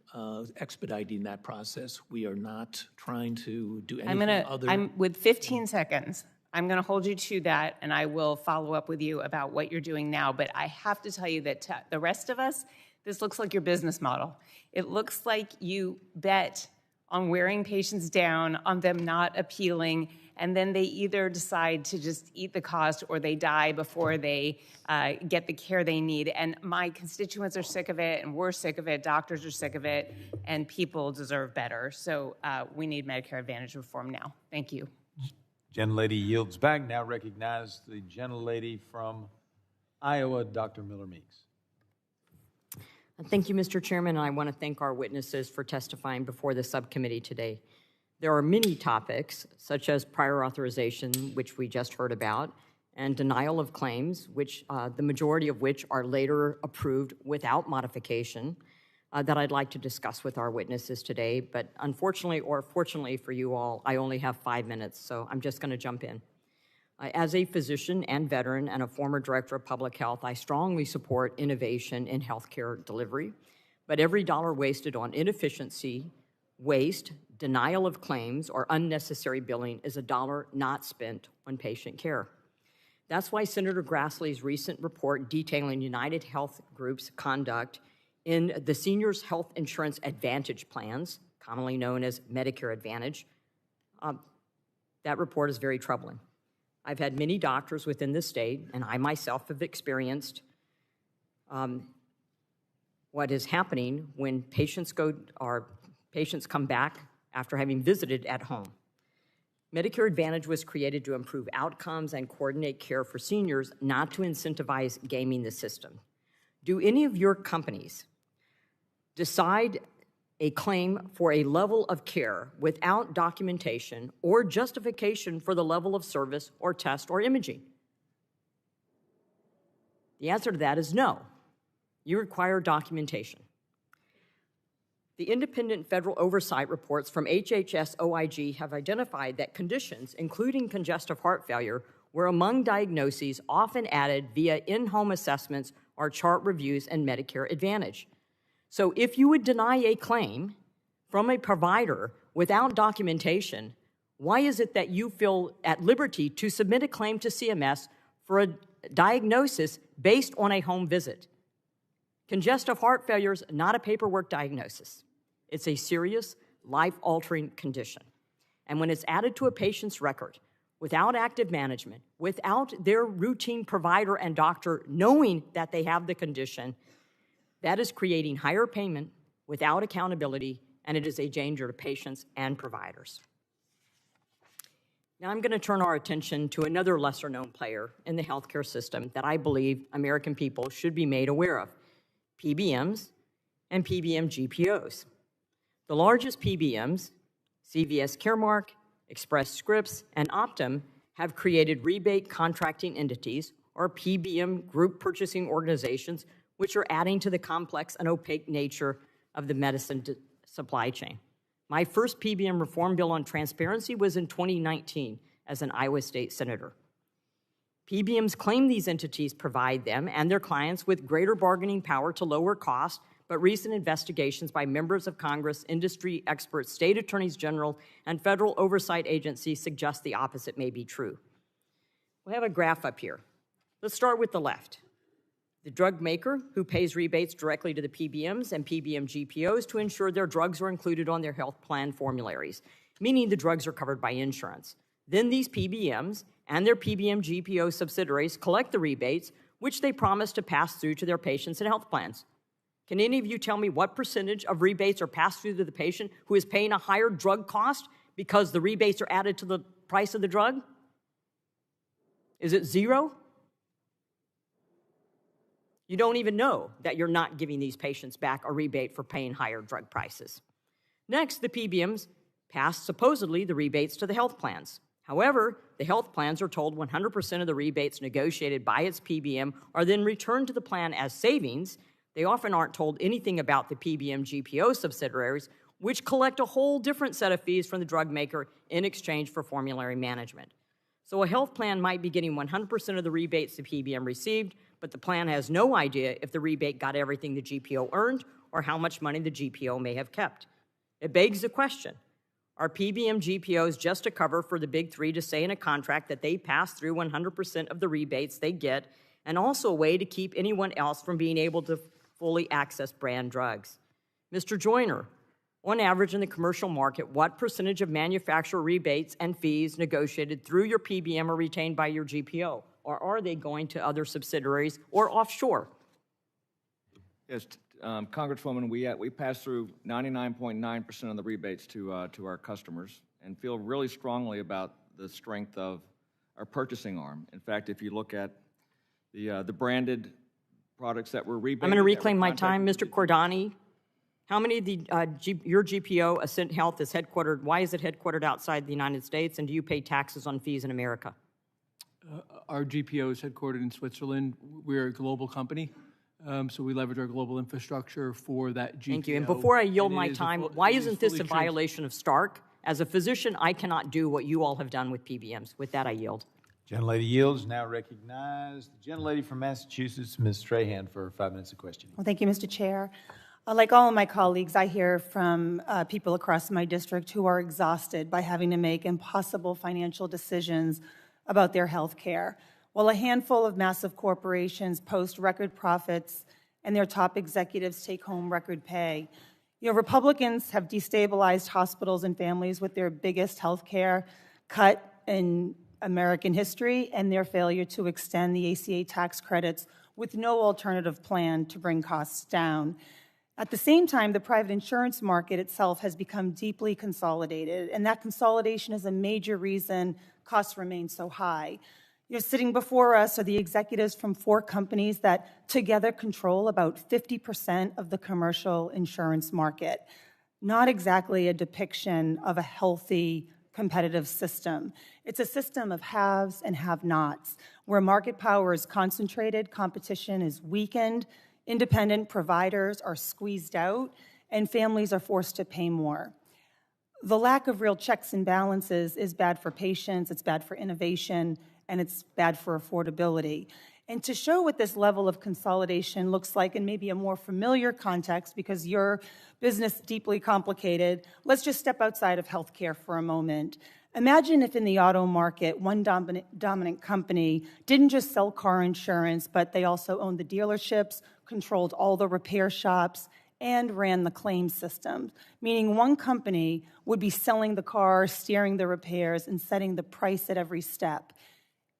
expediting that process. We are not trying to do anything other. I'm with 15 seconds. I'm going to hold you to that, and I will follow up with you about what you're doing now. But I have to tell you that the rest of us, this looks like your business model. It looks like you bet on wearing patients down, on them not appealing, and then they either decide to just eat the cost or they die before they get the care they need. And my constituents are sick of it, and we're sick of it, doctors are sick of it, and people deserve better. So we need Medicare Advantage reform now. Thank you. Gentlelady yields back. Now recognize the gentlelady from Iowa, Dr. Miller Meeks. Thank you, Mr. Chairman, and I want to thank our witnesses for testifying before the subcommittee today. There are many topics, such as prior authorization, which we just heard about, and denial of claims, which the majority of which are later approved without modification, that I'd like to discuss with our witnesses today. But unfortunately, or fortunately for you all, I only have 5 minutes, so I'm just going to jump in. As a physician and veteran and a former director of public health, I strongly support innovation in healthcare delivery, but every dollar wasted on inefficiency, waste, denial of claims, or unnecessary billing is a dollar not spent on patient care. That's why Senator Grassley's recent report detailing UnitedHealth Group's conduct in the Seniors Health Insurance Advantage plans, commonly known as Medicare Advantage, that report is very troubling. I've had many doctors within the state, and I myself have experienced what is happening when patients come back after having visited at home. Medicare Advantage was created to improve outcomes and coordinate care for seniors, not to incentivize gaming the system. Do any of your companies decide a claim for a level of care without documentation or justification for the level of service or test or imaging? The answer to that is no. You require documentation. The independent federal oversight reports from HHS OIG have identified that conditions, including congestive heart failure, were among diagnoses often added via in-home assessments or chart reviews and Medicare Advantage. So if you would deny a claim from a provider without documentation, why is it that you feel at liberty to submit a claim to CMS for a diagnosis based on a home visit? Congestive heart failure is not a paperwork diagnosis. It's a serious, life-altering condition. And when it's added to a patient's record, without active management, without their routine provider and doctor knowing that they have the condition, that is creating higher payment without accountability, and it is a danger to patients and providers. Now I'm going to turn our attention to another lesser-known player in the healthcare system that I believe American people should be made aware of: PBMs and PBM GPOs. The largest PBMs, CVS Caremark, Express Scripts, and Optum, have created rebate contracting entities, or PBM group purchasing organizations, which are adding to the complex and opaque nature of the medicine supply chain. My first PBM reform bill on transparency was in 2019 as an Iowa State Senator. PBMs claim these entities provide them and their clients with greater bargaining power to lower costs, but recent investigations by members of Congress, industry experts, state attorneys general, and federal oversight agencies suggest the opposite may be true. We have a graph up here. Let's start with the left. The drug maker, who pays rebates directly to the PBMs and PBM GPOs to ensure their drugs are included on their health plan formularies, meaning the drugs are covered by insurance. Then these PBMs and their PBM GPO subsidiaries collect the rebates, which they promise to pass through to their patients and health plans. Can any of you tell me what percentage of rebates are passed through to the patient who is paying a higher drug cost because the rebates are added to the price of the drug? Is it zero? You don't even know that you're not giving these patients back a rebate for paying higher drug prices. Next, the PBMs pass supposedly the rebates to the health plans. However, the health plans are told 100% of the rebates negotiated by its PBM are then returned to the plan as savings. They often aren't told anything about the PBM GPO subsidiaries, which collect a whole different set of fees from the drug maker in exchange for formulary management. So a health plan might be getting 100% of the rebates the PBM received, but the plan has no idea if the rebate got everything the GPO earned or how much money the GPO may have kept. It begs the question, are PBM GPOs just a cover for the big three to say in a contract that they pass through 100% of the rebates they get, and also a way to keep anyone else from being able to fully access brand drugs? Mr. Joyner, on average in the commercial market, what percentage of manufacturer rebates and fees negotiated through your PBM are retained by your GPO? Or are they going to other subsidiaries or offshore? Yes, Congresswoman, we pass through 99.9% of the rebates to our customers and feel really strongly about the strength of our purchasing arm. In fact, if you look at the branded products that were rebated. I'm going to reclaim my time. Mr. Cordani, how many of your GPO, Ascent Health, is headquartered? Why is it headquartered outside the United States, and do you pay taxes on fees in America? Our GPO is headquartered in Switzerland. We're a global company, so we leverage our global infrastructure for that GPO. Thank you. And before I yield my time, why isn't this a violation of Stark? As a physician, I cannot do what you all have done with PBMs. With that, I yield. Gentlelady yields. Now recognize the gentlelady from Massachusetts, Ms. Strahan, for 5 minutes of questioning. Well, thank you, Mr. Chair. Like all of my colleagues, I hear from people across my district who are exhausted by having to make impossible financial decisions about their health care. While a handful of massive corporations post record profits and their top executives take home record pay, Republicans have destabilized hospitals and families with their biggest health care cut in American history and their failure to extend the ACA tax credits with no alternative plan to bring costs down. At the same time, the private insurance market itself has become deeply consolidated, and that consolidation is a major reason costs remain so high. Sitting before us are the executives from 4 companies that together control about 50% of the commercial insurance market. Not exactly a depiction of a healthy, competitive system. It's a system of haves and have-nots, where market power is concentrated, competition is weakened, independent providers are squeezed out, and families are forced to pay more. The lack of real checks and balances is bad for patients, it's bad for innovation, and it's bad for affordability. And to show what this level of consolidation looks like in maybe a more familiar context, because your business is deeply complicated, let's just step outside of healthcare for a moment. Imagine if in the auto market, one dominant company didn't just sell car insurance, but they also owned the dealerships, controlled all the repair shops, and ran the claim system, meaning one company would be selling the car, steering the repairs, and setting the price at every step.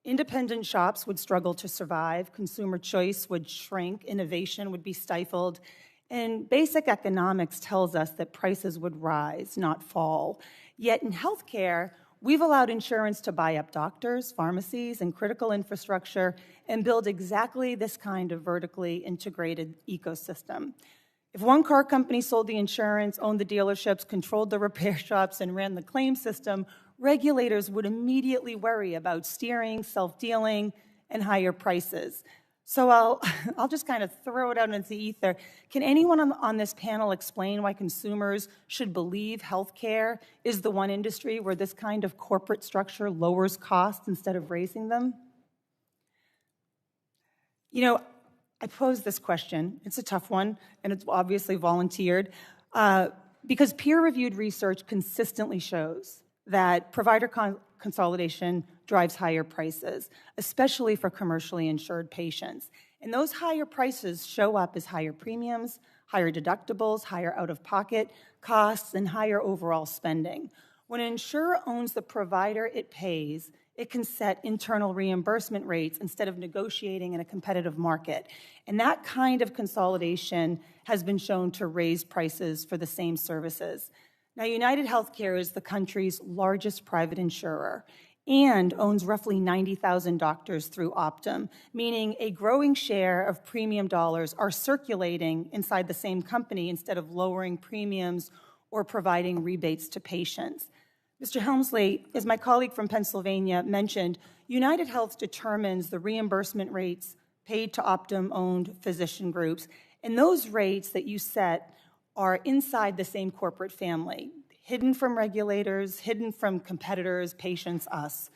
Independent shops would struggle to survive, consumer choice would shrink, innovation would be stifled, and basic economics tells us that prices would rise, not fall. Yet in healthcare, we've allowed insurance to buy up doctors, pharmacies, and critical infrastructure and build exactly this kind of vertically integrated ecosystem. If one car company sold the insurance, owned the dealerships, controlled the repair shops, and ran the claim system, regulators would immediately worry about steering, self-dealing, and higher prices. So I'll just kind of throw it out into the ether. Can anyone on this panel explain why consumers should believe healthcare is the one industry where this kind of corporate structure lowers costs instead of raising them? I posed this question. It's a tough one, and it's obviously volunteered, because peer-reviewed research consistently shows that provider consolidation drives higher prices, especially for commercially insured patients. And those higher prices show up as higher premiums, higher deductibles, higher out-of-pocket costs, and higher overall spending. When an insurer owns the provider it pays, it can set internal reimbursement rates instead of negotiating in a competitive market. And that kind of consolidation has been shown to raise prices for the same services. Now, UnitedHealth is the country's largest private insurer and owns roughly 90,000 doctors through Optum, meaning a growing share of premium dollars are circulating inside the same company instead of lowering premiums or providing rebates to patients. Mr. Hemsley, as my colleague from Pennsylvania mentioned, UnitedHealth determines the reimbursement rates paid to Optum-owned physician groups, and those rates that you set are inside the same corporate family, hidden from regulators, hidden from competitors, patients, us.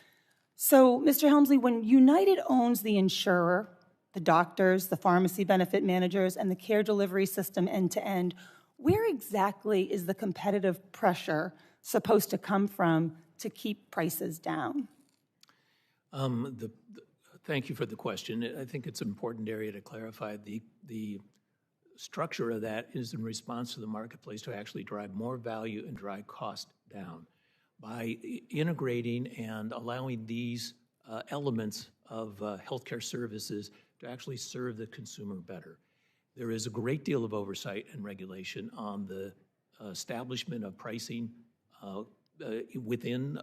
So, Mr. Hemsley, when United owns the insurer, the doctors, the pharmacy benefit managers, and the care delivery system end-to-end, where exactly is the competitive pressure supposed to come from to keep prices down? Thank you for the question. I think it's an important area to clarify. The structure of that is in response to the marketplace to actually drive more value and drive cost down by integrating and allowing these elements of healthcare services to actually serve the consumer better. There is a great deal of oversight and regulation on the establishment of pricing within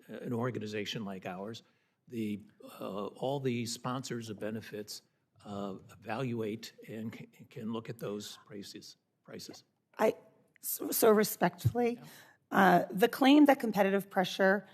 an organization like ours. All the sponsors of benefits evaluate and can look at those prices. So respectfully, the claim that competitive pressure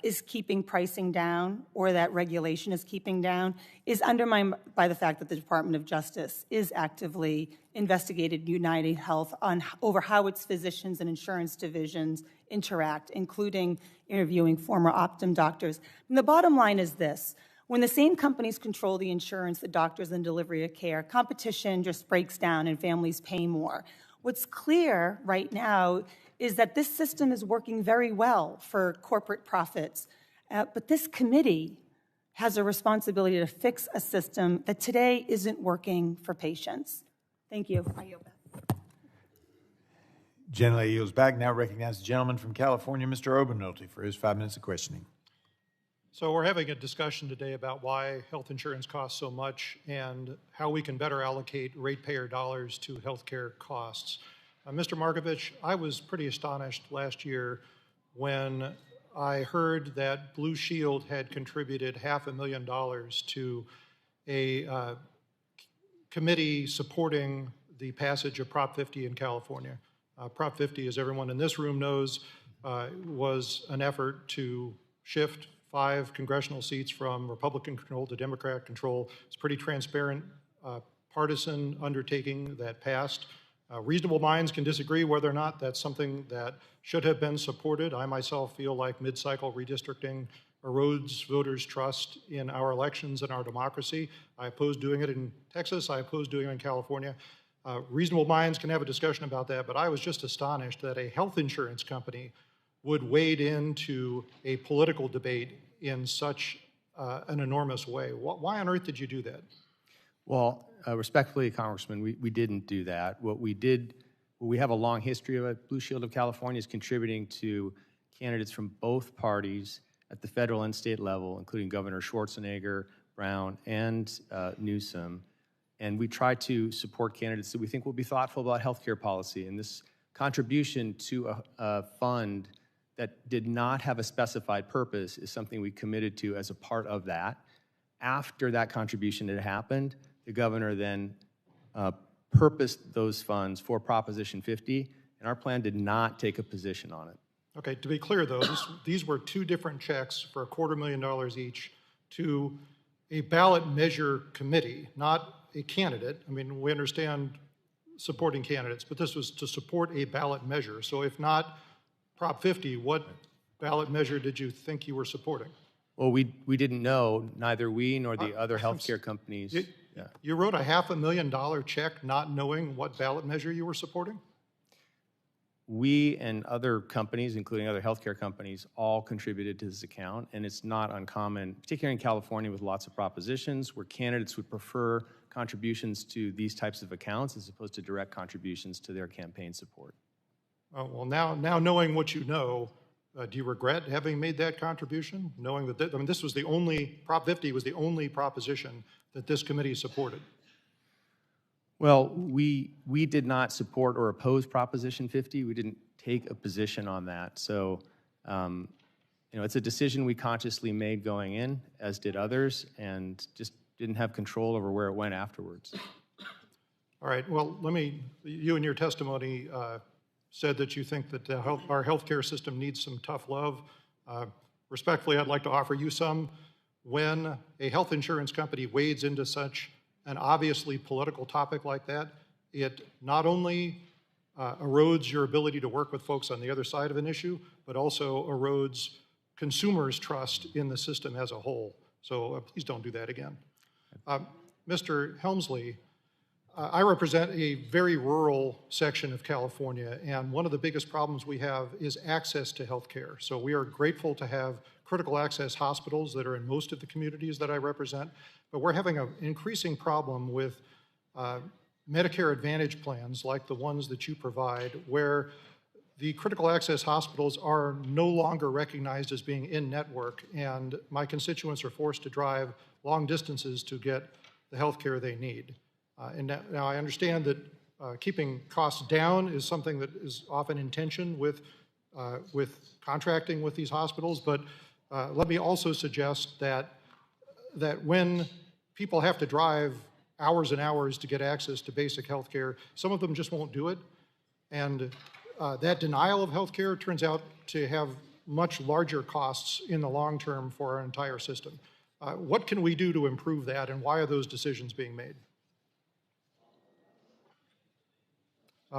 is keeping pricing down or that regulation is keeping down is undermined by the fact that the Department of Justice is actively investigating UnitedHealth over how its physicians and insurance divisions interact, including interviewing former Optum doctors. And the bottom line is this. When the same companies control the insurance, the doctors, and delivery of care, competition just breaks down and families pay more. What's clear right now is that this system is working very well for corporate profits, but this committee has a responsibility to fix a system that today isn't working for patients. Thank you. I yield back. Generally yields back. Now recognize the gentleman from California, Mr. Obernolte, for his 5 minutes of questioning. So we're having a discussion today about why health insurance costs so much and how we can better allocate ratepayer dollars to healthcare costs. Mr. Markovich, I was pretty astonished last year when I heard that Blue Shield had contributed $500,000 to a committee supporting the passage of Prop 50 in California. Prop 50, as everyone in this room knows, was an effort to shift 5 congressional seats from Republican control to Democrat control. It's a pretty transparent, partisan undertaking that passed. Reasonable minds can disagree whether or not that's something that should have been supported. I myself feel like mid-cycle redistricting erodes voters' trust in our elections and our democracy. I oppose doing it in Texas. I oppose doing it in California. Reasonable minds can have a discussion about that, but I was just astonished that a health insurance company would wade into a political debate in such an enormous way. Why on earth did you do that? Well, respectfully, Congressman, we didn't do that. What we have a long history of Blue Shield of California is contributing to candidates from both parties at the federal and state level, including Governor Schwarzenegger, Brown, and Newsom. And we try to support candidates that we think will be thoughtful about healthcare policy. And this contribution to a fund that did not have a specified purpose is something we committed to as a part of that. After that contribution had happened, the governor then purposed those funds for Proposition 50, and our plan did not take a position on it. Okay, to be clear though, these were 2 different checks for $250,000 each to a ballot measure committee, not a candidate. I mean, we understand supporting candidates, but this was to support a ballot measure. So if not Prop 50, what ballot measure did you think you were supporting? Well, we didn't know, neither we nor the other healthcare companies. You wrote a $500,000 check not knowing what ballot measure you were supporting? We and other companies, including other healthcare companies, all contributed to this account, and it's not uncommon, particularly in California with lots of propositions, where candidates would prefer contributions to these types of accounts as opposed to direct contributions to their campaign support. Oh, well, now knowing what you know, do you regret having made that contribution, knowing that, I mean, this was the only, Prop 50 was the only proposition that this committee supported? Well, we did not support or oppose Proposition 50. We didn't take a position on that. So, it's a decision we consciously made going in, as did others, and just didn't have control over where it went afterwards. All right, well, you in your testimony said that you think that our healthcare system needs some tough love. Respectfully, I'd like to offer you some. When a health insurance company wades into such an obviously political topic like that, it not only erodes your ability to work with folks on the other side of an issue, but also erodes consumers' trust in the system as a whole. So please don't do that again. Mr. Hemsley, I represent a very rural section of California, and one of the biggest problems we have is access to health care. So we are grateful to have critical access hospitals that are in most of the communities that I represent, but we're having an increasing problem with Medicare Advantage plans like the ones that you provide, where the critical access hospitals are no longer recognized as being in-network, and my constituents are forced to drive long distances to get the health care they need. And now I understand that keeping costs down is something that is often in tension with contracting with these hospitals, but let me also suggest that when people have to drive hours and hours to get access to basic health care, some of them just won't do it. And that denial of health care turns out to have much larger costs in the long term for our entire system. What can we do to improve that, and why are those decisions being made?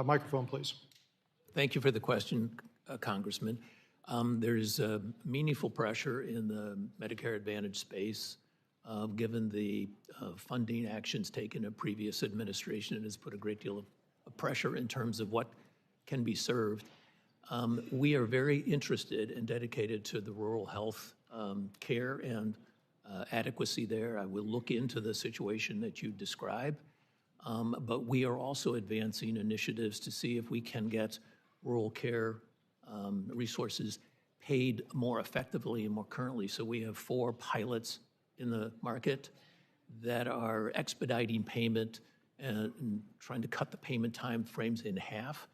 Microphone, please. Thank you for the question, Congressman. There's meaningful pressure in the Medicare Advantage space, given the funding actions taken in previous administration. It has put a great deal of pressure in terms of what can be served. We are very interested and dedicated to the rural health care and adequacy there. I will look into the situation that you describe, but we are also advancing initiatives to see if we can get rural care resources paid more effectively and more currently. So we have 4 pilots in the market that are expediting payment and trying to cut the payment time frames in half.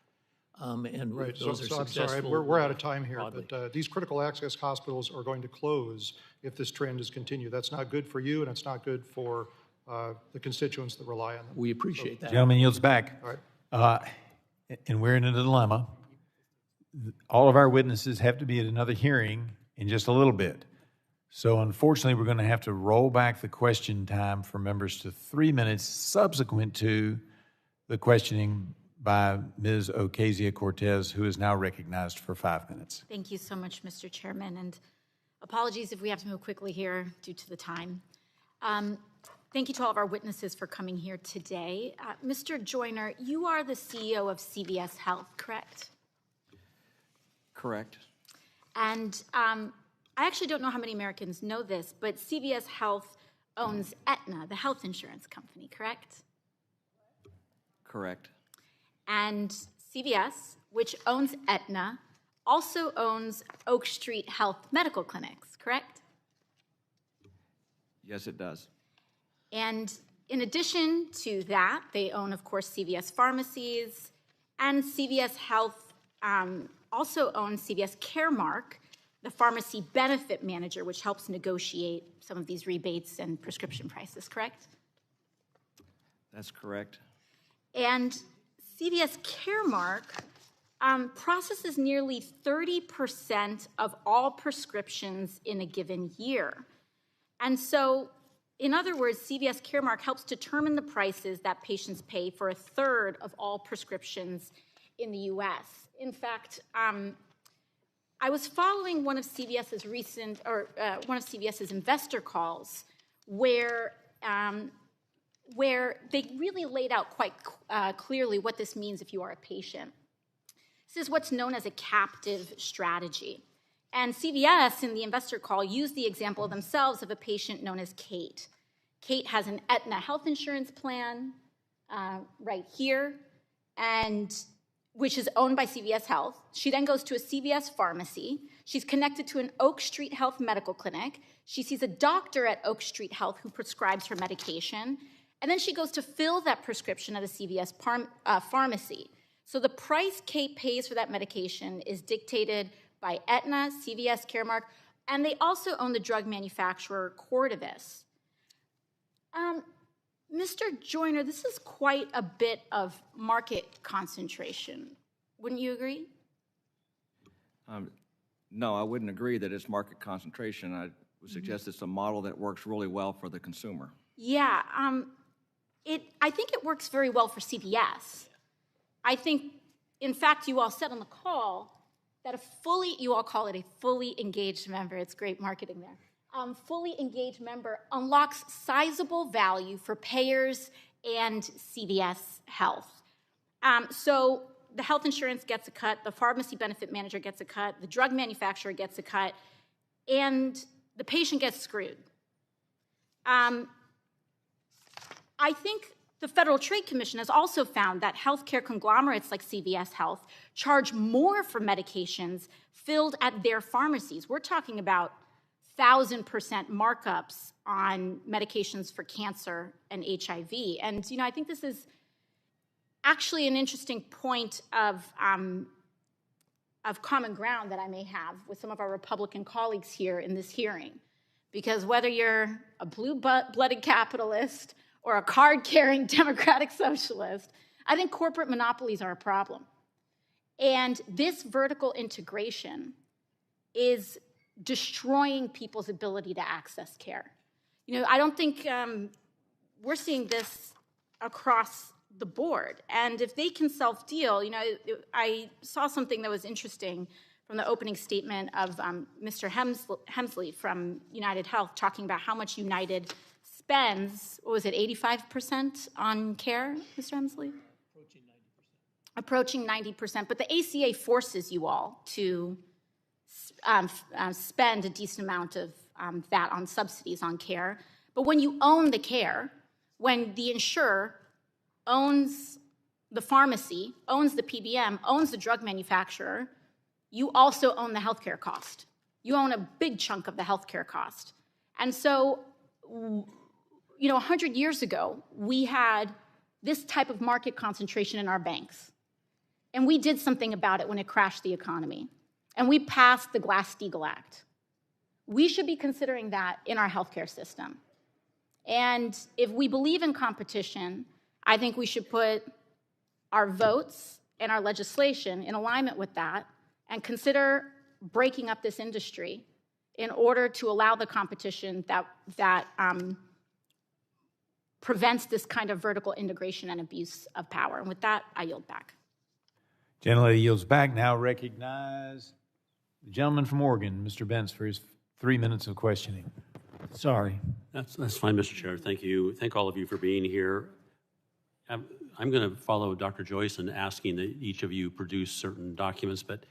And Right, those are so I'm successful. sorry, we're out of time here, broadly. but these critical access hospitals are going to close if this trend is continued. That's not good for you, and it's not good for the constituents that rely on them. We appreciate that. Gentleman yields back. All right. And we're in a dilemma. All of our witnesses have to be at another hearing in just a little bit. So unfortunately, we're going to have to roll back the question time for members to 3 minutes subsequent to the questioning by Ms. Ocasio-Cortez, who is now recognized for 5 minutes. Thank you so much, Mr. Chairman, and apologies if we have to move quickly here due to the time. Thank you to all of our witnesses for coming here today. Mr. Joyner, you are the CEO of CVS Health, correct? Correct. And I actually don't know how many Americans know this, but CVS Health owns Aetna, the health insurance company, correct? Correct. And CVS, which owns Aetna, also owns Oak Street Health Medical Clinics, correct? Yes, it does. And in addition to that, they own, of course, CVS Pharmacies, and CVS Health also owns CVS Caremark, the pharmacy benefit manager, which helps negotiate some of these rebates and prescription prices, correct? That's correct. And CVS Caremark processes nearly 30% of all prescriptions in a given year. And so, in other words, CVS Caremark helps determine the prices that patients pay for a third of all prescriptions in the U.S. In fact, I was following one of CVS's investor calls where they really laid out quite clearly what this means if you are a patient. This is what's known as a captive strategy. And CVS, in the investor call, used the example themselves of a patient known as Kate. Kate has an Aetna health insurance plan right here, which is owned by CVS Health. She then goes to a CVS pharmacy. She's connected to an Oak Street Health medical clinic. She sees a doctor at Oak Street Health who prescribes her medication. And then she goes to fill that prescription at a CVS pharmacy. So the price Kate pays for that medication is dictated by Aetna, CVS Caremark, and they also own the drug manufacturer Cordani. Mr. Joyner, this is quite a bit of market concentration. Wouldn't you agree? No, I wouldn't agree that it's market concentration. I would suggest it's a model that works really well for the consumer. Yeah, I think it works very well for CVS. I think, in fact, you all said on the call that you all call it a fully engaged member. It's great marketing there. Fully engaged member unlocks sizable value for payers and CVS Health. So the health insurance gets a cut, the pharmacy benefit manager gets a cut, the drug manufacturer gets a cut, and the patient gets screwed. I think the Federal Trade Commission has also found that healthcare conglomerates like CVS Health charge more for medications filled at their pharmacies. We're talking about 1,000% markups on medications for cancer and HIV. And, I think this is actually an interesting point of common ground that I may have with some of our Republican colleagues here in this hearing. Because whether you're a blue-blooded capitalist or a card-carrying democratic socialist, I think corporate monopolies are a problem. And this vertical integration is destroying people's ability to access care. I don't think we're seeing this across the board. And if they can self-deal, I saw something that was interesting from the opening statement of Mr. Hemsley from UnitedHealth talking about how much United spends, what was it, 85% on care, Mr. Hemsley? Approaching 90%. But the ACA forces you all to spend a decent amount of that on subsidies on care. But when you own the care, when the insurer owns the pharmacy, owns the PBM, owns the drug manufacturer, you also own the healthcare cost. You own a big chunk of the healthcare cost. And so, 100 years ago, we had this type of market concentration in our banks. and we did something about it when it crashed the economy. And we passed the Glass-Steagall Act. We should be considering that in our healthcare system. And if we believe in competition, I think we should put our votes and our legislation in alignment with that and consider breaking up this industry in order to allow the competition that prevents this kind of vertical integration and abuse of power. And with that, I yield back. Gentlelady yields back. Now recognize the gentleman from Oregon, Mr. Bentz, for his 3 minutes of questioning. Sorry. That's fine, Mr. Chair. Thank you. Thank all of you for being here. I'm going to follow Dr. Joyce in asking that each of you produce certain documents, but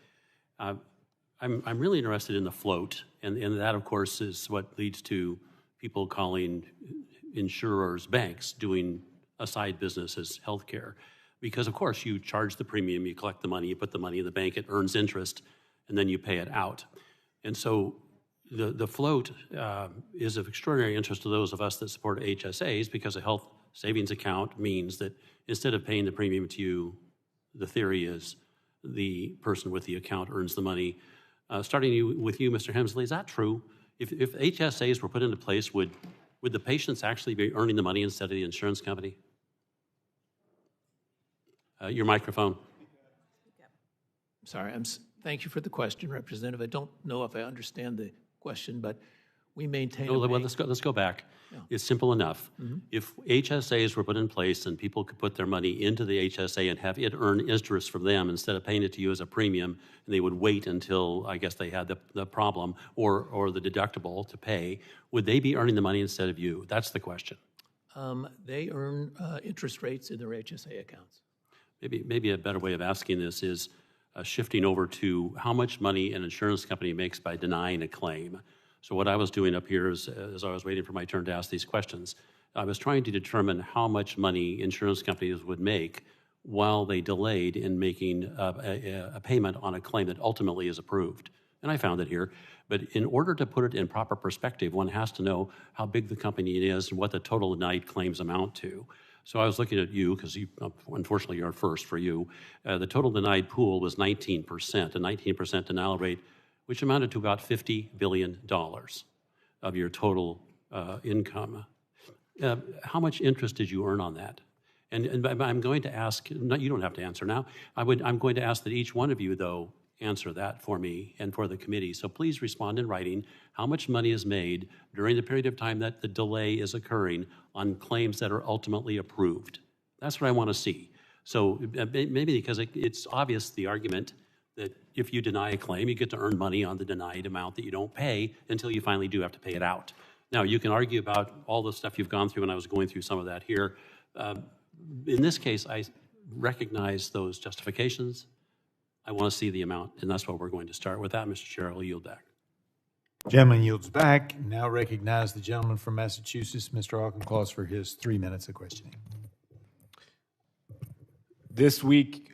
I'm really interested in the float, and that, of course, is what leads to people calling insurers banks doing a side business as healthcare. Because, of course, you charge the premium, you collect the money, you put the money in the bank, it earns interest, and then you pay it out. And so the float is of extraordinary interest to those of us that support HSAs, because a health savings account means that instead of paying the premium to you, the theory is the person with the account earns the money. Starting with you, Mr. Hemsley, is that true? If HSAs were put into place, would the patients actually be earning the money instead of the insurance company? Your microphone. Sorry, thank you for the question, Representative. I don't know if I understand the question, but we maintain. No, well, let's go back. Yeah. It's simple enough. Mm-hmm. If HSAs were put in place and people could put their money into the HSA and have it earn interest from them instead of paying it to you as a premium, and they would wait until, I guess, they had the problem or the deductible to pay, would they be earning the money instead of you? That's the question. They earn interest rates in their HSA accounts. Maybe a better way of asking this is shifting over to how much money an insurance company makes by denying a claim. So what I was doing up here is, as I was waiting for my turn to ask these questions, I was trying to determine how much money insurance companies would make while they delayed in making a payment on a claim that ultimately is approved. And I found it here. But in order to put it in proper perspective, one has to know how big the company is and what the total denied claims amount to. So I was looking at you, because unfortunately you're first for you. The total denied pool was 19%, a 19% denial rate, which amounted to about $50 billion of your total income. How much interest did you earn on that? And I'm going to ask, you don't have to answer now, I'm going to ask that each one of you, though, answer that for me and for the committee. So please respond in writing how much money is made during the period of time that the delay is occurring on claims that are ultimately approved. That's what I want to see. So maybe because it's obvious, the argument that if you deny a claim, you get to earn money on the denied amount that you don't pay until you finally do have to pay it out. Now, you can argue about all the stuff you've gone through, and I was going through some of that here. In this case, I recognize those justifications. I want to see the amount, and that's what we're going to start with. That, Mr. Chair, I'll yield back. Gentleman yields back. Now recognize the gentleman from Massachusetts, Mr. Auchincloss, for his 3 minutes of questioning. This week,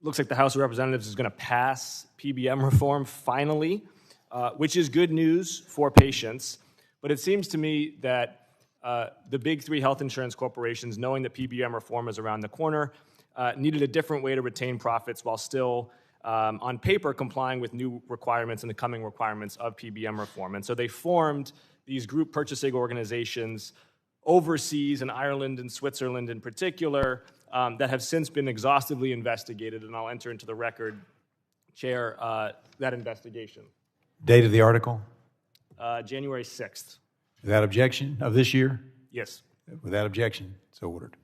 looks like the House of Representatives is going to pass PBM reform finally, which is good news for patients. But it seems to me that the big three health insurance corporations, knowing that PBM reform is around the corner, needed a different way to retain profits while still, on paper, complying with new requirements and the coming requirements of PBM reform. And so they formed these group purchasing organizations overseas in Ireland and Switzerland in particular, that have since been exhaustively investigated, and I'll enter into the record, Chair, that investigation. Date of the article? January 6th. Without objection of this year? Yes. Without objection, so ordered.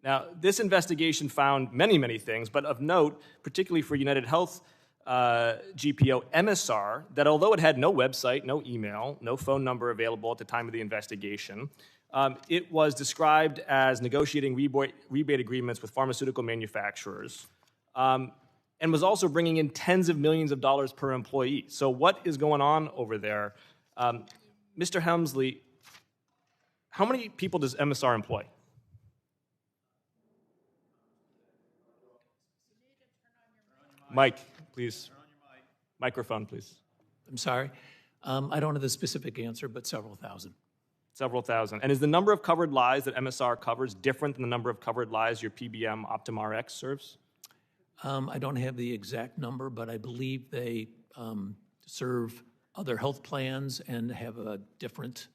Now, this investigation found many, many things, but of note, particularly for UnitedHealth GPO MSR, that although it had no website, no email, no phone number available at the time of the investigation, it was described as negotiating rebate agreements with pharmaceutical manufacturers, and was also bringing in tens of millions of dollars per employee. So what is going on over there? Mr. Hemsley, how many people does MSR employ? Mike, please. Microphone, please. I'm sorry. I don't have the specific answer, but several thousand. Several thousand. And is the number of covered lives that MSR covers different than the number of covered lives your PBM Optum Rx serves? I don't have the exact number, but I believe they serve other health plans and have a different.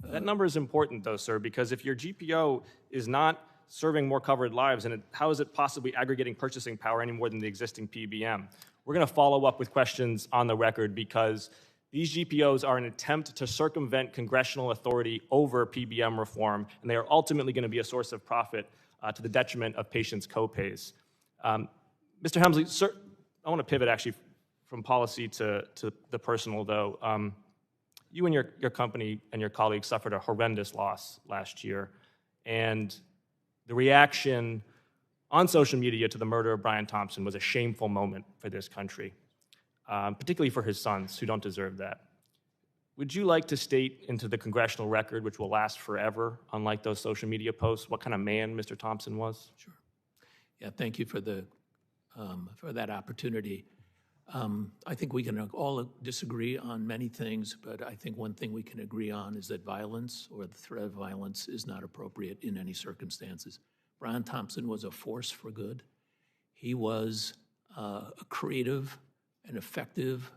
That number is important, though, sir, because if your GPO is not serving more covered lives, and how is it possibly aggregating purchasing power any more than the existing PBM? We're going to follow up with questions on the record because these GPOs are an attempt to circumvent congressional authority over PBM reform, and they are ultimately going to be a source of profit to the detriment of patients' copays. Mr. Hemsley, sir, I want to pivot actually from policy to the personal, though. You and your company and your colleagues suffered a horrendous loss last year, and the reaction on social media to the murder of Brian Thompson was a shameful moment for this country, particularly for his sons who don't deserve that. Would you like to state into the congressional record, which will last forever, unlike those social media posts, what kind of man Mr. Thompson was? Sure. Yeah, thank you for that opportunity. I think we can all disagree on many things, but I think one thing we can agree on is that violence or the threat of violence is not appropriate in any circumstances. Brian Thompson was a force for good. He was a creative and effective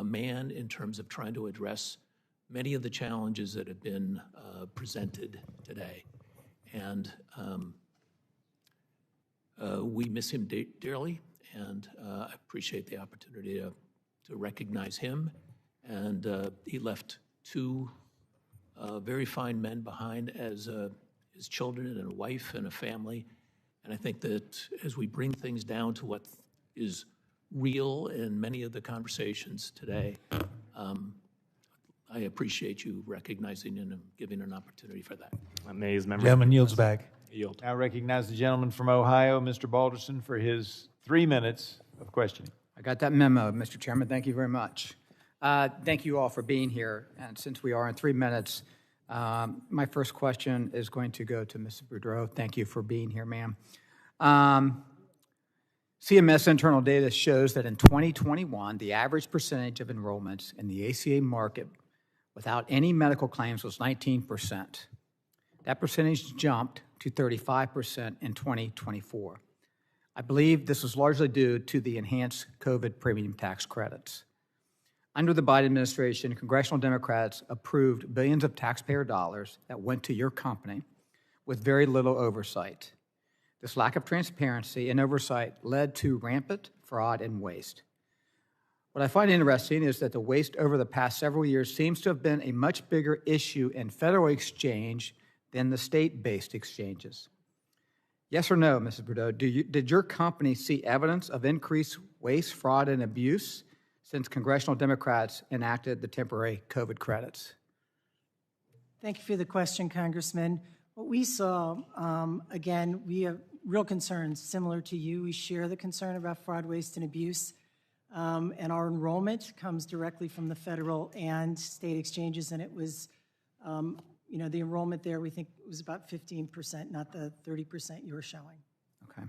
man in terms of trying to address many of the challenges that have been presented today. And we miss him dearly. And I appreciate the opportunity to recognize him. And he left two very fine men behind as his children and a wife and a family. And I think that as we bring things down to what is real in many of the conversations today, I appreciate you recognizing and giving an opportunity for that. Amazing. Gentleman yields back. Yield. I recognize the gentleman from Ohio, Mr. Balderson, for his 3 minutes of questioning. I got that memo, Mr. Chairman. Thank you very much. Thank you all for being here. And since we are in 3 minutes, my first question is going to go to Mrs. Boudreaux. Thank you for being here, ma'am. CMS internal data shows that in 2021, the average percentage of enrollments in the ACA market without any medical claims was 19%. That percentage jumped to 35% in 2024. I believe this was largely due to the enhanced COVID premium tax credits. Under the Biden administration, congressional Democrats approved billions of taxpayer dollars that went to your company with very little oversight. This lack of transparency and oversight led to rampant fraud and waste. What I find interesting is that the waste over the past several years seems to have been a much bigger issue in federal exchange than the state-based exchanges. Yes or no, Mrs. Boudreaux, did your company see evidence of increased waste, fraud, and abuse since congressional Democrats enacted the temporary COVID credits? Thank you for the question, Congressman. What we saw, again, we have real concerns similar to you. We share the concern about fraud, waste, and abuse. And our enrollment comes directly from the federal and state exchanges, and it was, the enrollment there, we think it was about 15%, not the 30% you were showing. Okay.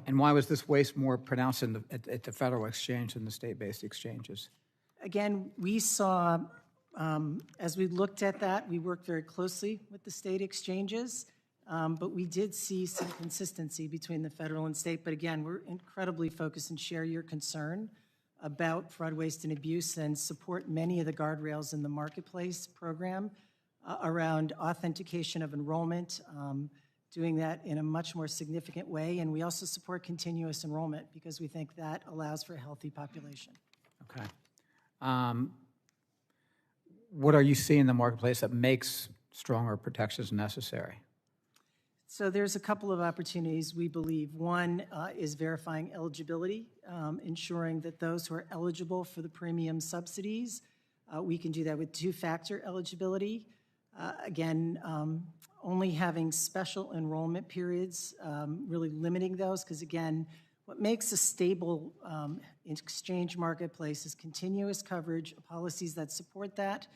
And why was this waste more pronounced at the federal exchange than the state-based exchanges? Again, we saw, as we looked at that, we worked very closely with the state exchanges, but we did see some consistency between the federal and state. But again, we're incredibly focused and share your concern about fraud, waste, and abuse and support many of the guardrails in the Marketplace program around authentication of enrollment, doing that in a much more significant way. And we also support continuous enrollment because we think that allows for a healthy population. Okay. What are you seeing in the Marketplace that makes stronger protections necessary? So there's a couple of opportunities, we believe. One is verifying eligibility, ensuring that those who are eligible for the premium subsidies, we can do that with two-factor eligibility. Again, only having special enrollment periods, really limiting those, because again, what makes a stable exchange marketplace is continuous coverage, policies that support that.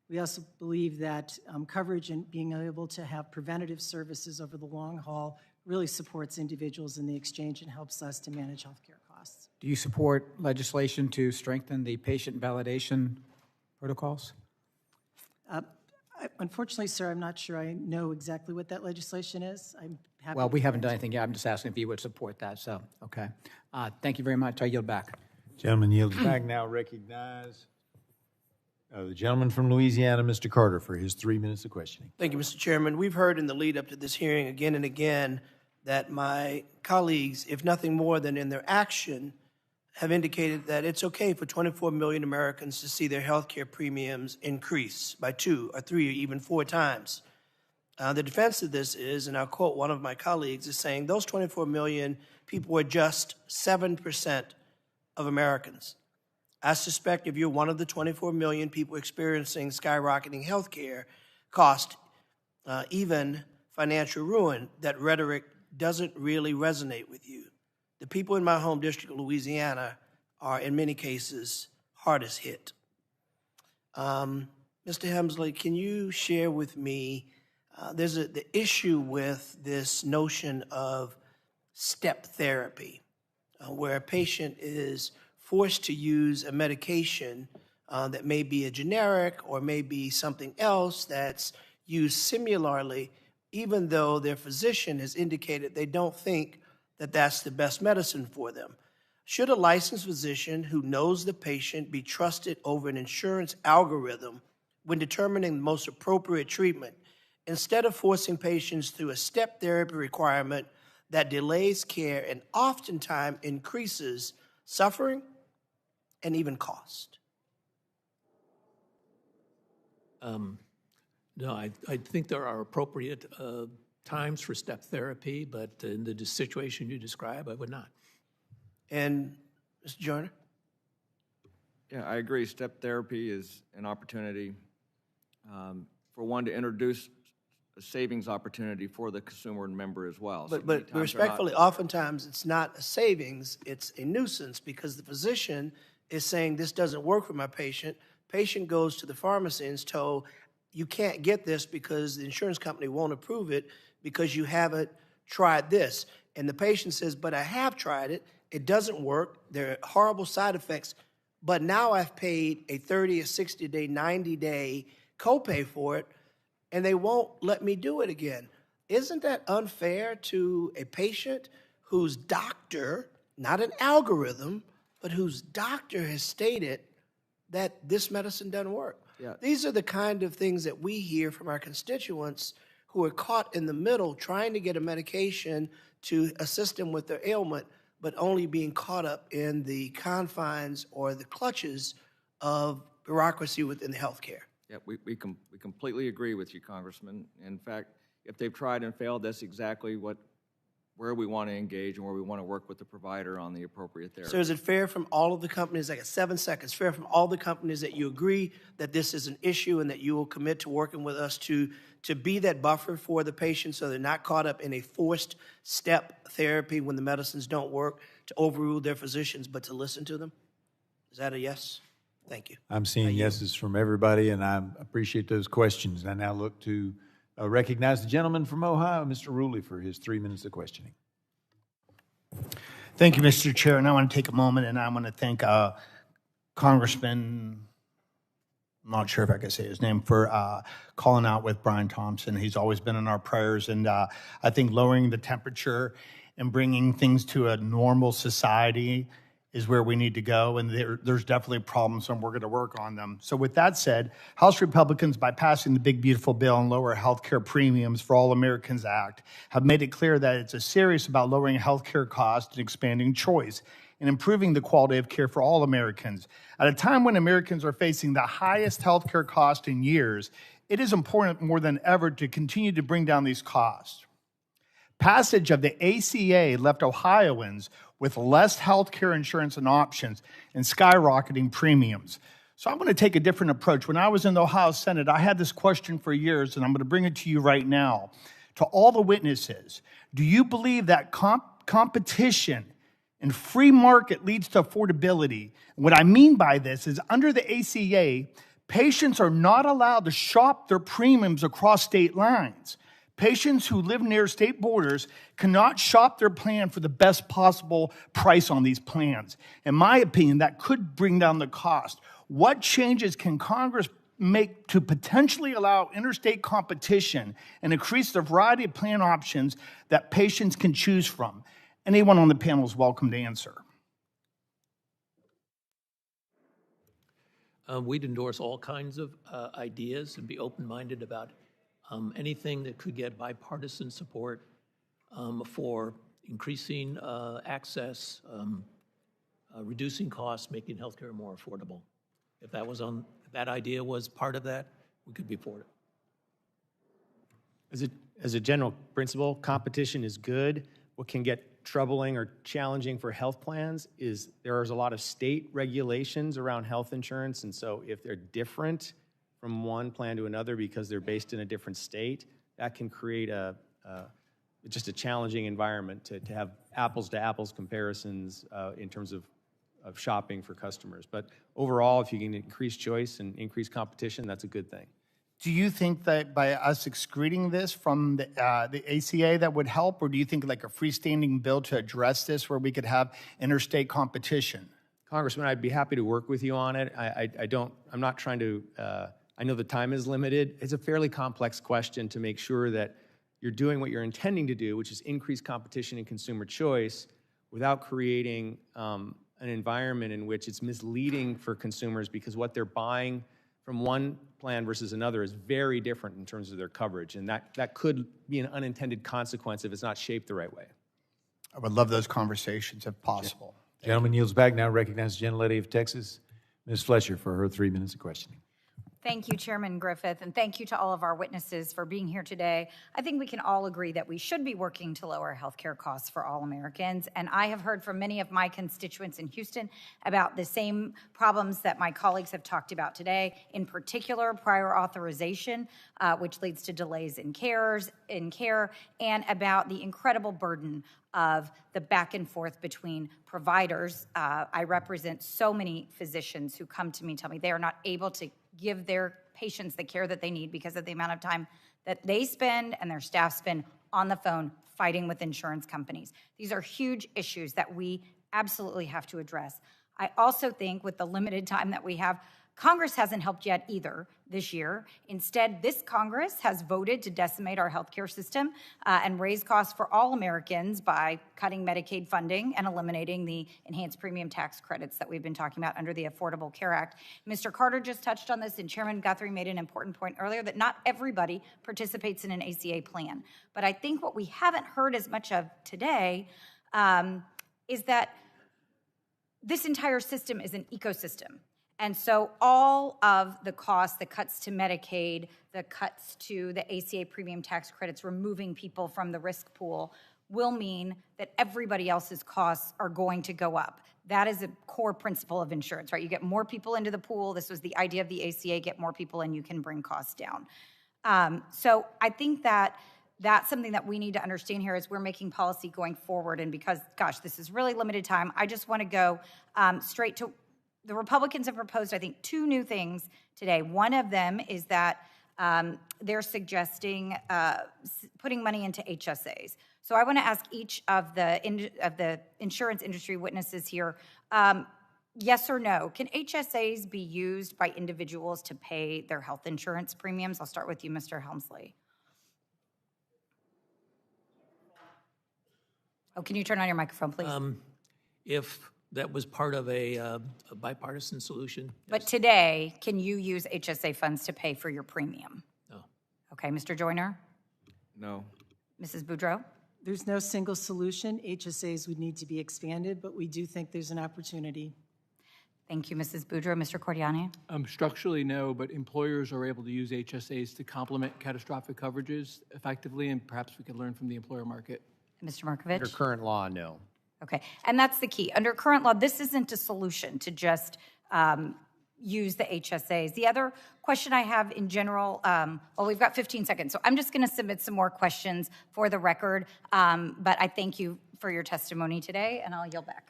We also believe that coverage and being able to have preventative services over the long haul really supports individuals in the exchange and helps us to manage healthcare costs. Do you support legislation to strengthen the patient validation protocols? Unfortunately, sir, I'm not sure I know exactly what that legislation is. I'm happy. Well, we to haven't done answer. anything yet. I'm just asking if you would support that, so, okay. Thank you very much. I yield back. Gentleman yields back. Now recognize the gentleman from Louisiana, Mr. Carter, for his 3 minutes of questioning. Thank you, Mr. Chairman. We've heard in the lead up to this hearing again and again that my colleagues, if nothing more than in their action, have indicated that it's okay for 24 million Americans to see their health care premiums increase by 2 or 3 or even 4 times. The defense of this is, and I'll quote one of my colleagues, is saying those 24 million people are just 7% of Americans. I suspect if you're one of the 24 million people experiencing skyrocketing health care cost, even financial ruin, that rhetoric doesn't really resonate with you. The people in my home district of Louisiana are, in many cases, hardest hit. Mr. Hemsley, can you share with me, there's the issue with this notion of step therapy, where a patient is forced to use a medication that may be a generic or may be something else that's used similarly, even though their physician has indicated they don't think that that's the best medicine for them. Should a licensed physician who knows the patient be trusted over an insurance algorithm when determining the most appropriate treatment, instead of forcing patients through a step therapy requirement that delays care and oftentimes increases suffering and even cost? No, I think there are appropriate times for step therapy, but in the situation you describe, I would not. And Mr. Joyner? Yeah, I agree. Step therapy is an opportunity for one to introduce a savings opportunity for the consumer and member as well. But respectfully, oftentimes it's not a savings, it's a nuisance, because the physician is saying this doesn't work for my patient. Patient goes to the pharmacy and is told, you can't get this because the insurance company won't approve it because you haven't tried this. And the patient says, but I have tried it. It doesn't work. There are horrible side effects. But now I've paid a 30, a 60-day, 90-day copay for it, and they won't let me do it again. Isn't that unfair to a patient whose doctor, not an algorithm, but whose doctor has stated that this medicine doesn't work? Yeah. These are the kind of things that we hear from our constituents who are caught in the middle trying to get a medication to assist them with their ailment, but only being caught up in the confines or the clutches of bureaucracy within healthcare. Yeah, we completely agree with you, Congressman. In fact, if they've tried and failed, that's exactly where we want to engage and where we want to work with the provider on the appropriate therapy. So is it fair from all of the companies, I got 7 seconds, fair from all the companies that you agree that this is an issue and that you will commit to working with us to be that buffer for the patient so they're not caught up in a forced step therapy when the medicines don't work, to overrule their physicians, but to listen to them? Is that a yes? Thank you. I'm seeing yeses from everybody, and I appreciate those questions. I now look to recognize the gentleman from Ohio, Mr. Ruley, for his 3 minutes of questioning. Thank you, Mr. Chair. And I want to take a moment and I want to thank Congressman, I'm not sure if I can say his name, for calling out with Brian Thompson. He's always been in our prayers. And I think lowering the temperature and bringing things to a normal society is where we need to go, and there's definitely problems, and we're going to work on them. So with that said, House Republicans, by passing the Big Beautiful Bill and Lower Health Care Premiums for All Americans Act, have made it clear that it's serious about lowering health care costs and expanding choice and improving the quality of care for all Americans. At a time when Americans are facing the highest health care cost in years, it is important more than ever to continue to bring down these costs. Passage of the ACA left Ohioans with less health care insurance and options and skyrocketing premiums. So I'm going to take a different approach. When I was in the Ohio Senate, I had this question for years, and I'm going to bring it to you right now. To all the witnesses, do you believe that competition and free market leads to affordability? And what I mean by this is under the ACA, patients are not allowed to shop their premiums across state lines. Patients who live near state borders cannot shop their plan for the best possible price on these plans. In my opinion, that could bring down the cost. What changes can Congress to potentially allow interstate competition and increase the variety of plan options that patients can choose from? Anyone on the panel is welcome to answer. We'd endorse all kinds of ideas and be open-minded about anything that could get bipartisan support for increasing access, reducing costs, making healthcare more affordable. If that idea was part of that, we could be for it. As a general principle, competition is good. What can get troubling or challenging for health plans is there is a lot of state regulations around health insurance, and so if they're different from one plan to another because they're based in a different state, that can create just a challenging environment to have apples-to-apples comparisons in terms of shopping for customers. But overall, if you can increase choice and increase competition, that's a good thing. Do you think that by us excluding this from the ACA that would help, or do you think like a freestanding bill to address this where we could have interstate competition? Congressman, I'd be happy to work with you on it. I'm not trying to, I know the time is limited. It's a fairly complex question to make sure that you're doing what you're intending to do, which is increase competition and consumer choice without creating an environment in which it's misleading for consumers because what they're buying from one plan versus another is very different in terms of their coverage, and that could be an unintended consequence if it's not shaped the right way. I would love those conversations if possible. Gentleman yields back. Now recognizes the gentlelady of Texas, Ms. Fletcher, for her 3 minutes of questioning. Thank you, Chairman Griffith, and thank you to all of our witnesses for being here today. I think we can all agree that we should be working to lower healthcare costs for all Americans, and I have heard from many of my constituents in Houston about the same problems that my colleagues have talked about today, in particular prior authorization, which leads to delays in care, and about the incredible burden of the back and forth between providers. I represent so many physicians who come to me and tell me they are not able to give their patients the care that they need because of the amount of time that they spend and their staff spend on the phone fighting with insurance companies. These are huge issues that we absolutely have to address. I also think with the limited time that we have, Congress hasn't helped yet either this year. Instead, this Congress has voted to decimate our healthcare system and raise costs for all Americans by cutting Medicaid funding and eliminating the enhanced premium tax credits that we've been talking about under the Affordable Care Act. Mr. Carter just touched on this, and Chairman Guthrie made an important point earlier that not everybody participates in an ACA plan. But I think what we haven't heard as much of today is that this entire system is an ecosystem. And so all of the costs, the cuts to Medicaid, the cuts to the ACA premium tax credits, removing people from the risk pool, will mean that everybody else's costs are going to go up. That is a core principle of insurance, right? You get more people into the pool. This was the idea of the ACA, get more people in, you can bring costs down. So I think that that's something that we need to understand here as we're making policy going forward. And because, gosh, this is really limited time, I just want to go straight to the Republicans have proposed, I think, 2 new things today. One of them is that they're suggesting putting money into HSAs. So I want to ask each of the insurance industry witnesses here, yes or no, can HSAs be used by individuals to pay their health insurance premiums? I'll start with you, Mr. Hemsley. Oh, can you turn on your microphone, please? If that was part of a bipartisan solution. But yes. Today, can you use HSA funds to pay for your premium? No. Okay, Mr. Joyner? No. Mrs. Boudreaux? There's no single solution. HSAs would need to be expanded, but we do think there's an opportunity. Thank you, Mrs. Boudreaux. Mr. Cordani? Structurally, no, but employers are able to use HSAs to complement catastrophic coverages effectively, and perhaps we could learn from the employer market. Mr. Markovich? Under current law, no. Okay, and that's the key. Under current law, this isn't a solution to just use the HSAs. The other question I have in general, well, we've got 15 seconds, so I'm just going to submit some more questions for the record, but I thank you for your testimony today, and I'll yield back.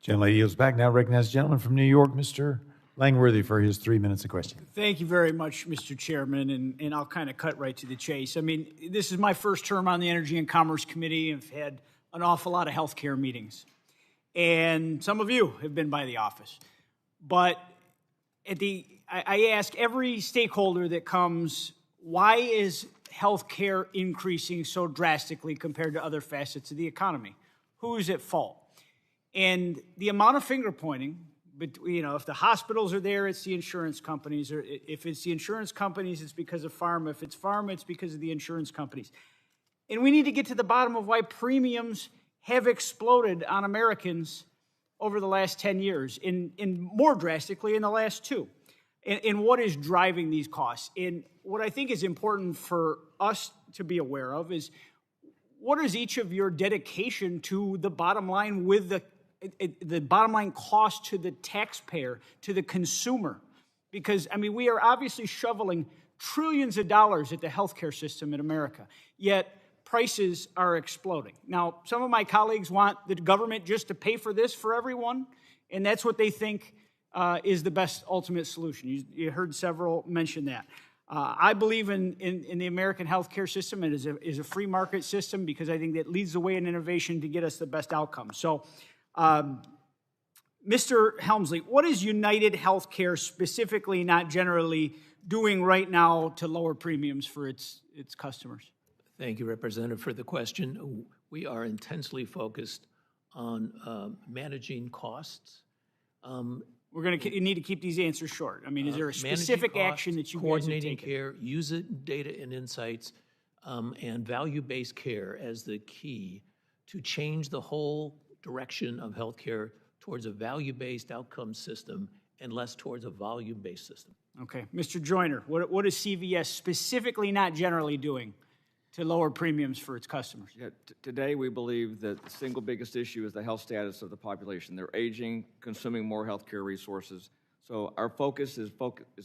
Gentlelady yields back. Now recognize the gentleman from New York, Mr. Langworthy, for his 3 minutes of questioning. Thank you very much, Mr. Chairman, and I'll kind of cut right to the chase. I mean, this is my first term on the Energy and Commerce Committee. I've had an awful lot of healthcare meetings, and some of you have been by the office. But I ask every stakeholder that comes, why is healthcare increasing so drastically compared to other facets of the economy? Who is at fault? And the amount of finger pointing, but if the hospitals are there, it's the insurance companies, or if it's the insurance companies, it's because of pharma. If it's pharma, it's because of the insurance companies. And we need to get to the bottom of why premiums have exploded on Americans over the last 10 years, and more drastically in the last 2. And what is driving these costs? And what I think is important for us to be aware of is, what is each of your dedication to the bottom line with the bottom line cost to the taxpayer, to the consumer? Because, we are obviously shoveling trillions of dollars at the healthcare system in America, yet prices are exploding. Now, some of my colleagues want the government just to pay for this for everyone, and that's what they think is the best ultimate solution. You heard several mention that. I believe in the American healthcare system. It is a free market system because I think that leads the way in innovation to get us the best outcome. So, Mr. Hemsley, what is UnitedHealthcare specifically, not generally, doing right now to lower premiums for its customers? Thank you, Representative, for the question. We are intensely focused on managing costs. You need to keep these answers short. Is there a specific action that you guys are coordinating taking? care, user data and insights, and value-based care as the key to change the whole direction of healthcare towards a value-based outcome system and less towards a volume-based system. Okay. Mr. Joyner, what is CVS specifically, not generally, doing to lower premiums for its customers? Yeah, today, we believe that the single biggest issue is the health status of the population. They're aging, consuming more healthcare resources. So our focus is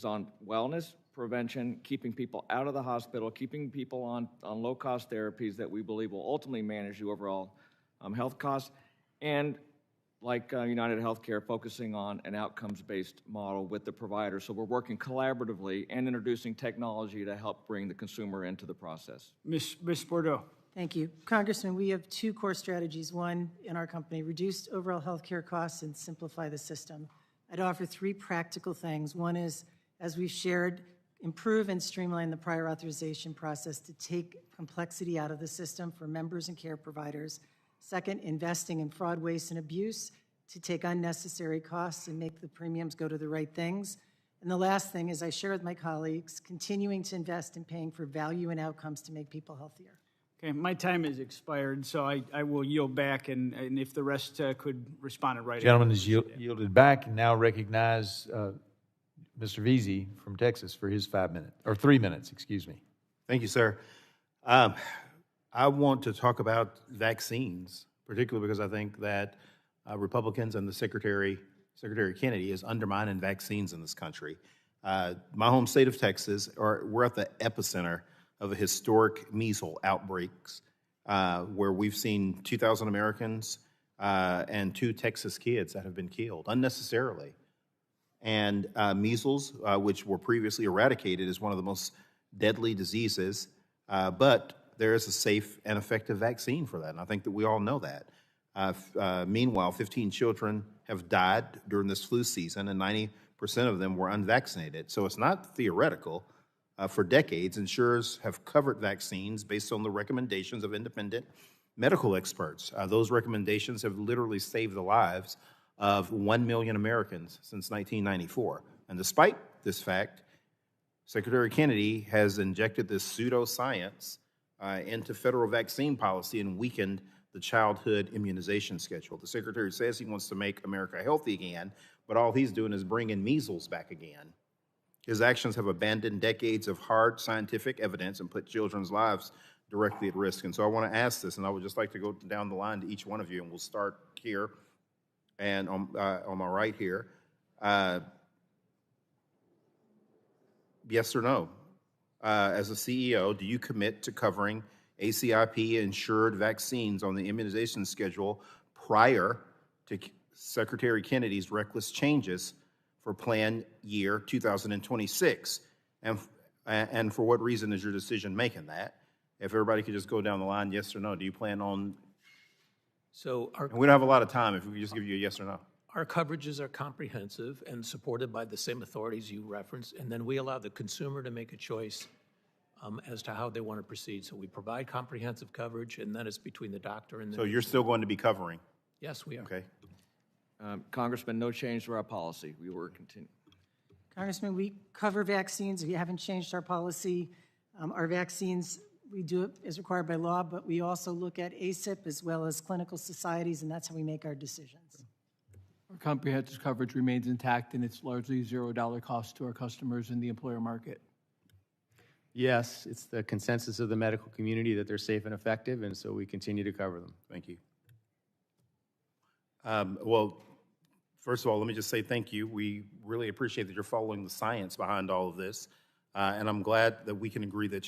on wellness, prevention, keeping people out of the hospital, keeping people on low-cost therapies that we believe will ultimately manage the overall health costs, and like UnitedHealthcare, focusing on an outcomes-based model with the provider. So we're working collaboratively and introducing technology to help bring the consumer into the process. Ms. Boudreaux. Thank you. Congressman, we have 2 core strategies. One, in our company, reduce overall healthcare costs and simplify the system. I'd offer 3 practical things. One is, as we've shared, improve and streamline the prior authorization process to take complexity out of the system for members and care providers. Second, investing in fraud, waste, and abuse to take unnecessary costs and make the premiums go to the right things. And the last thing is, I share with my colleagues, continuing to invest in paying for value and outcomes to make people healthier. Okay, my time has expired, so I will yield back, and if the rest could respond in writing. Gentleman is yielded back, and now recognize Mr. Veazey from Texas for his 5 minutes, or 3 minutes, excuse me. Thank you, sir. I want to talk about vaccines, particularly because I think that Republicans and the Secretary Kennedy is undermining vaccines in this country. My home state of Texas, we're at the epicenter of a historic measles outbreaks, where we've seen 2,000 Americans and 2 Texas kids that have been killed unnecessarily. And measles, which were previously eradicated, is one of the most deadly diseases, but there is a safe and effective vaccine for that, and I think that we all know that. Meanwhile, 15 children have died during this flu season, and 90% of them were unvaccinated. So it's not theoretical. For decades, insurers have covered vaccines based on the recommendations of independent medical experts. Those recommendations have literally saved the lives of 1 million Americans since 1994. And despite this fact, Secretary Kennedy has injected this pseudoscience into federal vaccine policy and weakened the childhood immunization schedule. The Secretary says he wants to make America healthy again, but all he's doing is bringing measles back again. His actions have abandoned decades of hard scientific evidence and put children's lives directly at risk. And so I want to ask this, and I would just like to go down the line to each one of you, and we'll start here and on my right here. Yes or no? As a CEO, do you commit to covering ACIP-insured vaccines on the immunization schedule prior to Secretary Kennedy's reckless changes for plan year 2026? And for what reason is your decision making that? If everybody could just go down the line, yes or no, do you plan on? So we don't have a lot of time, if we could just give you a yes or no. Our coverages are comprehensive and supported by the same authorities you referenced, and then we allow the consumer to make a choice as to how they want to proceed. So we provide comprehensive coverage, and then it's between the doctor and the... So you're still going to be covering? Yes, we are. Okay. Congressman, no change to our policy. We will continue. Congressman, we cover vaccines. We haven't changed our policy. Our vaccines, we do it as required by law, but we also look at ACIP as well as clinical societies, and that's how we make our decisions. Our comprehensive coverage remains intact, and it's largely $0 cost to our customers in the employer market. Yes, it's the consensus of the medical community that they're safe and effective, and so we continue to cover them. Thank you. Well, first of all, let me just say thank you. We really appreciate that you're following the science behind all of this, and I'm glad that we can agree that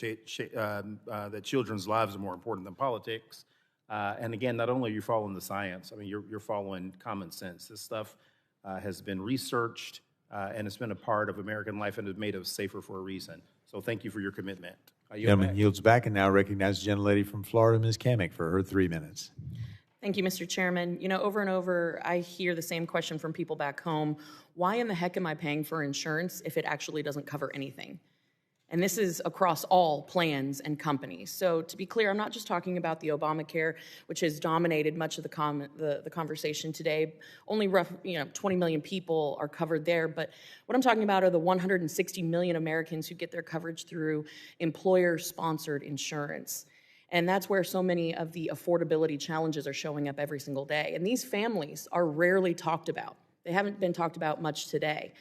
that children's lives are more important than politics. And again, not only are you following the science, I mean, you're following common sense. This stuff has been researched, and it's been a part of American life and has made us safer for a reason. So thank you for your commitment. Gentleman yields back and now recognizes the gentlelady from Florida, Ms. Kamick, for her 3 minutes. Thank you, Mr. Chairman. You know, over and over, I hear the same question from people back home. Why in the heck am I paying for insurance if it actually doesn't cover anything? And this is across all plans and companies. So to be clear, I'm not just talking about the Obamacare, which has dominated much of the conversation today. Only 20 million people are covered there. But what I'm talking about are the 160 million Americans who get their coverage through employer-sponsored insurance. And that's where so many of the affordability challenges are showing up every single day. And these families are rarely talked about. They haven't been talked about much today.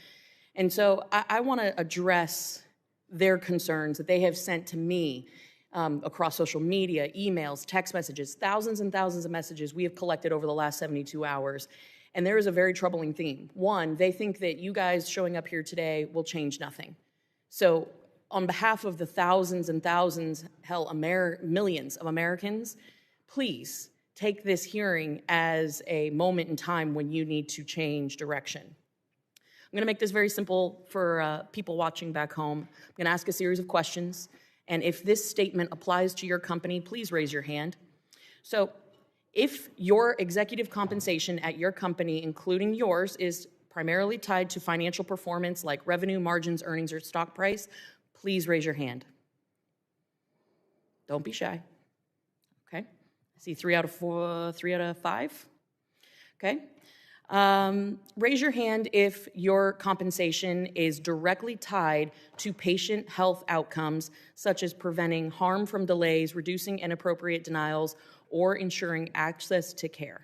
And so I want to address their concerns that they have sent to me across social media, emails, text messages, thousands and thousands of messages we have collected over the last 72 hours. And there is a very troubling theme. One, they think that you guys showing up here today will change nothing. So on behalf of the thousands and thousands, hell, millions of Americans, please take this hearing as a moment in time when you need to change direction. I'm going to make this very simple for people watching back home. I'm going to ask a series of questions, and if this statement applies to your company, please raise your hand. So if your executive compensation at your company, including yours, is primarily tied to financial performance like revenue, margins, earnings, or stock price, please raise your hand. Don't be shy. Okay. I see 3 out of 5. Okay. Raise your hand if your compensation is directly tied to patient health outcomes, such as preventing harm from delays, reducing inappropriate denials, or ensuring access to care.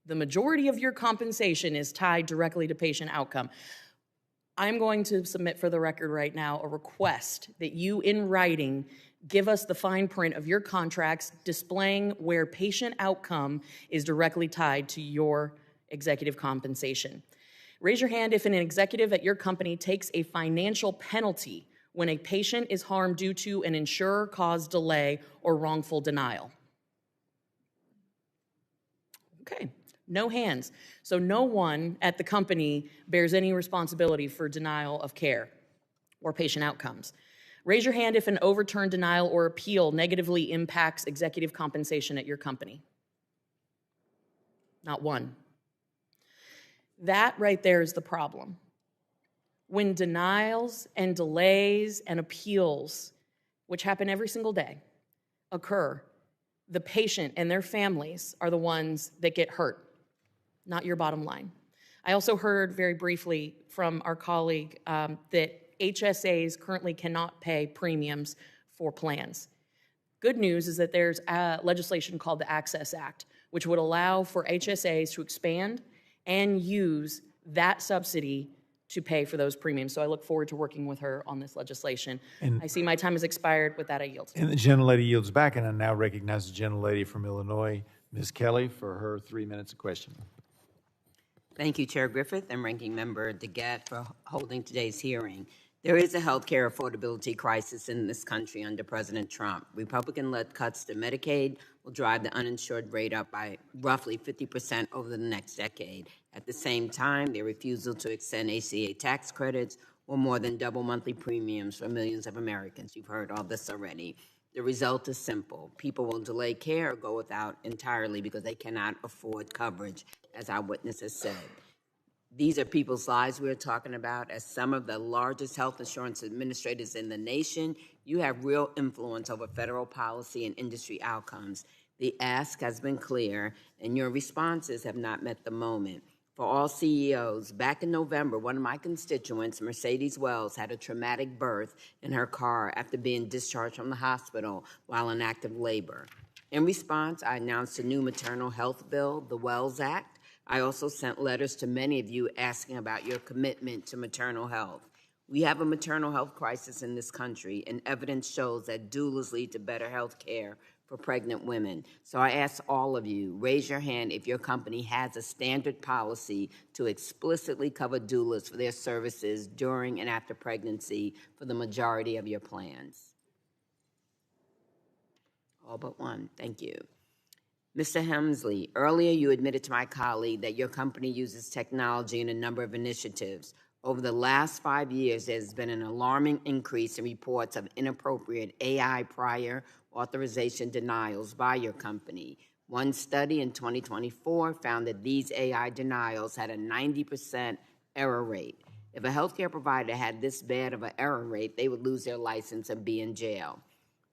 The majority of your compensation is tied directly to patient outcome. I'm going to submit for the record right now a request that you, in writing, give us the fine print of your contracts displaying where patient outcome is directly tied to your executive compensation. Raise your hand if an executive at your company takes a financial penalty when a patient is harmed due to an insurer-caused delay or wrongful denial. Okay, no hands. So no one at the company bears any responsibility for denial of care or patient outcomes. Raise your hand if an overturned denial or appeal negatively impacts executive compensation at your company. Not one. That right there is the problem. When denials and delays and appeals, which happen every single day, occur, the patient and their families are the ones that get hurt, not your bottom line. I also heard very briefly from our colleague that HSAs currently cannot pay premiums for plans. Good news is that there's legislation called the Access Act, which would allow for HSAs to expand and use that subsidy to pay for those premiums. So I look forward to working with her on this legislation. I see my time has expired. With that, I yield. And the gentlelady yields back, and I now recognize the gentlelady from Illinois, Ms. Kelly, for her 3 minutes of questioning. Thank you, Chair Griffith and Ranking Member DeGette, for holding today's hearing. There is a health care affordability crisis in this country under President Trump. Republican-led cuts to Medicaid will drive the uninsured rate up by roughly 50% over the next decade. At the same time, their refusal to extend ACA tax credits will more than double monthly premiums for millions of Americans. You've heard all this already. The result is simple. People will delay care or go without entirely because they cannot afford coverage, as our witness has said. These are people's lives we're talking about. As some of the largest health insurance administrators in the nation, you have real influence over federal policy and industry outcomes. The ask has been clear, and your responses have not met the moment. For all CEOs, back in November, one of my constituents, Mercedes Wells, had a traumatic birth in her car after being discharged from the hospital while in active labor. In response, I announced a new maternal health bill, the Wells Act. I also sent letters to many of you asking about your commitment to maternal health. We have a maternal health crisis in this country, and evidence shows that doulas lead to better health care for pregnant women. So I ask all of you, raise your hand if your company has a standard policy to explicitly cover doulas for their services during and after pregnancy for the majority of your plans. All but one. Thank you. Mr. Hemsley, earlier you admitted to my colleague that your company uses technology in a number of initiatives. Over the last 5 years, there's been an alarming increase in reports of inappropriate AI prior authorization denials by your company. One study in 2024 found that these AI denials had a 90% error rate. If a healthcare provider had this bad of an error rate, they would lose their license and be in jail.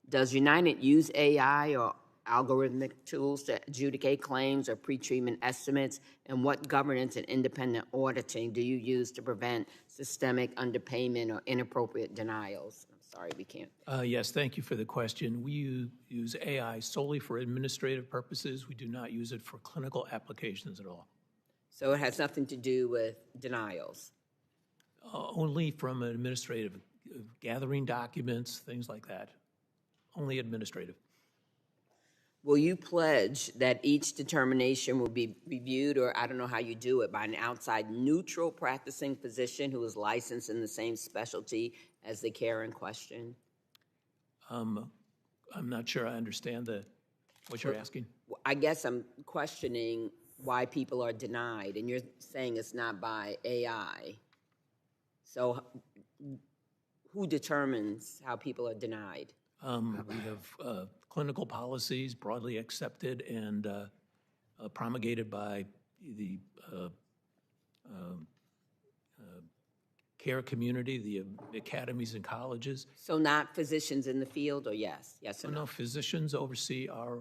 Does United use AI or algorithmic tools to adjudicate claims or pretreatment estimates? And what governance and independent auditing do you use to prevent systemic underpayment or inappropriate denials? I'm sorry, we can't. Yes, thank you for the question. We use AI solely for administrative purposes. We do not use it for clinical applications at all. So it has nothing to do with denials? Only from an administrative, gathering documents, things like that. Only administrative. Will you pledge that each determination will be reviewed, or I don't know how you do it, by an outside neutral practicing physician who is licensed in the same specialty as the care in question? I'm not sure I understand what you're asking. I guess I'm questioning why people are denied, and you're saying it's not by AI. So who determines how people are denied? We have clinical policies broadly accepted and promulgated by the care community, the academies and colleges. So not physicians in the field, or yes? Yes or no? No, physicians oversee our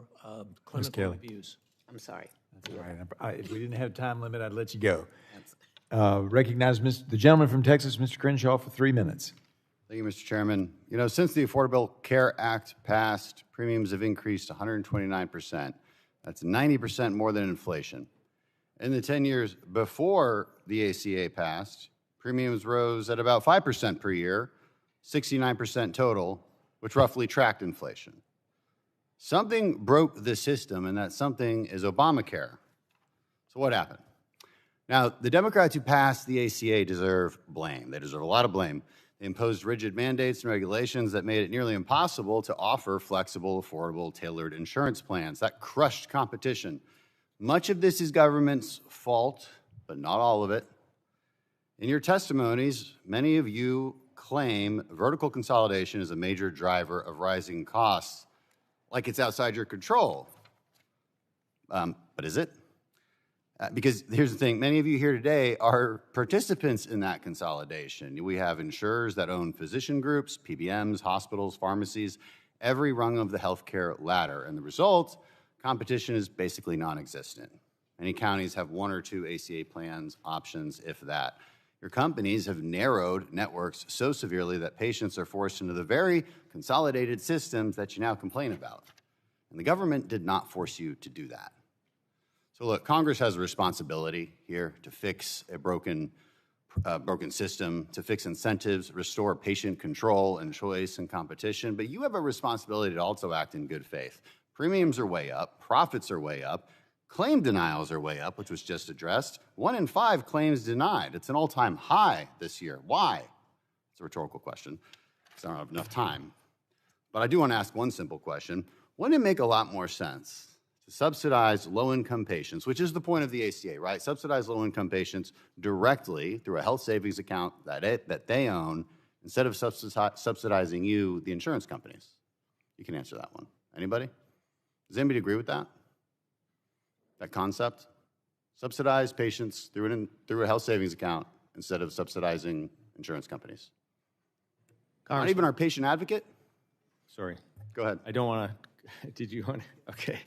clinical reviews. I'm sorry. That's all right. If we didn't have time limit, I'd let you go. Recognize the gentleman from Texas, Mr. Crenshaw, for 3 minutes. Thank you, Mr. Chairman. You know, since the Affordable Care Act passed, premiums have increased 129%. That's 90% more than inflation. In the 10 years before the ACA passed, premiums rose at about 5% per year, 69% total, which roughly tracked inflation. Something broke the system, and that something is Obamacare. So what happened? Now, the Democrats who passed the ACA deserve blame. They deserve a lot of blame. They imposed rigid mandates and regulations that made it nearly impossible to offer flexible, affordable, tailored insurance plans. That crushed competition. Much of this is government's fault, but not all of it. In your testimonies, many of you claim vertical consolidation is a major driver of rising costs, like it's outside your control. But is it? Because here's the thing, many of you here today are participants in that consolidation. We have insurers that own physician groups, PBMs, hospitals, pharmacies, every rung of the healthcare ladder. And the result, competition is basically non-existent. Many counties have 1 or 2 ACA plans, options, if that. Your companies have narrowed networks so severely that patients are forced into the very consolidated systems that you now complain about. And the government did not force you to do that. So look, Congress has a responsibility here to fix a broken system, to fix incentives, restore patient control and choice and competition, but you have a responsibility to also act in good faith. Premiums are way up, profits are way up, claim denials are way up, which was just addressed. 1 in 5 claims denied. It's an all-time high this year. Why? It's a rhetorical question, because I don't have enough time. But I do want to ask one simple question. Wouldn't it make a lot more sense to subsidize low-income patients, which is the point of the ACA, right? Subsidize low-income patients directly through a health savings account that they own, instead of subsidizing you, the insurance companies? You can answer that one. Anybody? Does anybody agree with that? That concept? Subsidize patients through a health savings account instead of subsidizing insurance companies. Not even our patient advocate? Sorry. Go ahead. I don't want to. Did you want to? Okay.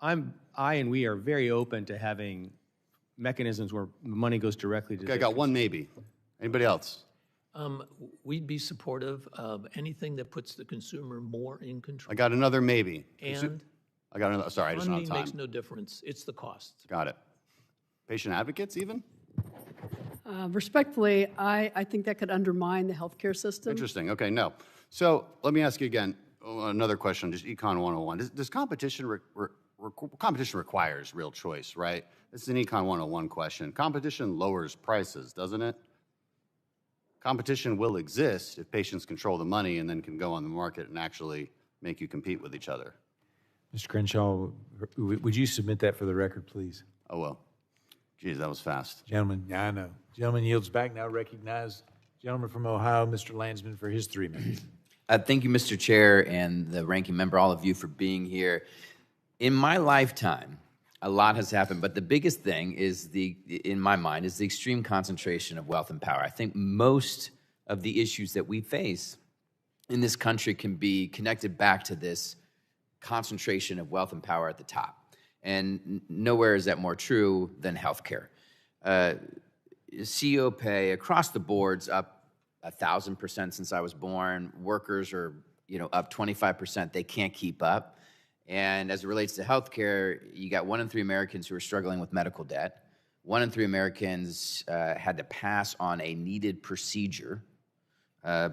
I and we are very open to having mechanisms where money goes directly to. Okay, I got one maybe. Anybody else? We'd be supportive of anything that puts the consumer more in control. I got another maybe. And I got another. Sorry, I just don't have funding time. makes no difference. It's the costs. Got it. Patient advocates even? Respectfully, I think that could undermine the healthcare system. Interesting. Okay, no. So let me ask you again, another question, just Econ 101. Does competition, competition requires real choice, right? This is an Econ 101 question. Competition lowers prices, doesn't it? Competition will exist if patients control the money and then can go on the market and actually make you compete with each other. Mr. Crenshaw, would you submit that for the record, please? Oh, well. Geez, that was fast. Gentleman, yeah, I know. Gentleman yields back. Now recognize gentleman from Ohio, Mr. Landsman, for his 3 minutes. Thank you, Mr. Chair, and the ranking member, all of you, for being here. In my lifetime, a lot has happened, but the biggest thing is in my mind, is the extreme concentration of wealth and power. I think most of the issues that we face in this country can be connected back to this concentration of wealth and power at the top. And nowhere is that more true than healthcare. CEO pay across the board's up 1,000% since I was born. Workers are, up 25%. They can't keep up. And as it relates to healthcare, you got 1 in 3 Americans who are struggling with medical debt. 1 in 3 Americans had to pass on a needed procedure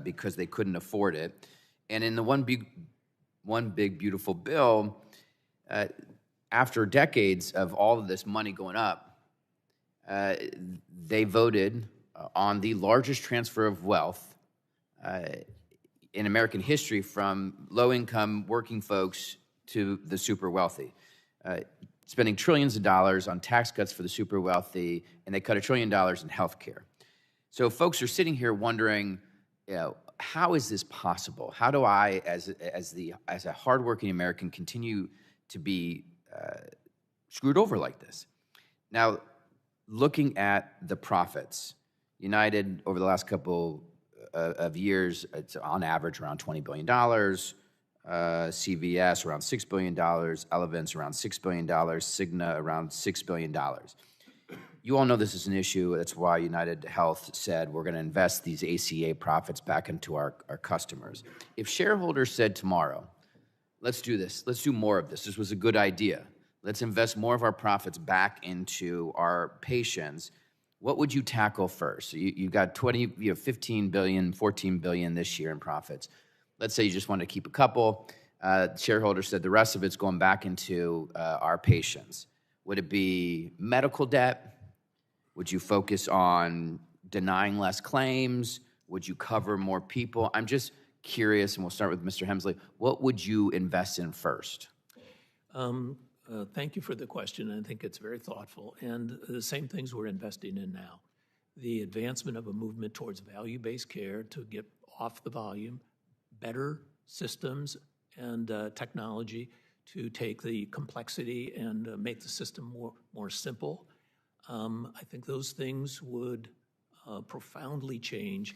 because they couldn't afford it. And in the one big beautiful bill, after decades of all of this money going up, they voted on the largest transfer of wealth in American history from low-income working folks to the super wealthy, spending trillions of dollars on tax cuts for the super wealthy, and they cut $1 trillion in health care. So folks are sitting here wondering, how is this possible? How do I, as a hardworking American, continue to be screwed over like this? Now, looking at the profits, United, over the last couple of years, it's on average around $20 billion. CVS around $6 billion. Elevance around $6 billion. Cigna around $6 billion. You all know this is an issue. That's why UnitedHealth said we're going to invest these ACA profits back into our customers. If shareholders said tomorrow, let's do this, let's do more of this, this was a good idea, let's invest more of our profits back into our patients, what would you tackle first? So you got 15 billion, 14 billion this year in profits. Let's say you just want to keep a couple. Shareholders said the rest of it's going back into our patients. Would it be medical debt? Would you focus on denying less claims? Would you cover more people? I'm just curious, and we'll start with Mr. Hemsley. What would you invest in first? Thank you for the question. I think it's very thoughtful. And the same things we're investing in now. The advancement of a movement towards value-based care to get off the volume, better systems and technology to take the complexity and make the system more simple. I think those things would profoundly change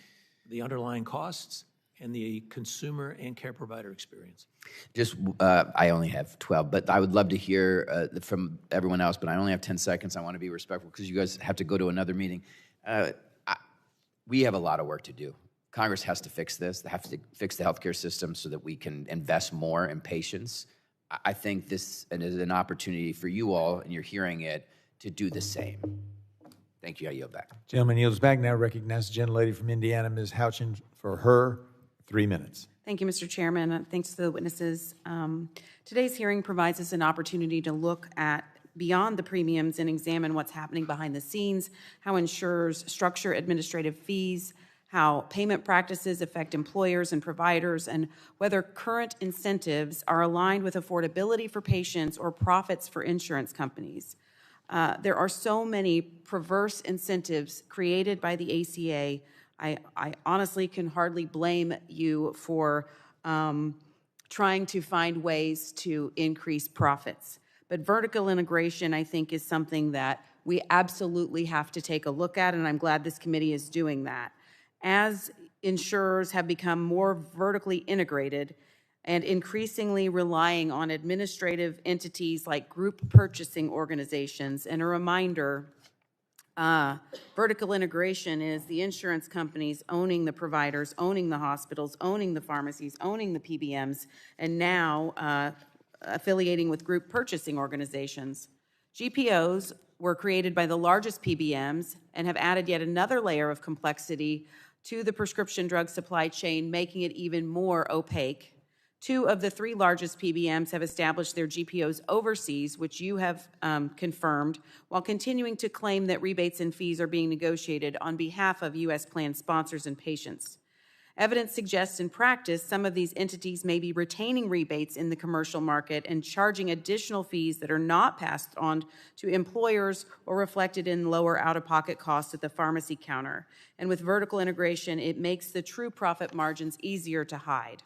the underlying costs and the consumer and care provider experience. Just, I only have 12, but I would love to hear from everyone else, but I only have 10 seconds. I want to be respectful because you guys have to go to another meeting. We have a lot of work to do. Congress has to fix this. They have to fix the healthcare system so that we can invest more in patients. I think this is an opportunity for you all, and you're hearing it, to do the same. Thank you. I yield back. Gentleman yields back. Now recognize the gentlelady from Indiana, Ms. Houchin, for her 3 minutes. Thank you, Mr. Chairman. Thanks to the witnesses. Today's hearing provides us an opportunity to look at beyond the premiums and examine what's happening behind the scenes, how insurers structure administrative fees, how payment practices affect employers and providers, and whether current incentives are aligned with affordability for patients or profits for insurance companies. There are so many perverse incentives created by the ACA I honestly can hardly blame you for trying to find ways to increase profits. But vertical integration, I think, is something that we absolutely have to take a look at, and I'm glad this committee is doing that. As insurers have become more vertically integrated and increasingly relying on administrative entities like group purchasing organizations, and a reminder, vertical integration is the insurance companies owning the providers, owning the hospitals, owning the pharmacies, owning the PBMs, and now affiliating with group purchasing organizations. GPOs were created by the largest PBMs and have added yet another layer of complexity to the prescription drug supply chain, making it even more opaque. 2 of the 3 largest PBMs have established their GPOs overseas, which you have confirmed, while continuing to claim that rebates and fees are being negotiated on behalf of U.S. plan sponsors and patients. Evidence suggests in practice some of these entities may be retaining rebates in the commercial market and charging additional fees that are not passed on to employers or reflected in lower out-of-pocket costs at the pharmacy counter. And with vertical integration, it makes the true profit margins easier to hide.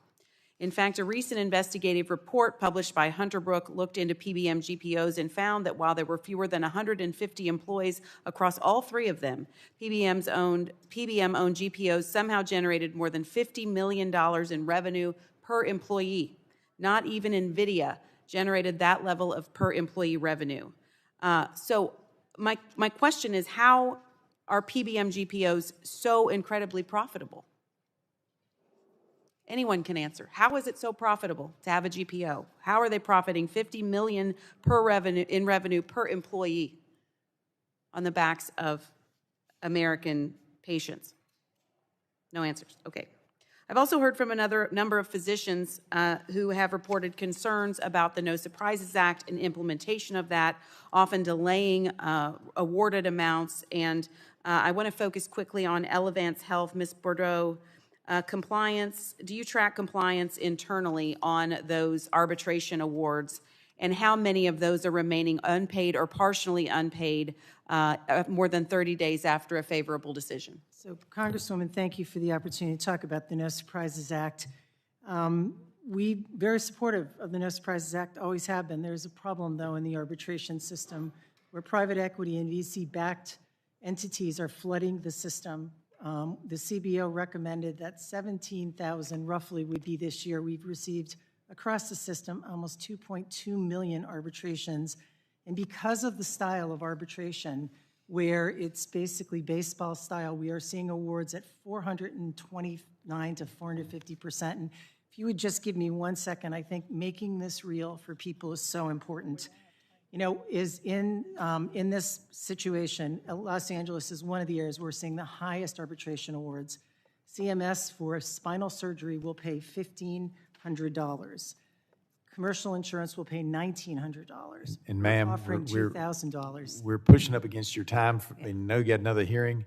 In fact, a recent investigative report published by Hunter Brook looked into PBM GPOs and found that while there were fewer than 150 employees across all 3 of them, PBM-owned GPOs somehow generated more than $50 million in revenue per employee. Not even NVIDIA generated that level of per employee revenue. So my question is, how are PBM GPOs so incredibly profitable? Anyone can answer. How is it so profitable to have a GPO? How are they profiting $50 million in revenue per employee on the backs of American patients? No answers. Okay. I've also heard from another number of physicians who have reported concerns about the No Surprises Act and implementation of that, often delaying awarded amounts. And I want to focus quickly on Elevance Health. Ms. Boudreaux, compliance, do you track compliance internally on those arbitration awards, and how many of those are remaining unpaid or partially unpaid more than 30 days after a favorable decision? So, Congresswoman, thank you for the opportunity to talk about the No Surprises Act. We very supportive of the No Surprises Act, always have been. There's a problem, though, in the arbitration system where private equity and VC-backed entities are flooding the system. The CBO recommended that 17,000 roughly would be this year. We've received across the system almost 2.2 million arbitrations. And because of the style of arbitration, where it's basically baseball style, we are seeing awards at 429 to 450%. And if you would just give me 1 second, I think making this real for people is so important. You know, is in this situation, Los Angeles is one of the areas we're seeing the highest arbitration awards. CMS for spinal surgery will pay $1,500. Commercial insurance will pay $1,900. And ma'am, offering $2,000. We're pushing up against your time. I know you got another hearing.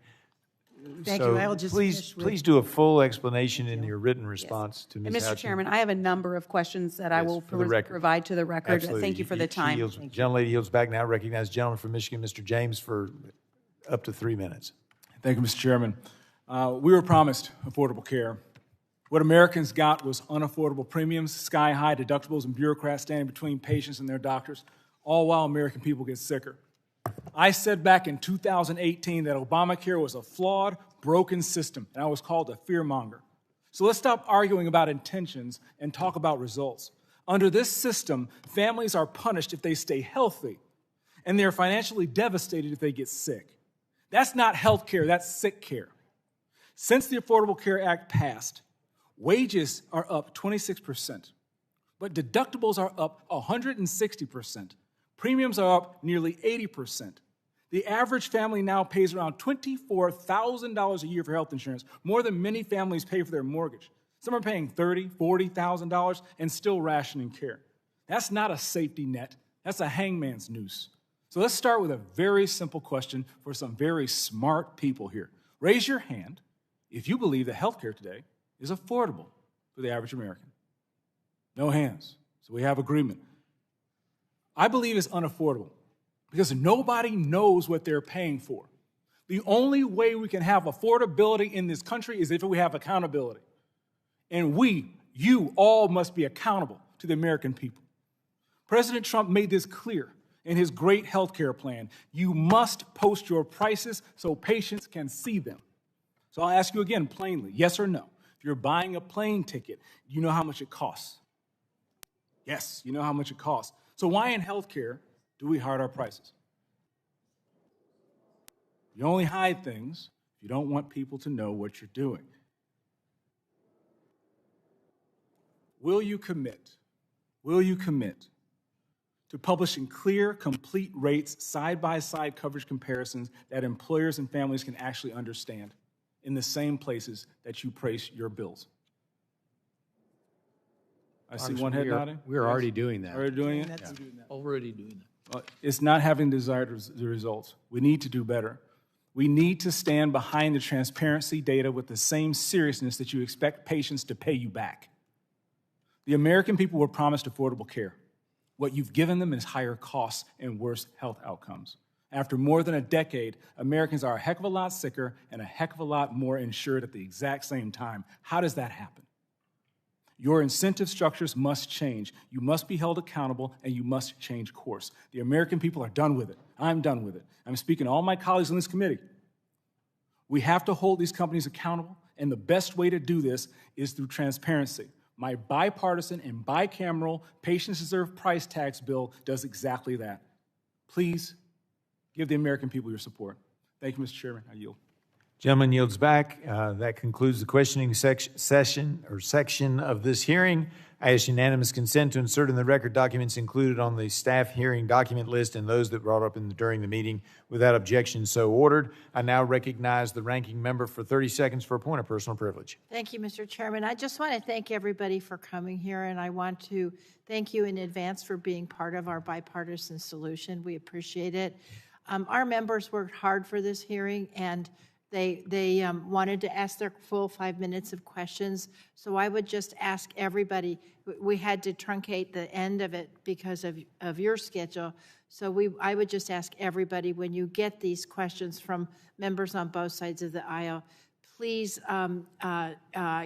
Thank you. I'll just please do a full explanation in your written response to Ms. And Mr. Chairman, I have a number of questions that I will provide to the record. Absolutely. Thank you for the time. Gentlelady yields back now. Recognize the gentleman from Michigan, Mr. James, for up to 3 minutes. Thank you, Mr. Chairman. We were promised affordable care. What Americans got was unaffordable premiums, sky-high deductibles, and bureaucrats standing between patients and their doctors, all while American people get sicker. I said back in 2018 that Obamacare was a flawed, broken system, and I was called a fearmonger. So let's stop arguing about intentions and talk about results. Under this system, families are punished if they stay healthy, and they are financially devastated if they get sick. That's not health care, that's sick care. Since the Affordable Care Act passed, wages are up 26%, but deductibles are up 160%. Premiums are up nearly 80%. The average family now pays around $24,000 a year for health insurance, more than many families pay for their mortgage. Some are paying $30,000, $40,000 and still rationing care. That's not a safety net. That's a hangman's noose. So let's start with a very simple question for some very smart people here. Raise your hand if you believe that health care today is affordable for the average American. No hands. So we have agreement. I believe it's unaffordable because nobody knows what they're paying for. The only way we can have affordability in this country is if we have accountability. And you all must be accountable to the American people. President Trump made this clear in his great health care plan. You must post your prices so patients can see them. So I'll ask you again plainly, yes or no? If you're buying a plane ticket, do you know how much it costs? Yes, you know how much it costs. So why in healthcare do we hide our prices? You only hide things if you don't want people to know what you're doing. Will you commit to publishing clear, complete rates, side-by-side coverage comparisons that employers and families can actually understand in the same places that you price your bills? I see one head nodding. We are already doing that. Already doing it? Already doing that. It's not having desired results. We need to do better. We need to stand behind the transparency data with the same seriousness that you expect patients to pay you back. The American people were promised affordable care. What you've given them is higher costs and worse health outcomes. After more than a decade, Americans are a heck of a lot sicker and a heck of a lot more insured at the exact same time. How does that happen? Your incentive structures must change. You must be held accountable, and you must change course. The American people are done with it. I'm done with it. I'm speaking to all my colleagues on this committee. We have to hold these companies accountable, and the best way to do this is through transparency. My bipartisan and bicameral Patients Deserve price tags bill does exactly that. Please give the American people your support. Thank you, Mr. Chairman. I yield. Gentleman yields back. That concludes the questioning section of this hearing. I ask unanimous consent to insert in the record documents included on the staff hearing document list and those that brought up during the meeting. Without objection, so ordered. I now recognize the ranking member for 30 seconds for a point of personal privilege. Thank you, Mr. Chairman. I just want to thank everybody for coming here, and I want to thank you in advance for being part of our bipartisan solution. We appreciate it. Our members worked hard for this hearing, and they wanted to ask their full 5 minutes of questions. So I would just ask everybody, we had to truncate the end of it because of your schedule. So I would just ask everybody, when you get these questions from members on both sides of the aisle, please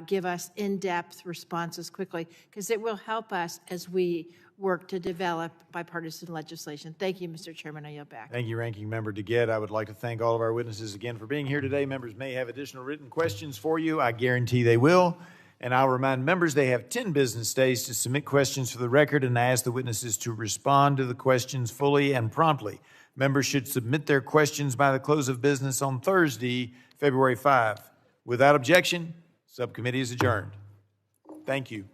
give us in-depth responses quickly, because it will help us as we work to develop bipartisan legislation. Thank you, Mr. Chairman. I yield back. Thank you, Ranking Member DeGette. I would like to thank all of our witnesses again for being here today. Members may have additional written questions for you. I guarantee they will. And I'll remind members they have 10 business days to submit questions for the record, and I ask the witnesses to respond to the questions fully and promptly. Members should submit their questions by the close of business on Thursday, February 5. Without objection, subcommittee is adjourned. Thank you.